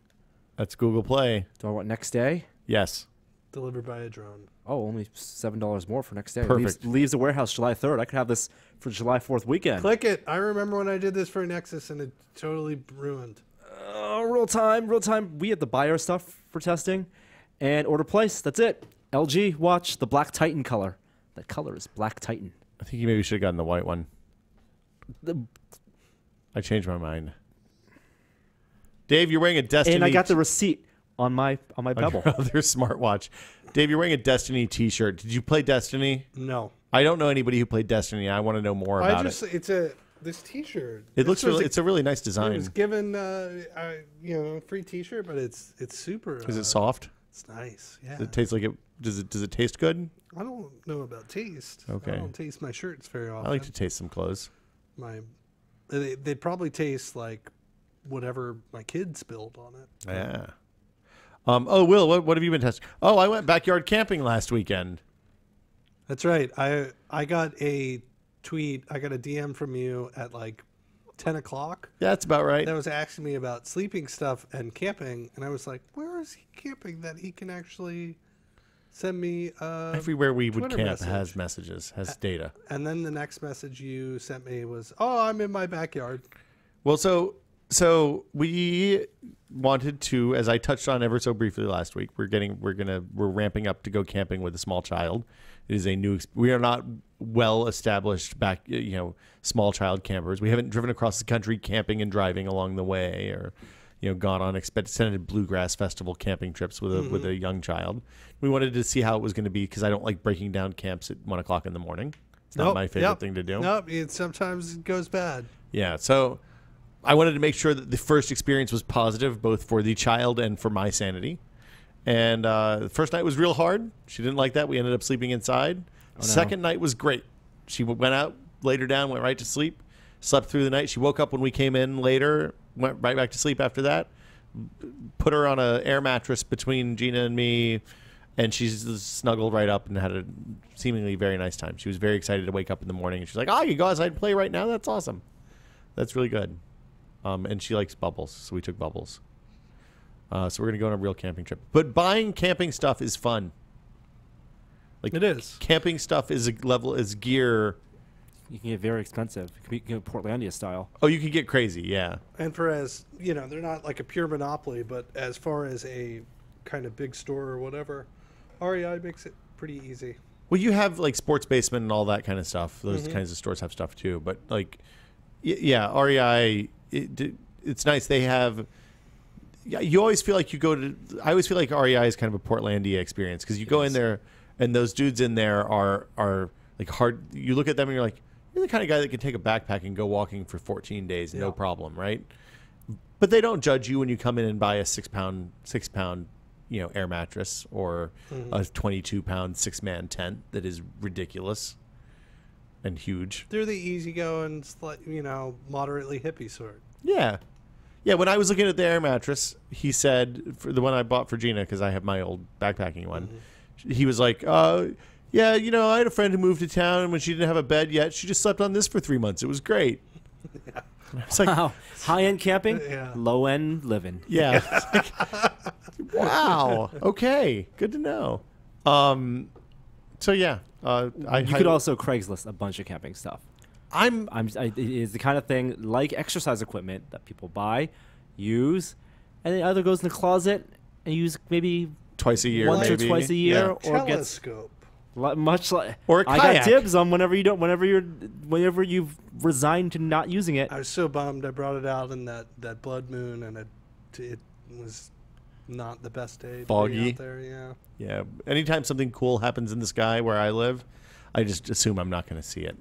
That's Google Play. Do I want next day? Yes. Delivered by a drone. Oh, only $7 more for next day. Perfect. Leaves the warehouse July 3rd. I could have this for July 4th weekend. Click it. I remember when I did this for Nexus and it totally ruined. Real time. We had to buy our stuff for testing and order place. That's it. LG watch, the Black Titan color. That color is Black Titan. I think you maybe should have gotten the white one. The I changed my mind. Dave, you're wearing a Destiny. And I got the receipt on my Pebble. Their smartwatch. Dave, you're wearing a Destiny T-shirt. Did you play Destiny? No. I don't know anybody who played Destiny. I want to know more about it. It's this T-shirt. It's a really nice design. It was given free T-shirt, but it's super. Is it soft? It's nice. Yeah. Does it taste like it? Does it taste good? I don't know about taste. Okay. I don't taste my shirts very often. I like to taste some clothes. They probably taste like whatever my kids spilled on it. Yeah. Will, what have you been testing? Oh, I went backyard camping last weekend. That's right. I got a tweet. I got a DM from you at like 10 o'clock. Yeah, that's about right. That was asking me about sleeping stuff and camping, and I was like, "Where is he camping that he can actually send me?" Everywhere we would Twitter camp message. has messages, has data. And then the next message you sent me was, "Oh, I'm in my backyard." Well, so we wanted to, as I touched on ever so briefly last week, we're ramping up to go camping with a small child. It is we are not well established small child campers. We haven't driven across the country camping and driving along the way, or gone on extended bluegrass festival camping trips with a young child. We wanted to see how it was going to be, because I don't like breaking down camps at 1 o'clock in the morning. It's not my favorite thing to do. Nope, sometimes it goes bad. Yeah, so I wanted to make sure that the first experience was positive, both for the child and for my sanity. And the first night was real hard. She didn't like that. We ended up sleeping inside. Oh, no. Second night was great. She went out, laid her down, went right to sleep, slept through the night. She woke up when we came in later, went right back to sleep after that. Put her on an air mattress between Gina and me, and she snuggled right up and had a seemingly very nice time. She was very excited to wake up in the morning. And she's like, you go outside and play right now? That's awesome. That's really good. And she likes bubbles, so we took bubbles. So we're going to go on a real camping trip. But buying camping stuff is fun. It is. Camping stuff is gear. You can get very expensive. It can be Portlandia style. Oh, you can get crazy, yeah. And they're not like a pure monopoly, but as far as a kind of big store or whatever, REI makes it pretty easy. Well, you have like Sports Basement and all that kind of stuff. Those kinds of stores have stuff too. But like, yeah, REI, it's nice. They have. Yeah, you always feel like I always feel like REI is kind of a Portlandia experience, because you go in there and those dudes in there are like hard. You look at them and you're like, you're the kind of guy that can take a backpack and go walking for 14 days, no problem, right? But they don't judge you when you come in and buy a 6 pound air mattress, or a 22-pound 6-man tent that is ridiculous and huge. They're the easygoing, moderately hippie sort. Yeah. Yeah, when I was looking at the air mattress, he said, for the one I bought for Gina, because I have my old backpacking one, he was like, I had a friend who moved to town, and when she didn't have a bed yet, she just slept on this for 3 months. It was great. Yeah. I was like, Wow. High-end camping, Yeah. low-end living. yeah. Wow. Okay. Good to know. So, yeah. You could also Craigslist a bunch of camping stuff. It is the kind of thing like exercise equipment that people buy, use, and it either goes in the closet and use maybe twice a year, once maybe. or twice a year, or gets Telescope. much like Or a I kayak. got dibs on whenever you've resigned to not using it. I was so bummed. I brought it out in that blood moon, and it was not the best day. To be Foggy. out there, yeah. Yeah. Anytime something cool happens in the sky where I live, I just assume I'm not going to see it.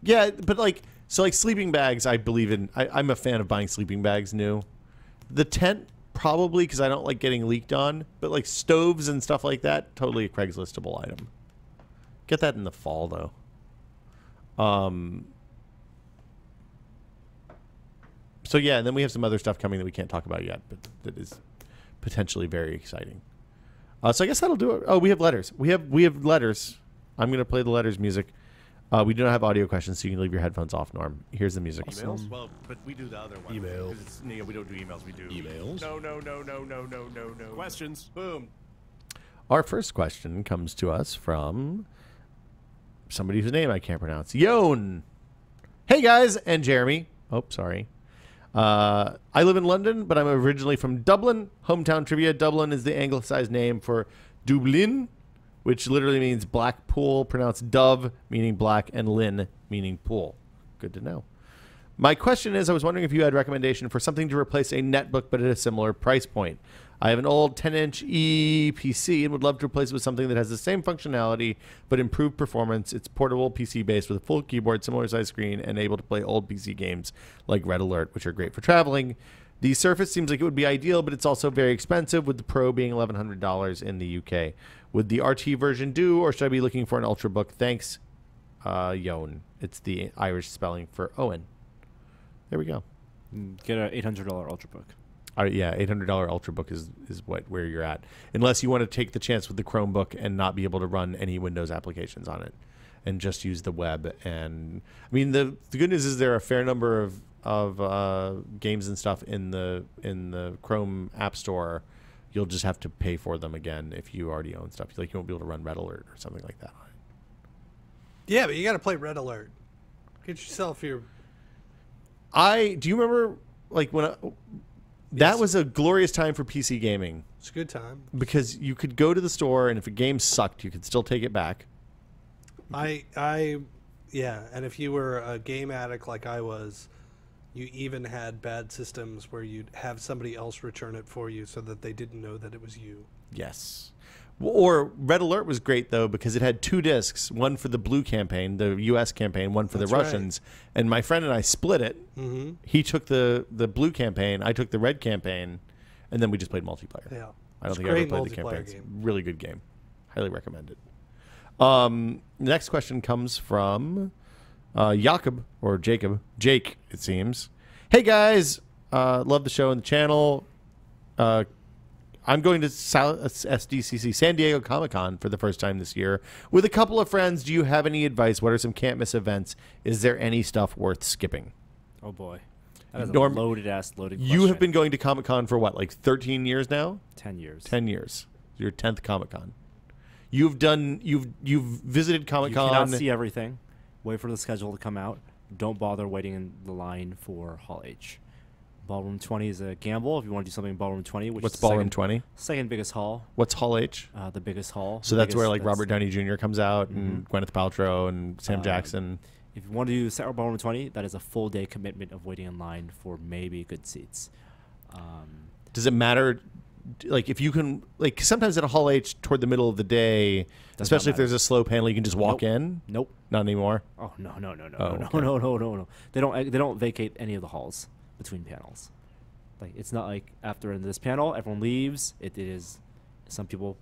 Yeah, but like sleeping bags, I believe in. I'm a fan of buying sleeping bags new. The tent, probably, because I don't like getting leaked on. But like stoves and stuff like that, totally a Craigslistable item. Get that in the fall, though. So yeah, and then we have some other stuff coming that we can't talk about yet, but that is potentially very exciting. So I guess that'll do it. Oh, we have letters. We have letters. I'm going to play the letters music. We do not have audio questions, so you can leave your headphones off, Norm. Here's the music. Emails? Well, but we do the other one. Emails. 'Cause it's, we don't do emails. We do Emails? No. Questions. Boom. Our first question comes to us from somebody whose name I can't pronounce. Yon. Hey, guys, and Jeremy. Oh, sorry. I live in London, but I'm originally from Dublin. Hometown trivia. Dublin is the anglicized name for Dublin, which literally means black pool, pronounced dove, meaning black, and lin, meaning pool. Good to know. My question is, I was wondering if you had recommendation for something to replace a netbook, but at a similar price point. I have an old 10-inch PC and would love to replace it with something that has the same functionality but improved performance. It's portable PC based with a full keyboard, similar size screen, and able to play old PC games like Red Alert, which are great for traveling. The Surface seems like it would be ideal, but it's also very expensive, with the Pro being $1,100 in the UK. Would the RT version do, or should I be looking for an Ultrabook? Thanks, Yon. It's the Irish spelling for Owen. There we go. Get an $800 Ultrabook. Yeah, $800 Ultrabook is where you're at. Unless you want to take the chance with the Chromebook and not be able to run any Windows applications on it and just use the web. And I mean, the good news is there are a fair number of games and stuff in the Chrome App Store. You'll just have to pay for them again if you already own stuff. Like, you won't be able to run Red Alert or something like that on it. Yeah, but you got to play Red Alert. Get yourself your... Do you remember, like, that was a glorious time for PC gaming. It's a good time. Because you could go to the store, and if a game sucked, you could still take it back. Yeah, and if you were a game addict like I was, you even had bad systems where you'd have somebody else return it for you so that they didn't know that it was you. Yes. Or Red Alert was great, though, because it had 2 discs, one for the blue campaign, the U.S. campaign, one for the Russians. Right. And my friend and I split it. Mm-hmm. He took the blue campaign, I took the red campaign, and then we just played multiplayer. Yeah. I don't think I ever played the campaigns. Really good game. Highly recommend it. Next question comes from Jakob, or Jacob. Jake, it seems. Hey, guys. Love the show and the channel. I'm going to SDCC, San Diego Comic-Con, for the first time this year with a couple of friends. Do you have any advice? What are some can't-miss events? Is there any stuff worth skipping? Oh, boy. That is a loaded question. You have been going to Comic-Con for what, like 13 years now? 10 years. 10 years. Your 10th Comic-Con. You've visited Comic-Con. You cannot see everything. Wait for the schedule to come out. Don't bother waiting in the line for Hall H. Ballroom 20 is a gamble if you want to do something in Ballroom 20. Which What's is Ballroom 20? Second biggest hall. What's Hall H? The biggest hall. So that's where like Robert Downey Jr. comes out, and Gwyneth Paltrow and Sam Jackson. If you want to do Ballroom 20, that is a full day commitment of waiting in line for maybe good seats. Does it matter? Like, if you can, like, sometimes at a Hall H toward the middle of the day, especially if there's a slow panel, you can just walk in. Nope. Not anymore. Oh no. Okay. No. They don't vacate any of the halls between panels. Like, it's not like after this panel, everyone leaves. It is, some people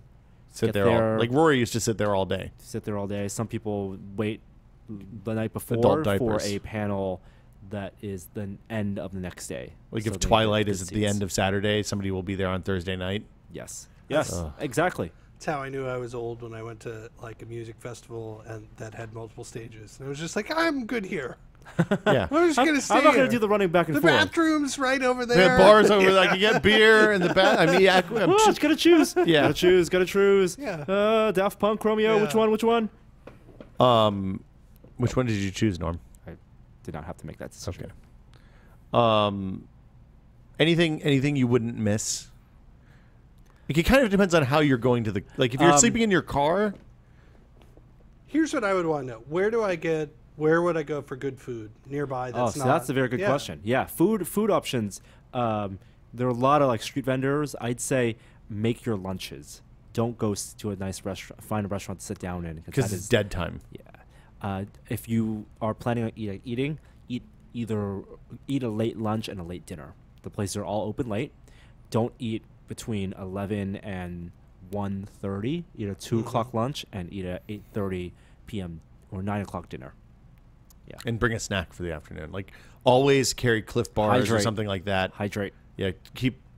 sit there like Rory used to sit there all day. Some people wait the night before for a panel that is the end of the next day. Like, so if Twilight is at the end of Saturday, somebody will be there on Thursday night. Yes, exactly. That's how I knew I was old, when I went to like a music festival and that had multiple stages. And it was just like, I'm good here. Yeah, I'm just gonna stay. I'm not gonna do the running back and forth. The bathroom's right over there. We have bars over there. I can get beer in the bath. I mean, I'm just gotta choose. Yeah, gotta choose. Yeah. Daft Punk, Romeo. Yeah. Which one? Which one did you choose, Norm? I did not have to make that decision. Okay. Anything you wouldn't miss? It kind of depends on how you're going to the. Like, if you're sleeping in your car. Here's what I would want to know: where would I go for good food nearby? That's a very good question. Yeah, food options. There are a lot of like street vendors. I'd say make your lunches. Don't go to a nice restaurant. Find a restaurant to sit down in, because it's dead time. Yeah. If you are planning on eating, eat a late lunch and a late dinner. The places are all open late. Don't eat between 11 and 1:30. Eat a 2 o'clock lunch and eat a 8:30 p.m. or 9 o'clock dinner. Yeah. And bring a snack for the afternoon. Like, always carry Cliff Bars or something like that. Hydrate. Yeah.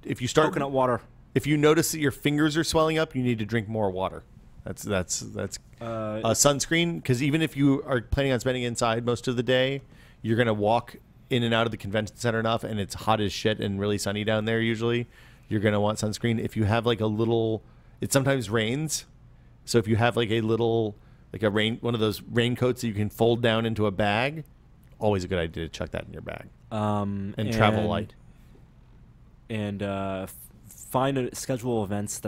If you start coconut water. If you notice that your fingers are swelling up, you need to drink more water. That's sunscreen, because even if you are planning on spending inside most of the day, you're gonna walk in and out of the convention center enough, and it's hot as shit and really sunny down there. Usually, you're gonna want sunscreen. If you have like a little, it sometimes rains, so if you have like a little. Like one of those raincoats that you can fold down into a bag, always a good idea to chuck that in your bag. And travel light. And find a schedule events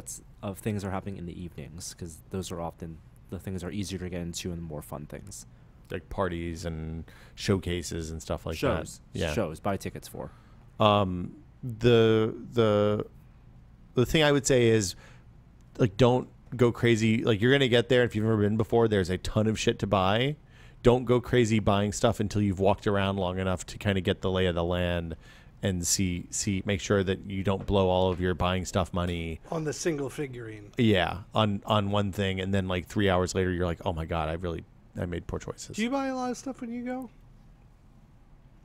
of things that are happening in the evenings, because those are often the things that are easier to get into and more fun things. like parties and showcases and stuff like shows. that. Yeah, Shows. Buy tickets for. The thing I would say is, like, don't go crazy. Like, you're gonna get there. If you've never been before, there's a ton of shit to buy. Don't go crazy buying stuff until you've walked around long enough to kind of get the lay of the land and make sure that you don't blow all of your buying stuff money on the single figurine. Yeah, on one thing, and then like 3 hours later, you're like, oh my god, I made poor choices. Do you buy a lot of stuff when you go,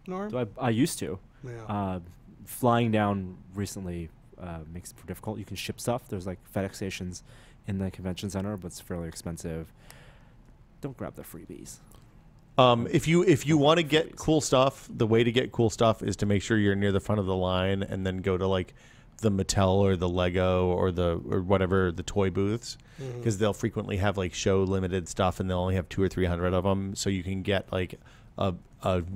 Norm? I used to. Yeah. Flying down recently makes it difficult. You can ship stuff. There's like FedEx stations in the convention center, but it's fairly expensive. Don't grab the freebies. If you want to get cool stuff, the way to get cool stuff is to make sure you're near the front of the line, and then go to like the Mattel or the Lego or whatever the toy booths, because they'll frequently have like show limited stuff, and they'll only have 200 or 300 of them, so you can get like a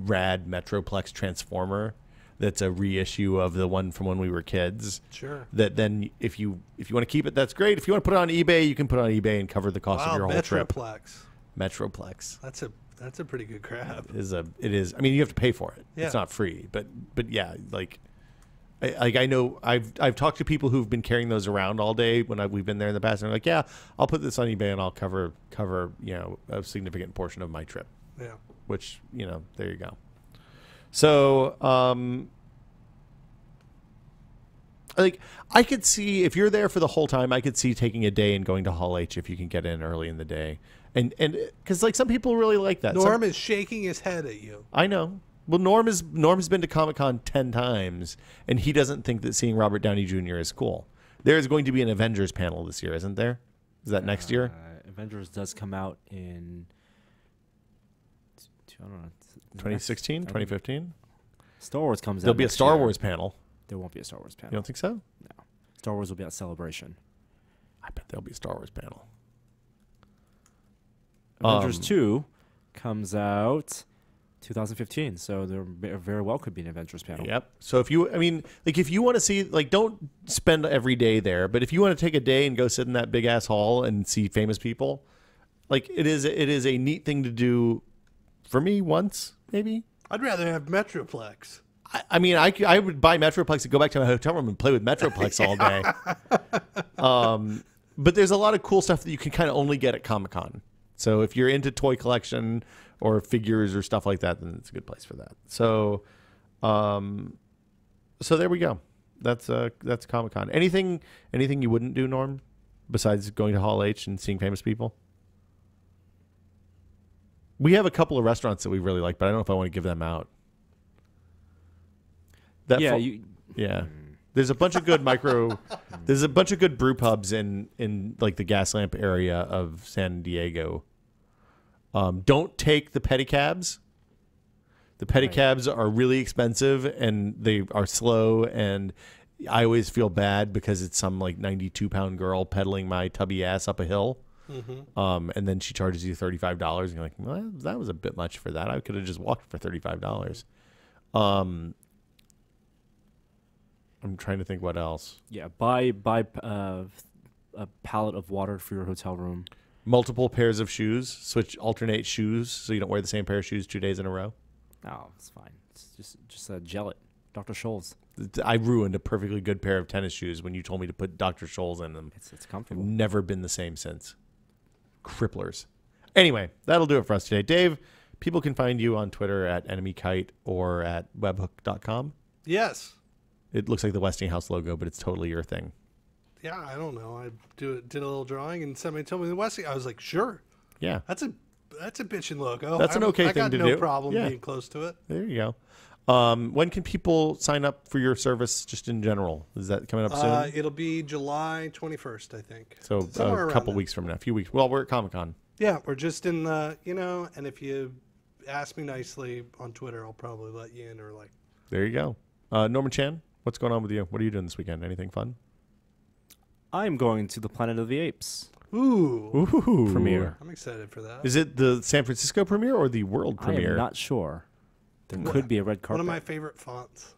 rad Metroplex Transformer that's a reissue of the one from when we were kids. Sure. That then if you want to keep it, that's great. If you want to put it on eBay, you can put it on eBay and cover the cost of your whole trip. Metroplex. That's a pretty good grab. It is. I mean, you have to pay for it. Yeah. It's not free, but yeah, like I know I've talked to people who've been carrying those around all day when we've been there in the past, and they're like, yeah, I'll put this on eBay and I'll cover a significant portion of my trip. Yeah. Which, there you go. So like, I could see, if you're there for the whole time, I could see taking a day and going to Hall H if you can get in early in the day. And because like some people really like that. Norm is shaking his head at you. I know. Well, Norm has been to Comic-Con 10 times, and he doesn't think that seeing Robert Downey Jr. is cool. There is going to be an Avengers panel this year, isn't there? Is that next year? Avengers does come out in, I don't know, 2016, 2015? Star Wars comes out. There'll be a next Star year. Wars panel. There won't be a Star Wars panel. You don't think so? No. Star Wars will be at Celebration. I bet there'll be a Star Wars panel. Avengers 2 comes out 2015, so there very well could be an Avengers panel. Yep. So if you want to see, like, don't spend every day there, but if you want to take a day and go sit in that big ass hall and see famous people, like, it is a neat thing to do. For me, once maybe. I'd rather have Metroplex. I mean, I would buy Metroplex and go back to my hotel room and play with Metroplex all day. But there's a lot of cool stuff that you can kind of only get at Comic-Con. So if you're into toy collection or figures or stuff like that, then it's a good place for that. So, so there we go. That's Comic-Con. Anything you wouldn't do, Norm, besides going to Hall H and seeing famous people? We have a couple of restaurants that we really like, but I don't know if I want to give them out. Yeah. There's a bunch of good there's a bunch of good brew pubs in like the Gaslamp area of San Diego. Don't take the pedicabs. The pedicabs are really expensive and they are slow, and I always feel bad because it's some like 92-pound girl pedaling my tubby ass up a hill. Mm-hmm. And then she charges you $35 and you're like, well, that was a bit much for that. I could have just walked for $35. I'm trying to think what else. Yeah, buy a pallet of water for your hotel room. Multiple pairs of shoes. Alternate shoes so you don't wear the same pair of shoes 2 days in a row. Oh, it's fine. It's just gel it. Dr. Scholl's. I ruined a perfectly good pair of tennis shoes when you told me to put Dr. Scholl's in them. It's comfortable. Never been the same since. Cripplers. Anyway, that'll do it for us today. Dave, people can find you on Twitter at EnemyKite or at webhook.com. Yes. It looks like the Westinghouse logo, but it's totally your thing. Yeah, I don't know. I did a little drawing, and somebody told me the Westinghouse. I was like, sure. Yeah. That's a bitchin' logo. That's an okay thing to do. I got no problem Yeah. being close to it. There you go. When can people sign up for your service just in general? Is that coming up soon? It'll be July 21st, I think. So Somewhere a around couple then. weeks from now, a few weeks. Well, we're at Comic-Con. Yeah, we're just in the, and if you ask me nicely on Twitter, I'll probably let you in or like. There you go. Norman Chan, what's going on with you? What are you doing this weekend? Anything fun? I'm going to the Planet of the Apes Ooh. premiere. I'm excited for that. Is it the San Francisco premiere or the world premiere? I am not sure. There could be a red carpet. One of my favorite fonts.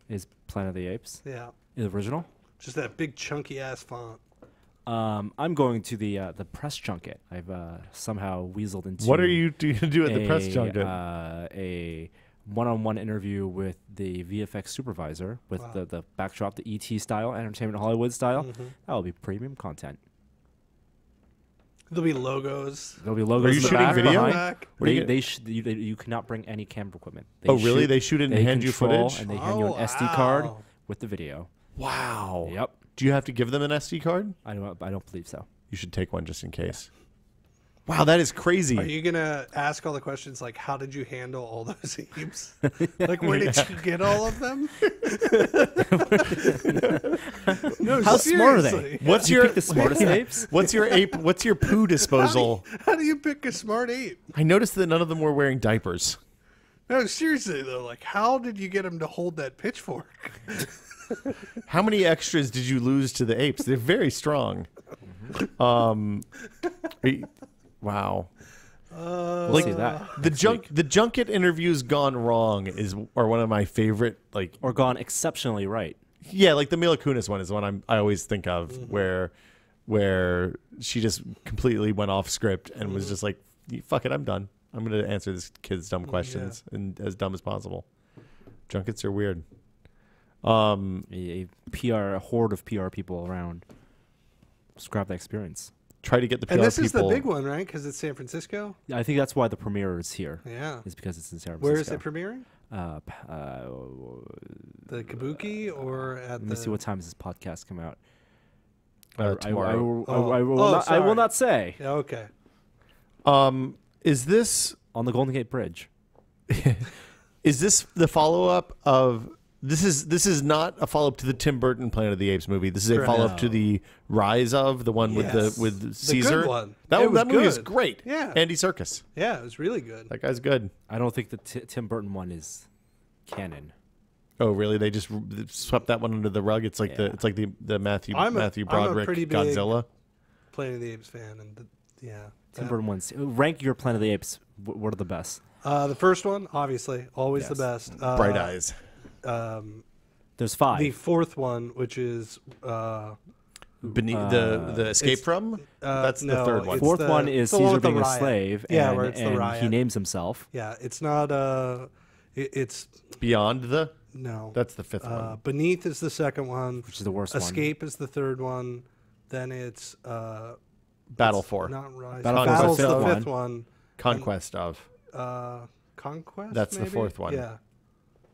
Is Planet of the Apes. Yeah. The original? Just that big chunky ass font. I'm going to the press junket. I've somehow weaseled into. What are you going to do at the press junket? A one-on-one interview with the VFX supervisor with the backdrop, the ET style, Entertainment Hollywood style. That will be premium content. There'll be logos. There'll be logos. Are you in the shooting back, video? behind. You cannot bring any camera equipment. Really? They shoot it and hand you footage? And they hand you an SD card with the video. Wow. Yep. Do you have to give them an SD card? I don't believe so. You should take one just in case. Wow, that is crazy. Are you gonna ask all the questions like, how did you handle all those apes? Like, where did you get all of them? No, How smart are seriously. they? What's You your pick the smartest apes? What's your ape? What's your poo disposal? How do you pick a smart ape? I noticed that none of them were wearing diapers. No, seriously though, like, how did you get them to hold that pitchfork? How many extras did you lose to the apes? They're very strong. Wow. We'll see that. The junket interviews gone wrong are one of my favorite, like, Or gone exceptionally right. yeah, like the Mila Kunis one is the one I always think of where she just completely went off script and was just like, fuck it, I'm done. I'm going to answer this kid's dumb questions and as dumb as possible. Junkets are weird. A horde of PR people around. Scrap that experience. Try to get the PR And this people. is the big one, right? Because it's San Francisco. Yeah, I think that's why the premiere is here. Yeah. Is because it's in San Where is Francisco. it premiering? The Kabuki or at Let the? me see what time does this podcast come out. Tomorrow. I will sorry. not say. Yeah, okay. Is this On the Golden Gate Bridge. is this the follow up of? This is not a follow up to the Tim Burton Planet of the Apes movie. This is a Correct. follow up to the Rise of the one Yes. with Caesar. good one. That It was movie is good. great. Yeah. Andy Serkis. Yeah, it was really good. That guy's good. I don't think the Tim Burton one is canon. Oh, really? They just swept that one under the rug. It's like Yeah. the Matthew I'm a Broderick pretty big Godzilla. Planet of the Apes fan, and Tim Burton ones. Rank your Planet of the Apes. What are the best? The first one, obviously, always the Yes. best. Bright Eyes. There's 5. The fourth one, which is Beneath the Escape from. That's the no, third one. it's Fourth the- one is it's the one Caesar with the being a riot. slave. Yeah, and, where it's the and riot. he names himself. Yeah, it's not it's Beyond the. no. That's the fifth one. Beneath is the second one. Which is the worst Escape is the third one. Then it's Battle it's for. not Rise. Battle for Battle's is the the fifth fifth one. Conquest of. Conquest. That's the maybe? fourth one. Yeah.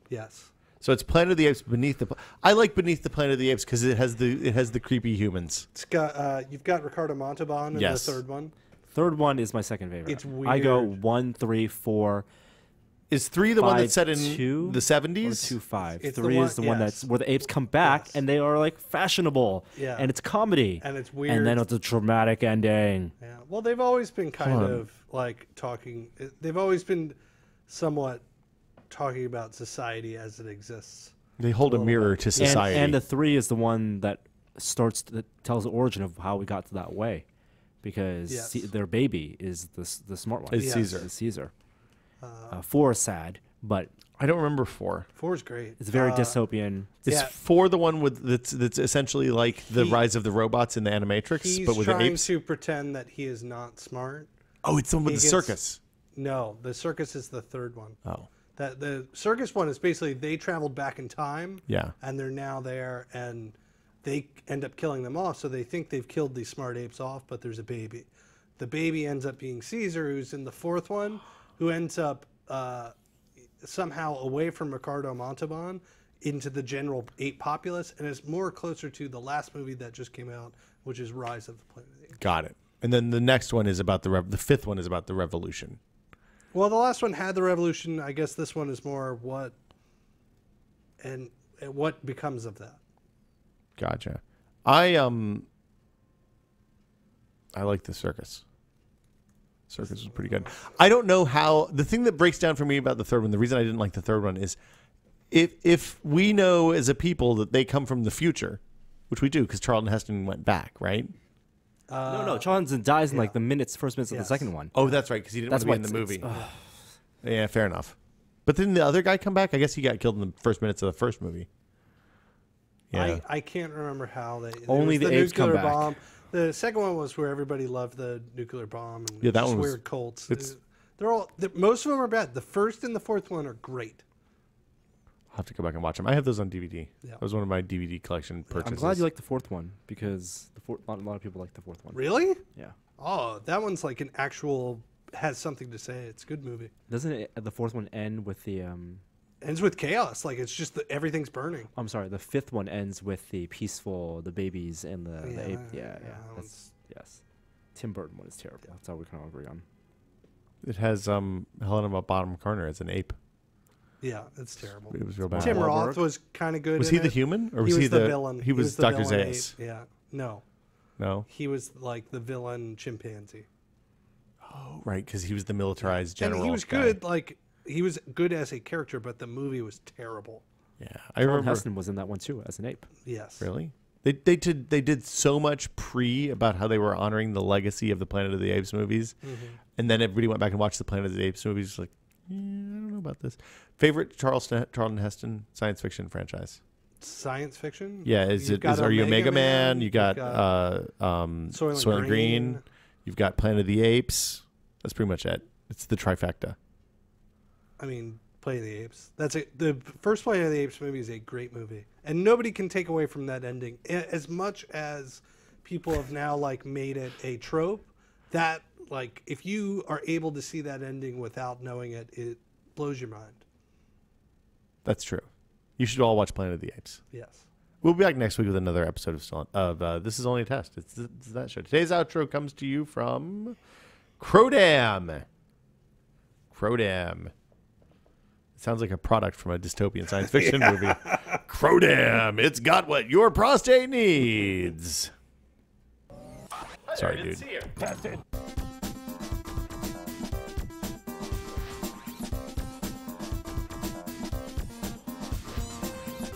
Yes. So it's Planet of the Apes beneath the. I like Beneath the Planet of the Apes because it has the creepy humans. It's got you've got Ricardo Montalban in Yes. the third one. Third one is my second favorite. It's I go weird. 1, 3, 4, Is 3 the one 5, that's set in 2, the or 70s? 2, 5. It's the 3 is the one- one yes. that's where the apes come back Yes. and they are like fashionable. Yeah. And it's comedy. And it's weird. And then it's a dramatic ending. Yeah. Well, they've always been kind Hold on. of like talking. They've always been somewhat talking about society as it exists. They hold a little mirror bit. to society. And the 3 is the one that that tells the origin of how we got to that way. Because Yes. their baby is the smart one. Is Yes. Caesar. Is Caesar. 4 is sad, but I don't remember 4. 4 is great. it's very dystopian. Is Yeah. 4 the one with that's essentially like the Rise of the Robots in the Animatrix, He's but with the trying apes? to pretend that he is not smart. Oh, it's the one with he the gets- circus. No, the circus is the third one. Oh, That the circus one is basically they traveled back in time. yeah. And they're now there, and they end up killing them off. So they think they've killed these smart apes off, but there's a baby. The baby ends up being Caesar, who's in the fourth one, who ends up somehow away from Ricardo Montalban into the general ape populace, and is more closer to the last movie that just came out, which is Rise of the Planet of the Apes. Got it. And then the next one is about the fifth one is about the revolution. Well, the last one had the revolution. I guess this one is more what and what becomes of that. Gotcha. I like the circus. Circus was pretty good. I don't know how the thing that breaks down for me about the third one, the reason I didn't like the third one is if we know as a people that they come from the future, which we do because Charlton Heston went back, right? No, Charlton dies in like the first minutes of the Yes. second one. Oh, that's right, because he didn't That's want to be why in the it's- movie. Yeah, fair enough. But didn't the other guy come back? I guess he got killed in the first minutes of the first movie. Yeah. I can't remember how they. Only there was the apes come nuclear back. bomb. The second one was where everybody loved the nuclear bomb and Yeah, that just one was- weird cults. it's- Most of them are bad. The first and the fourth one are great. I'll have to go back and watch them. I have those on DVD. Yeah. That was one of my DVD collection purchases. I'm glad you like the fourth one because a lot of people like the fourth one. Really? Yeah. Oh, that one's like an actual has something to say. It's a good movie. Doesn't it, the fourth one end with the Ends with chaos. Like it's just everything's burning. I'm sorry, the fifth one ends with the peaceful, the babies and the ape. Yeah. That's, yes. Tim Burton one is terrible. That's all we can all agree on. It has Helena Bottom Corner as an ape. Yeah, it's terrible. It was real bad. Tim Wahlberg. Roth was kind of good. Was in he the it. human, or He was he the villain? He was the Dr. villain Zaius. ape. Yeah. No, No. he was like the villain chimpanzee. Oh, right, because he was the militarized general. And he was guy. good. Like he was good as a character, but the movie was terrible. Yeah, I Charlton remember. Heston was in that one too as an ape. Yes. Really? They did so much about how they were honoring the legacy of the Planet of the Apes movies, and then everybody went back and watched the Planet of the Apes movies. Like, I don't know about this. Favorite Charlton Heston science fiction franchise? Science fiction. Yeah, are you Omega Man? You got Soylent Green. You've got Planet of the Apes. That's pretty much it. It's the trifecta. I mean, Planet of the Apes. That's it. The first Planet of the Apes movie is a great movie, and nobody can take away from that ending. As much as people have now like made it a trope, that like if you are able to see that ending without knowing it, it blows your mind. That's true. You should all watch Planet of the Apes. Yes. We'll be back next week with another episode of This Is Only a Test. It's that show. Today's outro comes to you from Crodam. Crodam. It sounds like a product from a dystopian science fiction movie. Crodam. It's got what your prostate needs. Sorry, dude.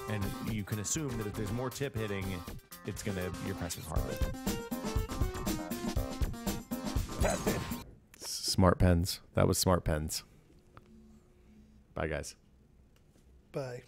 And you can assume that if there's more tip hitting, it's your pressing harder. Smart pens. That was smart pens. Bye, guys. Bye.